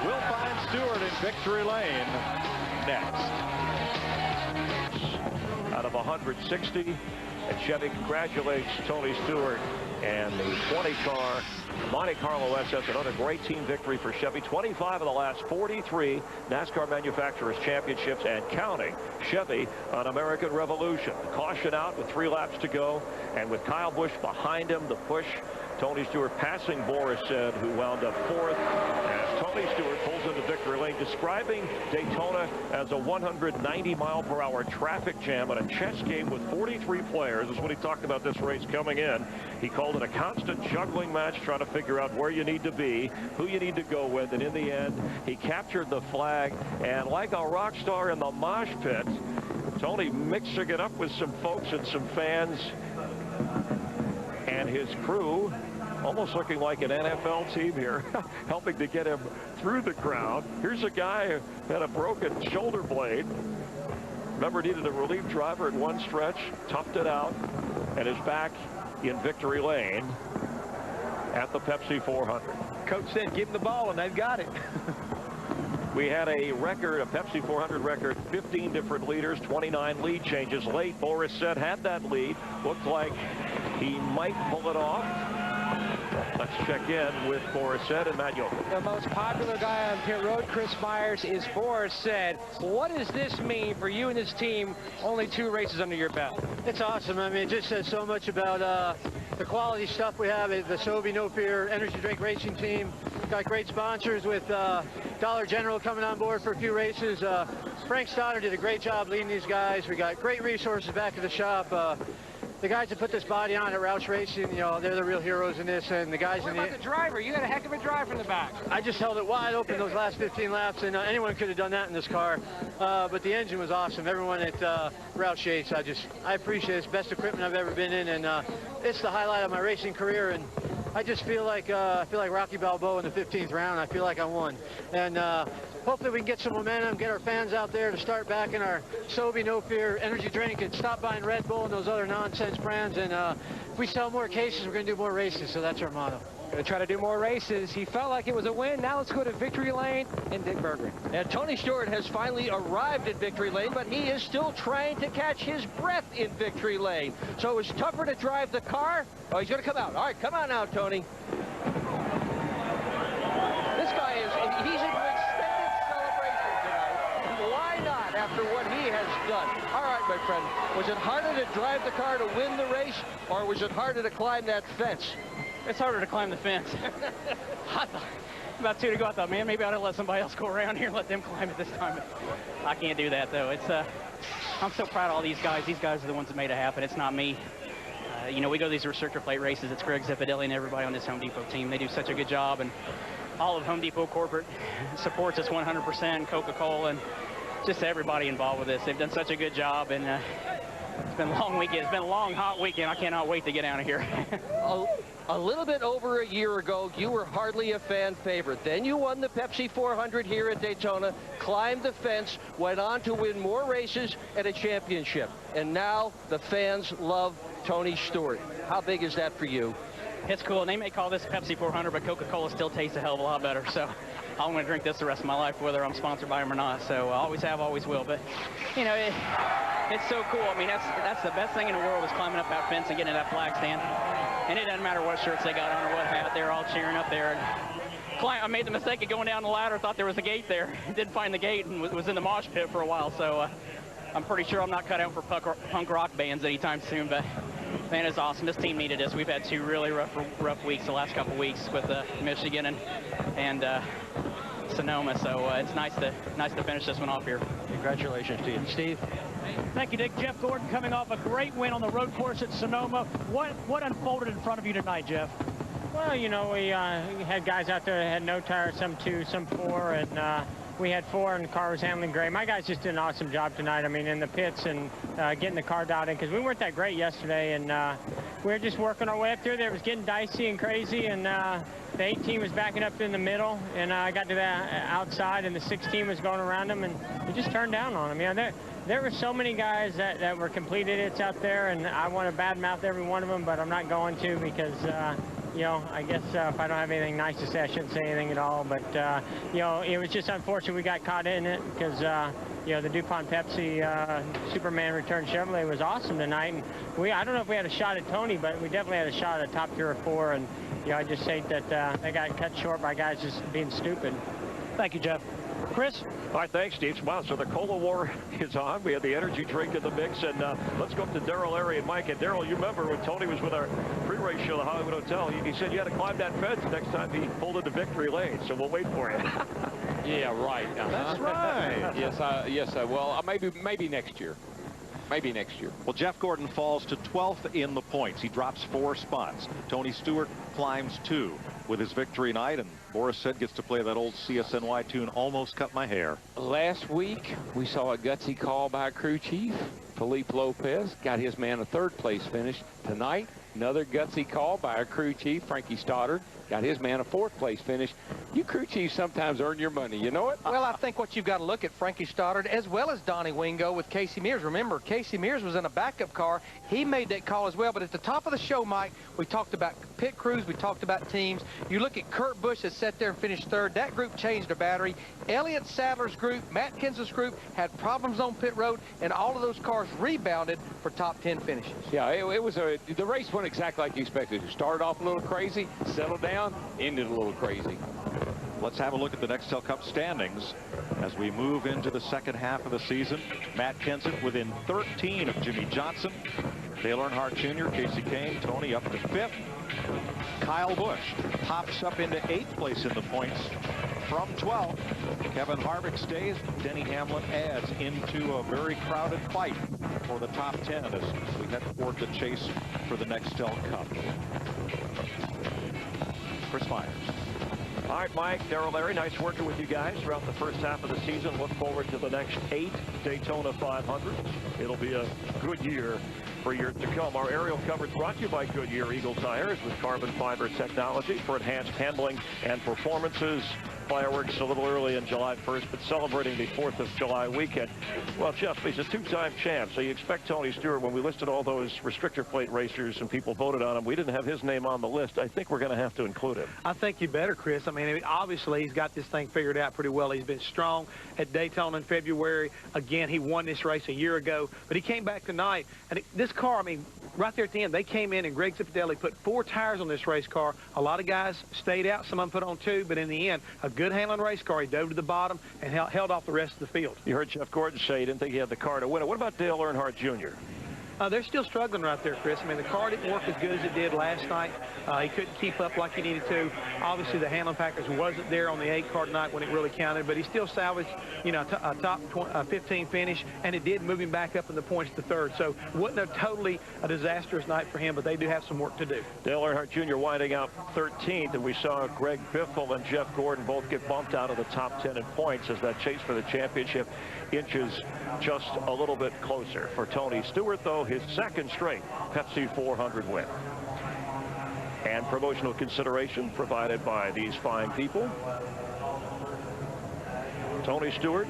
We'll find Stewart in victory lane next. Out of 160, and Chevy congratulates Tony Stewart and the 20 car Monte Carlo SS. Another great team victory for Chevy. 25 of the last 43 NASCAR Manufacturers Championships and counting. Chevy on American Revolution. Caution out with 3 laps to go, and with Kyle Busch behind him, the push. Tony Stewart passing Boris Said, who wound up 4th. As Tony Stewart pulls into victory lane, describing Daytona as a 190-mile-per-hour traffic jam and a chess game with 43 players. Is what he talked about this race coming in. He called it a constant juggling match, trying to figure out where you need to be, who you need to go with, and in the end, he captured the flag. And like a rock star in the mosh pit, Tony mixing it up with some folks and some fans and his crew, almost looking like an NFL team here, helping to get him through the crowd. Here's a guy who had a broken shoulder blade. Remember, needed a relief driver at one stretch, toughed it out, and is back in victory lane at the Pepsi 400. Coach said, give him the ball, and they've got it. We had a record, a Pepsi 400 record, 15 different leaders, 29 lead changes late. Boris Said had that lead. Looked like he might pull it off. Let's check in with Boris Said and Matt Yoakum. The most popular guy on pit road, Chris Myers, is Boris Said. What does this mean for you and this team? Only 2 races under your belt. It's awesome. I mean, it just says so much about the quality stuff we have. The Sobe No Fear Energy Drink Racing team. Got great sponsors with Dollar General coming on board for a few races. Frank Stoddard did a great job leading these guys. We got great resources back at the shop. The guys that put this body on at Roush Racing, you know, they're the real heroes in this. And the guys What in about the driver? You got a heck of a drive from the back. I just held it wide open those last 15 laps, and anyone could have done that in this car. But the engine was awesome. Everyone at Roush Yates, I appreciate it. It's the best equipment I've ever been in, and it's the highlight of my racing career. And I just feel like Rocky Balboa in the 15th round. I feel like I won. And hopefully we can get some momentum, get our fans out there to start backing our Sobe No Fear energy drink and stop buying Red Bull and those other nonsense brands. And if we sell more cases, we're going to do more races. So that's our motto. Going to try to do more races. He felt like it was a win. Now let's go to Victory Lane and Dick Berger. And Tony Stewart has finally arrived at Victory Lane, but he is still trying to catch his breath in Victory Lane. So it was tougher to drive the car. Oh, he's going to come out. All right, come on now, Tony. This guy he's in an extended celebration tonight. Why not after what he has done? All right, my friend, was it harder to drive the car to win the race, or was it harder to climb that fence? It's harder to climb the fence. About 2 to go, I thought, man, maybe I ought to let somebody else go around here and let them climb it this time. I can't do that, though. It's I'm so proud of all these guys. These guys are the ones that made it happen. It's not me. You know, we go to these restrictor plate races. It's Greg Zeppedelli and everybody on this Home Depot team. They do such a good job, and all of Home Depot corporate supports us 100%, Coca-Cola, and just everybody involved with this. They've done such a good job, and it's been a long weekend. It's been a long, hot weekend. I cannot wait to get out of here. A little bit over a year ago, you were hardly a fan favorite. Then you won the Pepsi 400 here at Daytona, climbed the fence, went on to win more races and a championship. And now the fans love Tony Stewart. How big is that for you? It's cool. And they may call this Pepsi 400, but Coca-Cola still tastes a hell of a lot better. So I'm going to drink this the rest of my life, whether I'm sponsored by them or not. So I always have, always will. But, you know, it's so cool. I mean, that's the best thing in the world is climbing up that fence and getting to that flag stand. And it doesn't matter what shirts they got on or what hat. They're all cheering up there. And I made the mistake of going down the ladder, thought there was a gate there. Didn't find the gate and was in the mosh pit for a while. So I'm pretty sure I'm not cut out for punk rock bands anytime soon. But, man, it's awesome. This team needed us. We've had 2 really rough weeks the last couple weeks with Michigan and Sonoma. So it's nice to finish this one off here. Congratulations to you. Steve? Thank you, Dick. Jeff Gordon coming off a great win on the road course at Sonoma. What unfolded in front of you tonight, Jeff? Well, you know, we had guys out there that had no tires, some 2, some 4, and we had 4, and the car was handling great. My guys just did an awesome job tonight. I mean, in the pits and getting the car dialed in, because we weren't that great yesterday, and we were just working our way up through there. It was getting dicey and crazy, and the 18 was backing up in the middle, and I got to the outside, and the 16 was going around them, and we just turned down on them. You know, there were so many guys that were complete idiots out there, and I want to badmouth every one of them, but I'm not going to because, you know, I guess if I don't have anything nice to say, I shouldn't say anything at all. But, you know, it was just unfortunate we got caught in it because, you know, the DuPont Pepsi Superman Return Chevrolet was awesome tonight. And I don't know if we had a shot at Tony, but we definitely had a shot at top 3 or 4. And, you know, I just hate that they got cut short by guys just being stupid. Thank you, Jeff. Chris? All right, thanks, Steve. Wow, so the Cola War is on. We had the energy drink in the mix, and let's go up to Darrell, Larry, and Mike. And Darrell, you remember when Tony was with our pre-race show at the Hollywood Hotel, he said you had to climb that fence next time he pulled into Victory Lane, so we'll wait for you. Yeah, right. That's right. Yes, well, maybe next year. Maybe next year. Well, Jeff Gordon falls to 12th in the points. He drops 4 spots. Tony Stewart climbs 2 with his victory night, and Boris said gets to play that old CSNY tune, Almost Cut My Hair. Last week, we saw a gutsy call by crew chief, Felipe Lopez, got his man a 3rd place finish. Tonight, another gutsy call by our crew chief, Frankie Stoddard, got his man a 4th place finish. You crew chiefs sometimes earn your money, you know it? Well, I think what you've got to look at Frankie Stoddard as well as Donnie Wingo with Casey Mears. Remember, Casey Mears was in a backup car. He made that call as well. But at the top of the show, Mike, we talked about pit crews. We talked about teams. You look at Kurt Busch that sat there and finished 3rd. That group changed their battery. Elliott Sadler's group, Matt Kenseth's group had problems on pit road, and all of those cars rebounded for top 10 finishes. Yeah, the race went exactly like you expected. It started off a little crazy, settled down, ended a little crazy. Let's have a look at the Nextel Cup standings as we move into the second half of the season. Matt Kenseth within 13 of Jimmy Johnson. Dale Earnhardt Jr., Casey Kane, Tony up to 5th. Kyle Busch pops up into 8th place in the points from 12th. Kevin Harvick stays. Denny Hamlin adds into a very crowded fight for the top 10 as we head toward the chase for the Nextel Cup. Chris Myers. All right, Mike, Darrell, Larry, nice working with you guys throughout the first half of the season. Look forward to the next 8 Daytona 500s. It'll be a good year for years to come. Our aerial coverage brought to you by Goodyear Eagle Tires with carbon fiber technology for enhanced handling and performances. Fireworks a little early on July 1st, but celebrating the 4th of July weekend. Well, Jeff, he's a two-time champ, so you expect Tony Stewart, when we listed all those restrictor plate racers and people voted on him, we didn't have his name on the list. I think we're going to have to include him. I think you better, Chris. I mean, obviously, he's got this thing figured out pretty well. He's been strong at Daytona in February. Again, he won this race a year ago, but he came back tonight. And this car, I mean, right there at the end, they came in and Greg Zipadelli put 4 tires on this race car. A lot of guys stayed out. Some of them put on 2, but in the end, a good handling race car. He dove to the bottom and held off the rest of the field. You heard Jeff Gordon say he didn't think he had the car to win it. What about Dale Earnhardt Jr.? They're still struggling right there, Chris. I mean, the car didn't work as good as it did last night. He couldn't keep up like he needed to. Obviously, the handling package wasn't there on the 8 car tonight when it really counted, but he still salvaged, you know, a top 15 finish, and it did move him back up in the points to 3rd. So wasn't a totally disastrous night for him, but they do have some work to do. Dale Earnhardt Jr. winding up 13th, and we saw Greg Biffle and Jeff Gordon both get bumped out of the top 10 in points as that chase for the championship inches just a little bit closer. For Tony Stewart, though, his second straight Pepsi 400 win. And promotional consideration provided by these fine people. Tony Stewart,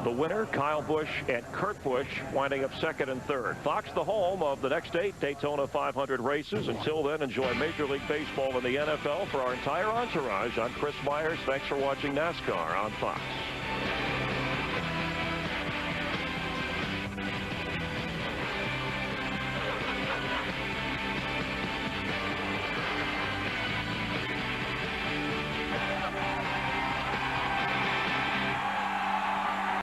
the winner, Kyle Busch and Kurt Busch winding up 2nd and 3rd. Fox, the home of the next 8 Daytona 500 races. Until then, enjoy Major League Baseball and the NFL. For our entire entourage, I'm Chris Myers. Thanks for watching NASCAR on Fox.